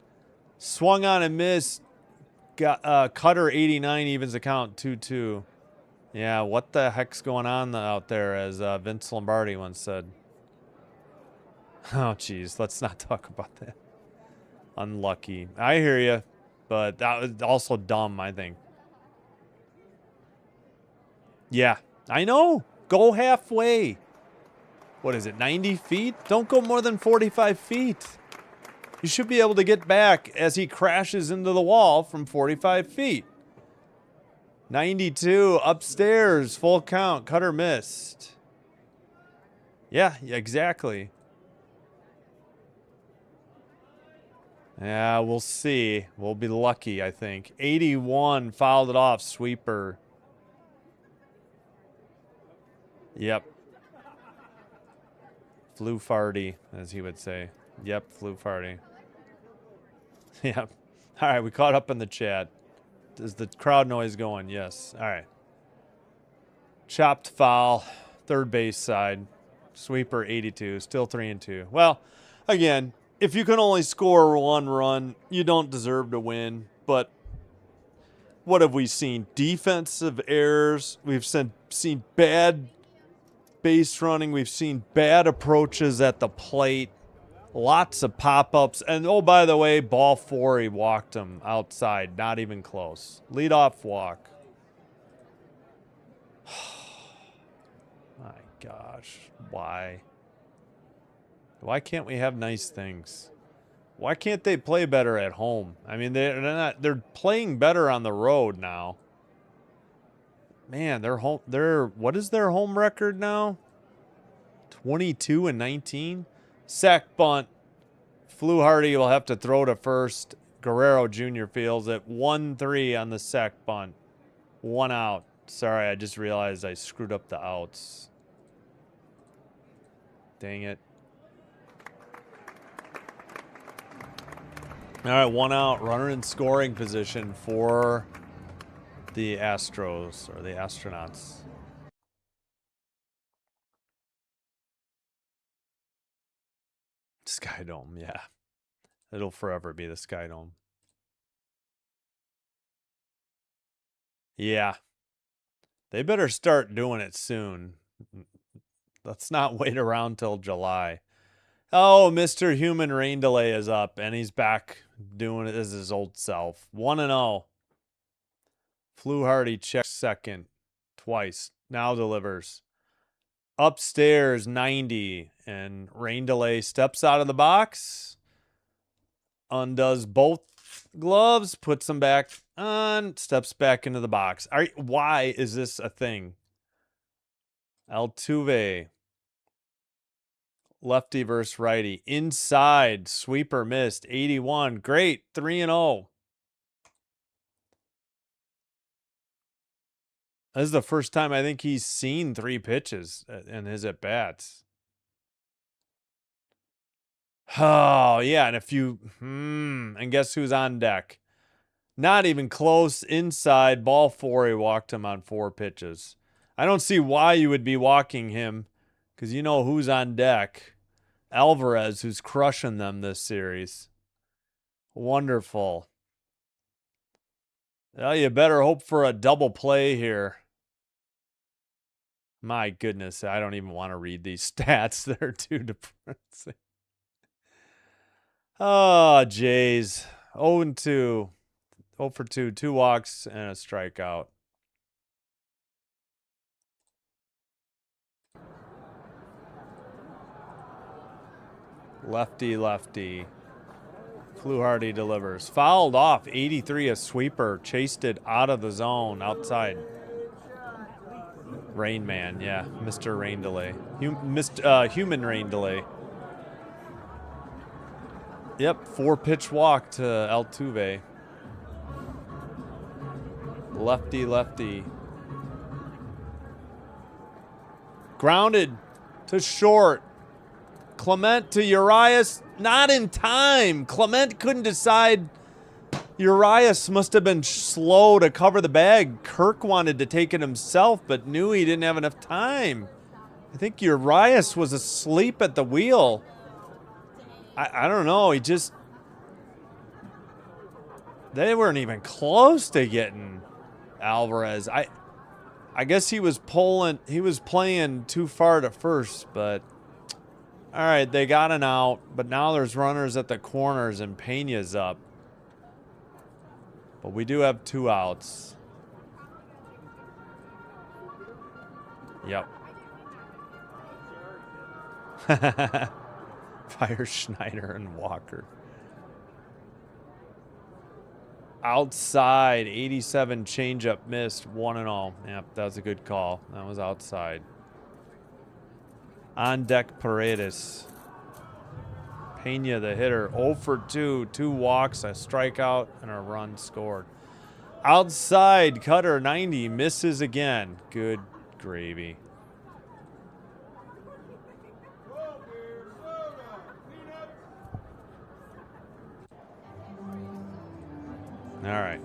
Swung on and missed. Got cutter 89 evens the count 2-2. Yeah, what the heck's going on out there, as Vince Lombardi once said. Oh, geez, let's not talk about that. Unlucky. I hear you, but that was also dumb, I think. Yeah, I know. Go halfway. What is it, 90 feet? Don't go more than 45 feet. You should be able to get back as he crashes into the wall from 45 feet. 92, upstairs, full count, cutter missed. Yeah, exactly. Yeah, we'll see. We'll be lucky, I think. 81, fouled it off, sweeper. Yep. Flu farty, as he would say. Yep, flu farty. Yep. All right, we caught up in the chat. Is the crowd noise going? Yes. All right. Chopped foul, third base side. Sweeper 82, still 3-2. Well, again, if you can only score 1 run, you don't deserve to win. But what have we seen? Defensive errors. We've seen bad base running. We've seen bad approaches at the plate. Lots of pop-ups. And, oh, by the way, ball 4, he walked him outside. Not even close. Leadoff walk. My gosh. Why? Why can't we have nice things? Why can't they play better at home? I mean, they're playing better on the road now. Man, what is their home record now? 22-19. Sack bunt. Fluharty will have to throw to first. Guerrero Jr. fields it. 1-3 on the sack bunt. 1 out. Sorry, I just realized I screwed up the outs. Dang it. All right, 1 out. Runner in scoring position for the Astros, or the Astronauts. Sky Dome, yeah. It'll forever be the Sky Dome. Yeah. They better start doing it soon. Let's not wait around till July. Oh, Mr. Human Rain Delay is up, and he's back doing it as his old self. 1-0. Fluharty checks second twice. Now delivers. Upstairs, 90. And Rain Delay steps out of the box. Undoes both gloves. Puts them back on. Steps back into the box. Why is this a thing? Altuve. Lefty versus righty. Inside. Sweeper missed. 81. Great. 3-0. This is the first time I think he's seen 3 pitches in his at-bats. Oh, yeah. And and guess who's on deck? Not even close. Inside. Ball 4. He walked him on 4 pitches. I don't see why you would be walking him, because you know who's on deck. Alvarez, who's crushing them this series. Wonderful. Well, you better hope for a double play here. My goodness, I don't even want to read these stats. They're too depressing. Oh, Jays. 0-2. 0 for 2. 2 walks and a strikeout. Lefty, lefty. Fluharty delivers. Fouled off. 83, a sweeper. Chased it out of the zone outside. Rain Man, yeah. Mr. Rain Delay. Human Rain Delay. Yep, 4-pitch walk to Altuve. Lefty, lefty. Grounded to short. Clement to Urias. Not in time. Clement couldn't decide. Urias must have been slow to cover the bag. Kirk wanted to take it himself, but knew he didn't have enough time. I think Urias was asleep at the wheel. I don't know. They weren't even close to getting Alvarez. I guess he was playing too far to first, but all right, they got an out, but now there's runners at the corners and Pena's up. But we do have 2 outs. Yep. Fire Schneider and Walker. Outside, 87 changeup missed, 1-0. Yep, that was a good call. That was outside. On deck, Paredes. Pena, the hitter, 0 for 2. 2 walks, a strikeout, and a run scored. Outside, Cutter, 90, misses again. Good gravy. All right.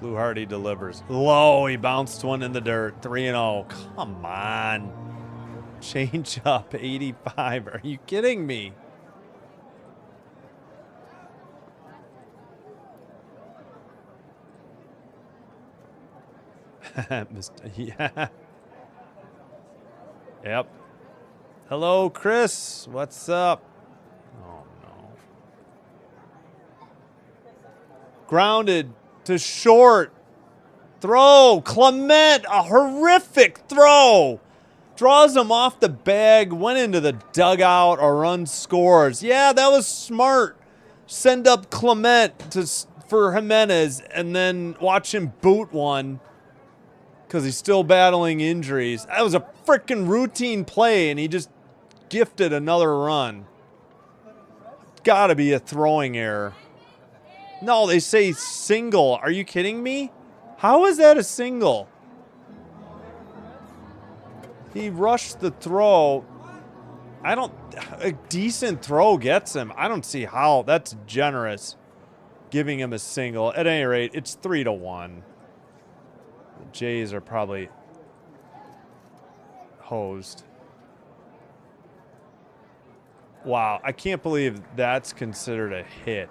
Fluharty delivers. Low, he bounced one in the dirt. 3-0. Come on. Change up, 85. Are you kidding me? Yeah. Yep. Hello, Chris. What's up? Oh, no. Grounded to short. Throw. Clement, a horrific throw. Draws him off the bag, went into the dugout, a run scores. Yeah, that was smart. Send up Clement for Jimenez and then watch him boot one because he's still battling injuries. That was a freaking routine play, and he just gifted another run. Gotta be a throwing error. No, they say single. Are you kidding me? How is that a single? He rushed the throw. A decent throw gets him. I don't see how. That's generous. Giving him a single. At any rate, it's 3-1. The Jays are probably hosed. Wow, I can't believe that's considered a hit.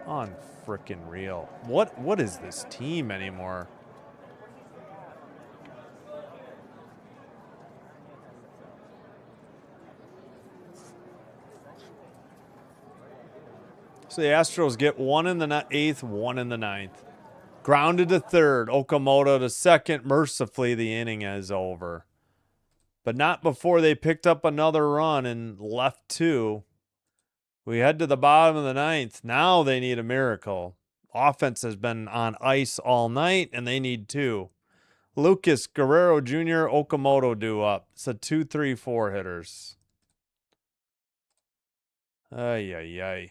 Unfrickin' real. What is this team anymore? So the Astros get one in the 8th, one in the 9th. Grounded to third. Okamoto to second. Mercifully, the inning is over. But not before they picked up another run and left 2. We head to the bottom of the 9th. Now they need a miracle. Offense has been on ice all night, and they need 2. Lucas, Guerrero Jr., Okamoto due up. It's a 2-3-4 hitters. Ay, ay, ay.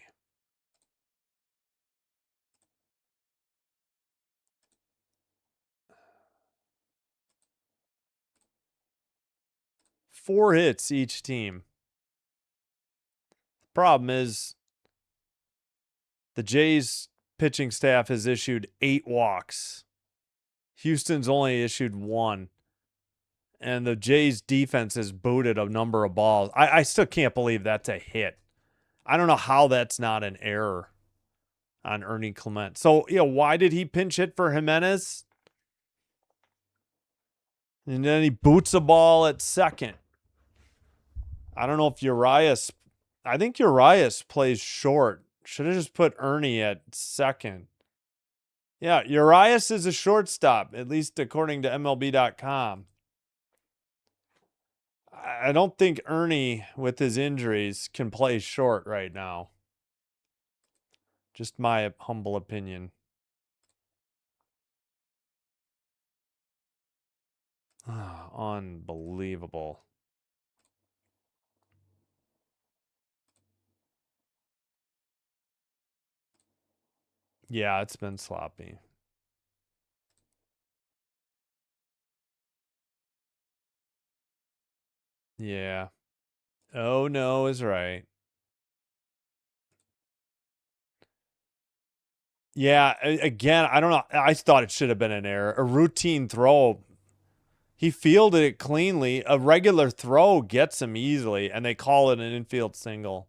Four hits each team. Problem is, the Jays pitching staff has issued 8 walks. Houston's only issued 1. And the Jays defense has booted a number of balls. I still can't believe that's a hit. I don't know how that's not an error on Ernie Clement. So, why did he pinch hit for Jimenez? And then he boots a ball at second. I don't know if Urias... I think Urias plays short. Should have just put Ernie at second. Yeah, Urias is a shortstop, at least according to MLB.com. I don't think Ernie, with his injuries, can play short right now. Just my humble opinion. Unbelievable. Yeah, it's been sloppy. Yeah. Oh, no is right. Yeah, again, I don't know. I thought it should have been an error. A routine throw. He fielded it cleanly. A regular throw gets him easily, and they call it an infield single.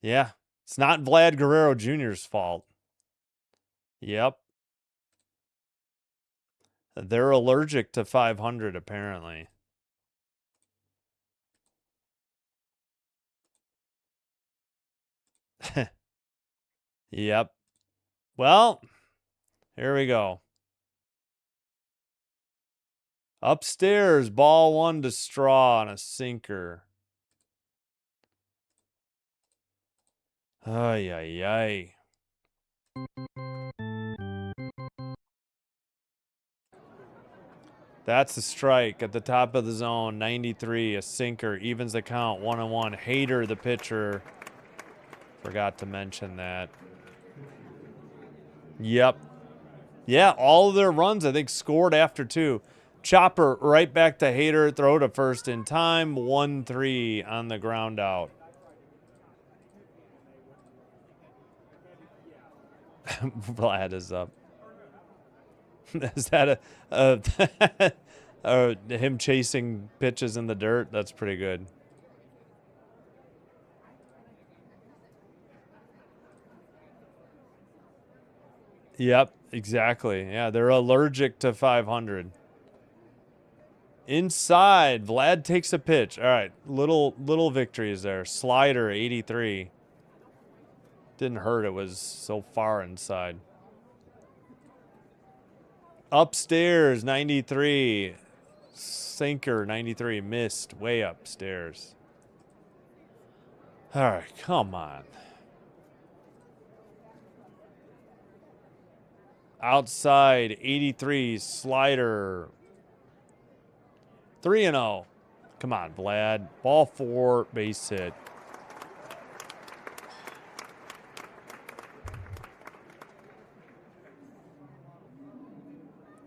Yeah. It's not Vlad Guerrero Jr.'s fault. Yep. They're allergic to 500, apparently. Yep. Well, here we go. Upstairs, ball 1 to Straw on a sinker. Ay, ay, ay. That's a strike at the top of the zone. 93, a sinker. Evens the count. 1-1. Hader, the pitcher. Forgot to mention that. Yep. Yeah, all of their runs, I think, scored after 2. Chopper right back to Hader. Throw to first in time. 1-3 on the ground out. Vlad is up. Is that him chasing pitches in the dirt? That's pretty good. Yep, exactly. Yeah, they're allergic to 500. Inside, Vlad takes a pitch. All right, little victories there. Slider, 83. Didn't hurt. It was so far inside. Upstairs, 93. Sinker, 93, missed, way upstairs. All right, come on. Outside, 83, slider. 3-0. Come on, Vlad. Ball 4, base hit.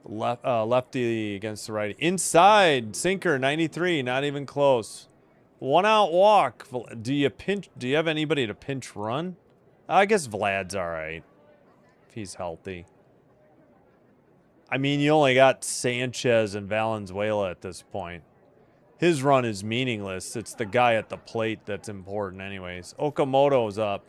Lefty against the righty. Inside, sinker, 93, not even close. 1 out walk. Do you have anybody to pinch run? I guess Vlad's all right if he's healthy. I mean, you only got Sanchez and Valenzuela at this point. His run is meaningless. It's the guy at the plate that's important anyways. Okamoto's up.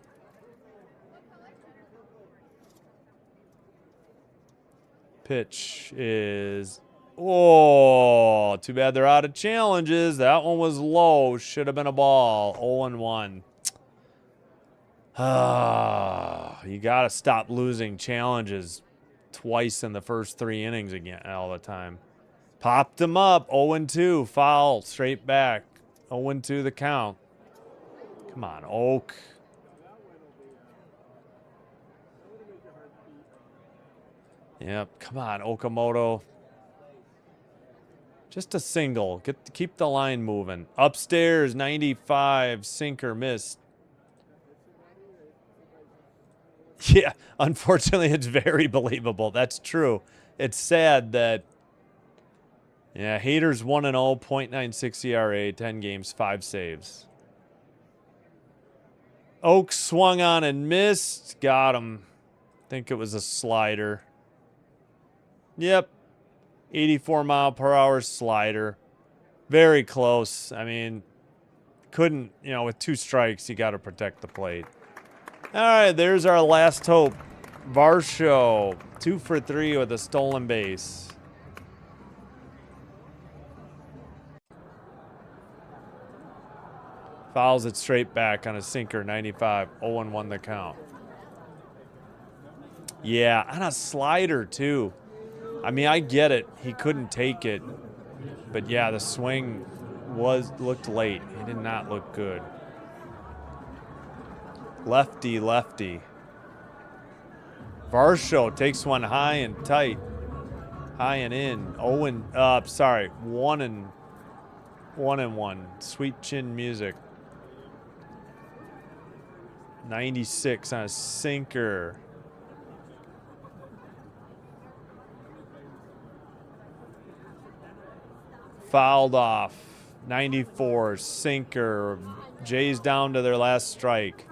Pitch is... Oh, too bad they're out of challenges. That one was low. Should have been a ball. 0-1. Ah, you got to stop losing challenges twice in the first 3 innings again all the time. Popped him up. 0-2. Foul. Straight back. 0-2 the count. Come on, Oak. Yep. Come on, Okamoto. Just a single. Keep the line moving. Upstairs, 95. Sinker missed. Yeah, unfortunately, it's very believable. That's true. It's sad that... Yeah, Haters 1-0, .96 ERA, 10 games, 5 saves. Oak swung on and missed. Got him. Think it was a slider. Yep. 84-mile-per-hour slider. Very close. I mean, couldn't, with 2 strikes, you got to protect the plate. All right, there's our last hope. Varsho, 2 for 3 with a stolen base. Fouls it straight back on a sinker, 95. 0-1 the count. Yeah, on a slider, too. I mean, I get it. He couldn't take it. But, yeah, the swing looked late. It did not look good. Lefty, lefty. Varsho takes one high and tight. High and in. 1-1. Sweet chin music. 96 on a sinker. Fouled off. 94, sinker. Jays down to their last strike.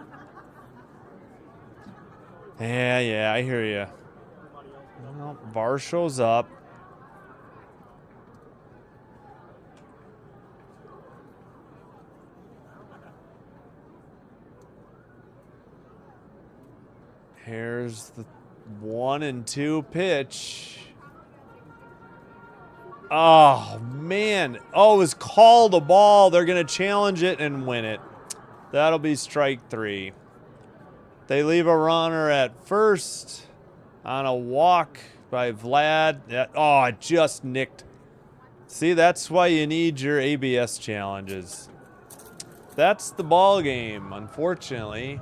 Yeah, I hear you. Well, Varsho's up. Here's the 1-2 pitch. Oh, man. Oh, it was called a ball. They're going to challenge it and win it. That'll be strike 3. They leave a runner at first on a walk by Vlad. It just nicked. See, that's why you need your ABS challenges. That's the ball game, unfortunately.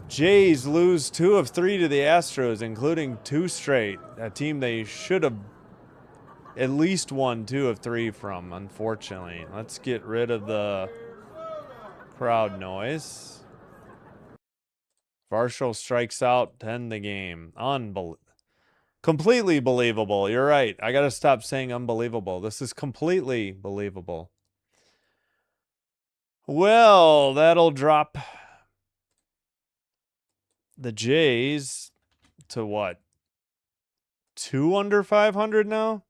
Jays lose 2 of 3 to the Astros, including 2 straight. A team they should have at least won 2 of 3 from, unfortunately. Let's get rid of the crowd noise. Varsho strikes out to end the game. Completely believable. You're right. I got to stop saying unbelievable. This is completely believable. Well, that'll drop the Jays to what? 2 under 500 now?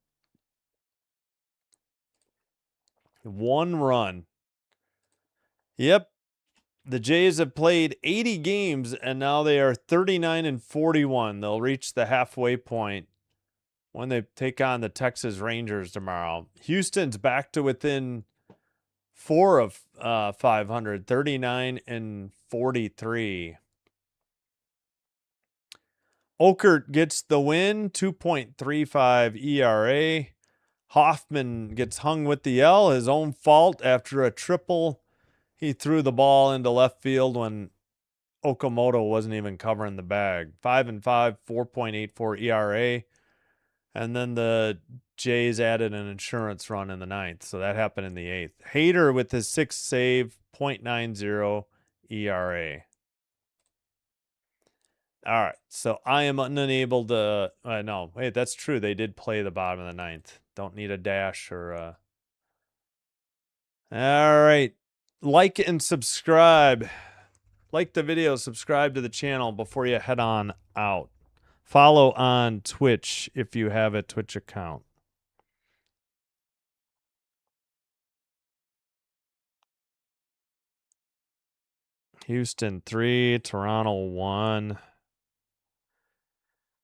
1 run. Yep. The Jays have played 80 games, and now they are 39-41. They'll reach the halfway point when they take on the Texas Rangers tomorrow. Houston's back to within 4 of 500, 39-43. Okert gets the win, 2.35 ERA. Hoffman gets hung with the L, his own fault after a triple. He threw the ball into left field when Okamoto wasn't even covering the bag. 5-5, 4.84 ERA. And then the Jays added an insurance run in the ninth. So that happened in the eighth. Hader with his sixth save, 0.90 ERA. All right. So I am unable to. No, wait, that's true. They did play the bottom of the ninth. Don't need a dash or. All right. Like and subscribe. Like the video, subscribe to the channel before you head on out. Follow on Twitch if you have a Twitch account. Houston 3, Toronto 1.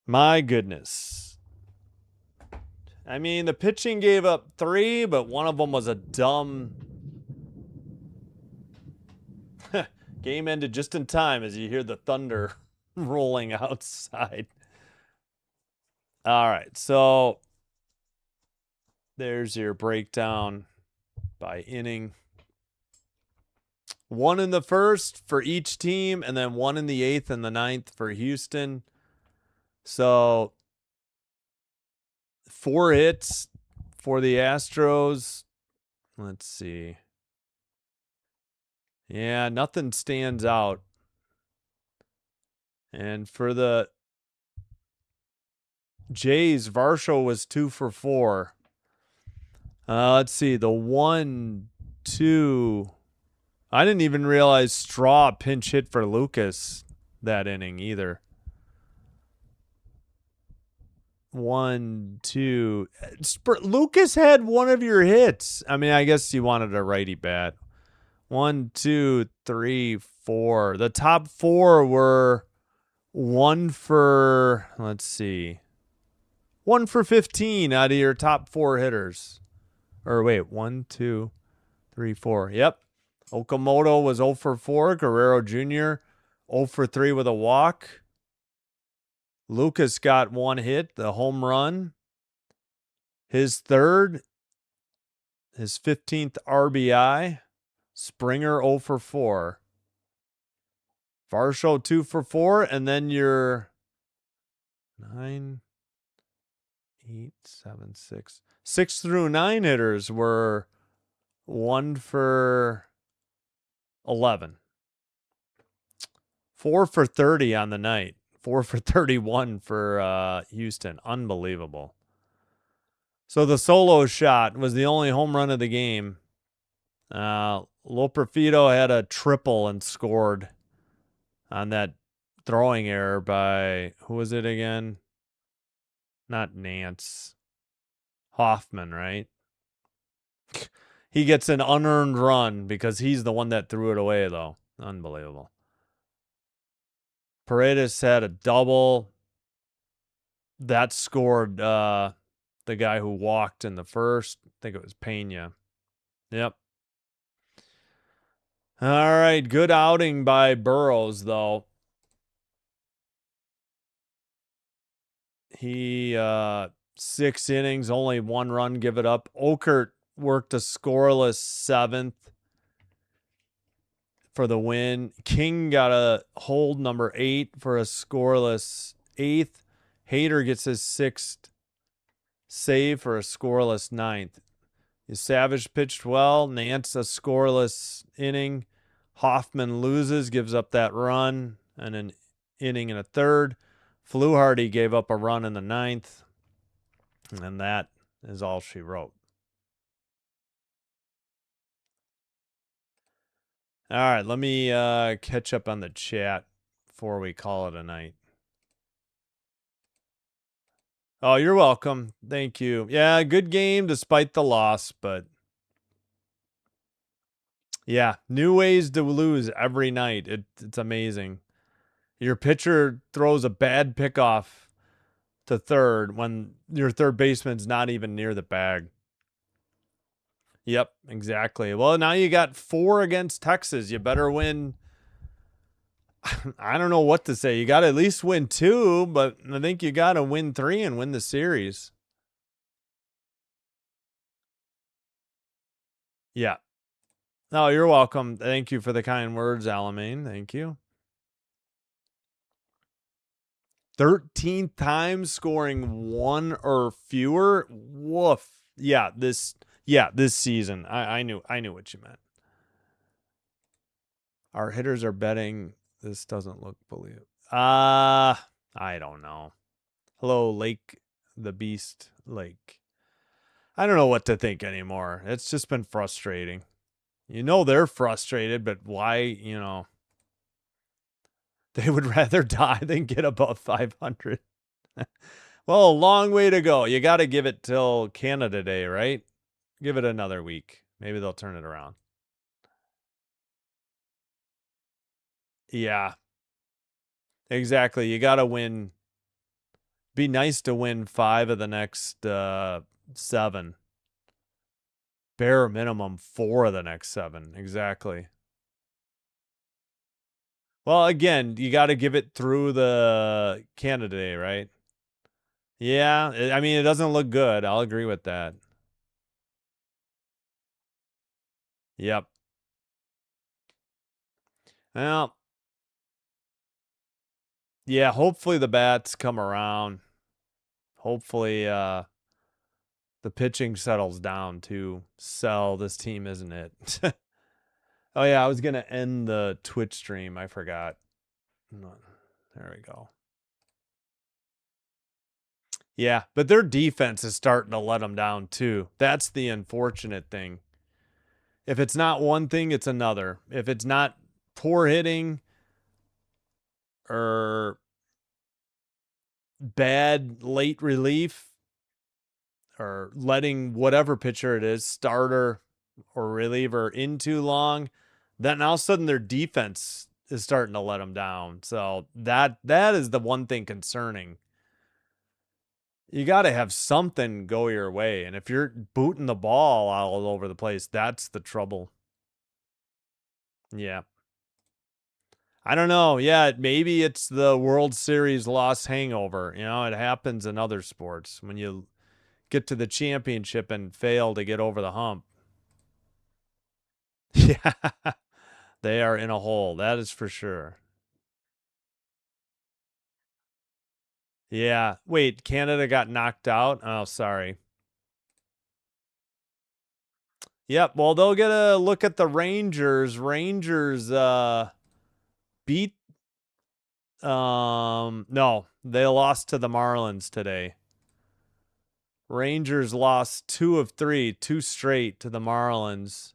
My goodness. I mean, the pitching gave up 3, but one of them was a dumb... Game ended just in time as you hear the thunder rolling outside. All right, so there's your breakdown by inning. 1 in the first for each team, and then 1 in the 8th and the 9th for Houston. So 4 hits for the Astros. Let's see. Yeah, nothing stands out. And for the Jays, Varsho was 2 for 4. Let's see. The 1, 2. I didn't even realize Straw pinch hit for Lucas that inning either. 1, 2. Lucas had one of your hits. I mean, I guess you wanted a righty bat. 1, 2, 3, 4. The top 4 were 1 for, let's see, 1 for 15 out of your top 4 hitters. Or wait, 1, 2, 3, 4. Yep. Okamoto was 0 for 4. Guerrero Jr. 0 for 3 with a walk. Lucas got 1 hit, the home run. His third, his 15th RBI. Springer 0 for 4. Varsho 2 for 4. And then your 9, 8, 7, 6. 6 through 9 hitters were 1 for 11. 4 for 30 on the night. 4 for 31 for Houston. Unbelievable. So the solo shot was the only home run of the game. Loperfido had a triple and scored on that throwing error by, who was it again? Not Nance. Hoffman, right? He gets an unearned run because he's the one that threw it away, though. Unbelievable. Paredes had a double. That scored the guy who walked in the first. I think it was Pena. Yep. All right, good outing by Burrows, though. He 6 innings, only 1 run, give it up. Okert worked a scoreless 7th for the win. King got a hold number 8 for a scoreless 8th. Hader gets his 6th save for a scoreless 9th. Savage pitched well. Nance a scoreless inning. Hoffman loses, gives up that run and an inning and a third. Fluharty gave up a run in the 9th. And that is all she wrote. All right, let me catch up on the chat before we call it a night. Oh, you're welcome. Thank you. Yeah, good game despite the loss, but yeah, new ways to lose every night. It's amazing. Your pitcher throws a bad pickoff to third when your third baseman's not even near the bag. Yep, exactly. Well, now you got 4 against Texas. You better win. I don't know what to say. You got to at least win 2, but I think you got to win 3 and win the series. Yeah. No, you're welcome. Thank you for the kind words, Alamein. Thank you. 13 times scoring one or fewer. Woof. Yeah, this season. I knew what you meant. Our hitters are betting. This doesn't look believable. I don't know. Hello, Lake the Beast Lake. I don't know what to think anymore. It's just been frustrating. You know they're frustrated, but why, they would rather die than get above 500. Well, a long way to go. You got to give it till Canada Day, right? Give it another week. Maybe they'll turn it around. Yeah, exactly. You got to win. Be nice to win 5 of the next 7. Bare minimum 4 of the next 7. Exactly. Well, again, you got to give it through the Canada Day, right? Yeah, I mean, it doesn't look good. I'll agree with that. Yep. Well, yeah, hopefully the bats come around. Hopefully the pitching settles down too. Sell, this team isn't it. Oh yeah, I was going to end the Twitch stream. I forgot. There we go. Yeah, but their defense is starting to let them down too. That's the unfortunate thing. If it's not one thing, it's another. If it's not poor hitting or bad late relief or letting whatever pitcher it is, starter or reliever, in too long, then all of a sudden their defense is starting to let them down. So that is the one thing concerning. You got to have something go your way. And if you're booting the ball all over the place, that's the trouble. Yeah. I don't know. Yeah, maybe it's the World Series loss hangover. It happens in other sports when you get to the championship and fail to get over the hump. Yeah. They are in a hole. That is for sure. Yeah. Wait, Canada got knocked out? Oh, sorry. Yep. Well, they'll get a look at the Rangers. Rangers beat no, they lost to the Marlins today. Rangers lost 2 of 3, 2 straight to the Marlins.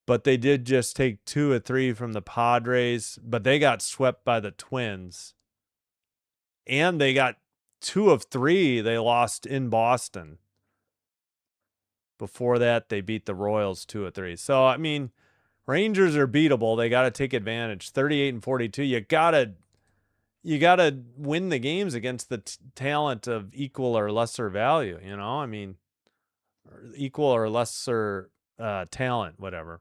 But they did just take 2 of 3 from the Padres, but they got swept by the Twins. And they got 2 of 3 they lost in Boston. Before that, they beat the Royals 2 of 3. So, I mean, Rangers are beatable. They got to take advantage. 38-42. You got to win the games against the talent of equal or lesser value, I mean, equal or lesser talent, whatever.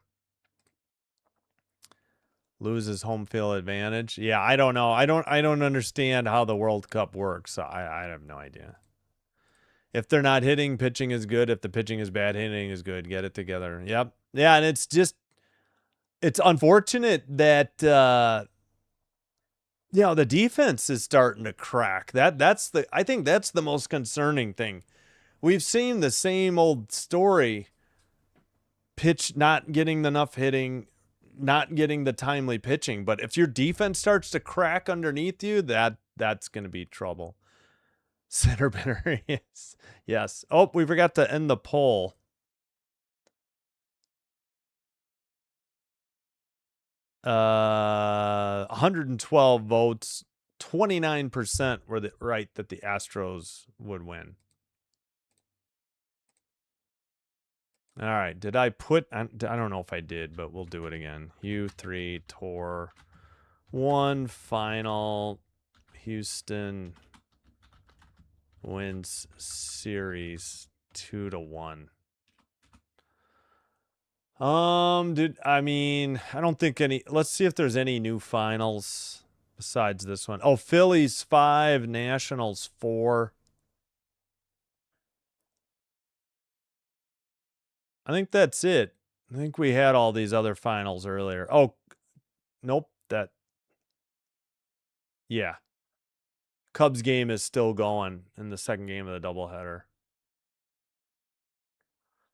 Loses home field advantage. Yeah, I don't know. I don't understand how the World Cup works. So I have no idea. If they're not hitting, pitching is good. If the pitching is bad, hitting is good. Get it together. Yep. Yeah, and it's unfortunate that the defense is starting to crack. I think that's the most concerning thing. We've seen the same old story. Pitch not getting enough hitting, not getting the timely pitching. But if your defense starts to crack underneath you, that's going to be trouble. Center Bender, yes. Oh, we forgot to end the poll. 112 votes, 29% were right that the Astros would win. All right. Did I put? I don't know if I did, but we'll do it again. U3 Tour 1 final. Houston wins series 2-1. I don't think any. Let's see if there's any new finals besides this one. Oh, Phillies 5, Nationals 4. I think that's it. I think we had all these other finals earlier. Oh, nope. Yeah. Cubs game is still going in the second game of the doubleheader.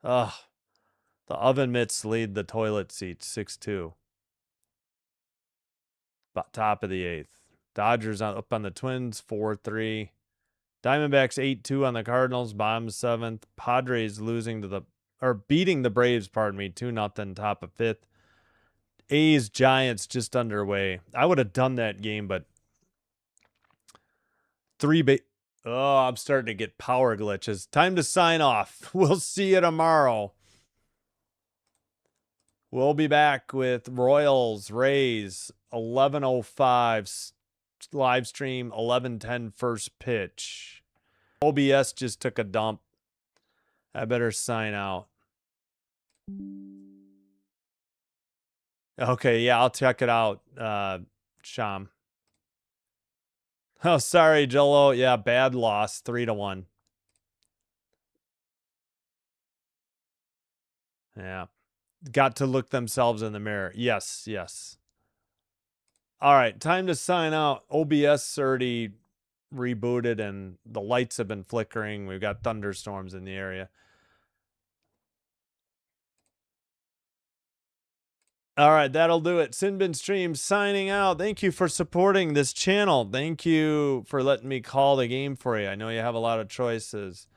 Ugh. The oven mitts lead the toilet seats 6-2. About top of the 8th. Dodgers up on the Twins 4-3. Diamondbacks 8-2 on the Cardinals, bottom 7th. Padres losing to beating the Braves, 2-0, top of 5th. A's Giants just underway. I would have done that game, but I'm starting to get power glitches. Time to sign off. We'll see you tomorrow. We'll be back with Royals, Rays, 11:05 live stream, 11:10 first pitch. OBS just took a dump. I better sign out. Okay, yeah, I'll check it out, Sham. Oh, sorry, Jello. Yeah, bad loss, 3-1. Yeah. Got to look themselves in the mirror. Yes, yes. All right, time to sign out. OBS already rebooted and the lights have been flickering. We've got thunderstorms in the area. All right, that'll do it. Sinbin Stream signing out. Thank you for supporting this channel. Thank you for letting me call the game for you. I know you have a lot of choices.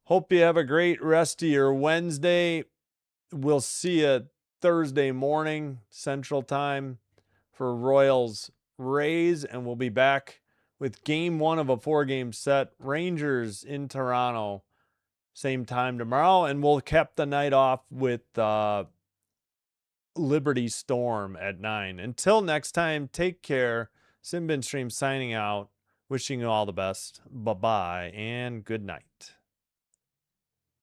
Hope you have a great rest of your Wednesday. We'll see you Thursday morning, Central Time, for Royals Rays, and we'll be back with game 1 of a 4-game set. Rangers in Toronto, same time tomorrow, and we'll cap the night off with Liberty Storm at 9. Until next time, take care. Sinbin Stream signing out. Wishing you all the best. Bye-bye and good night.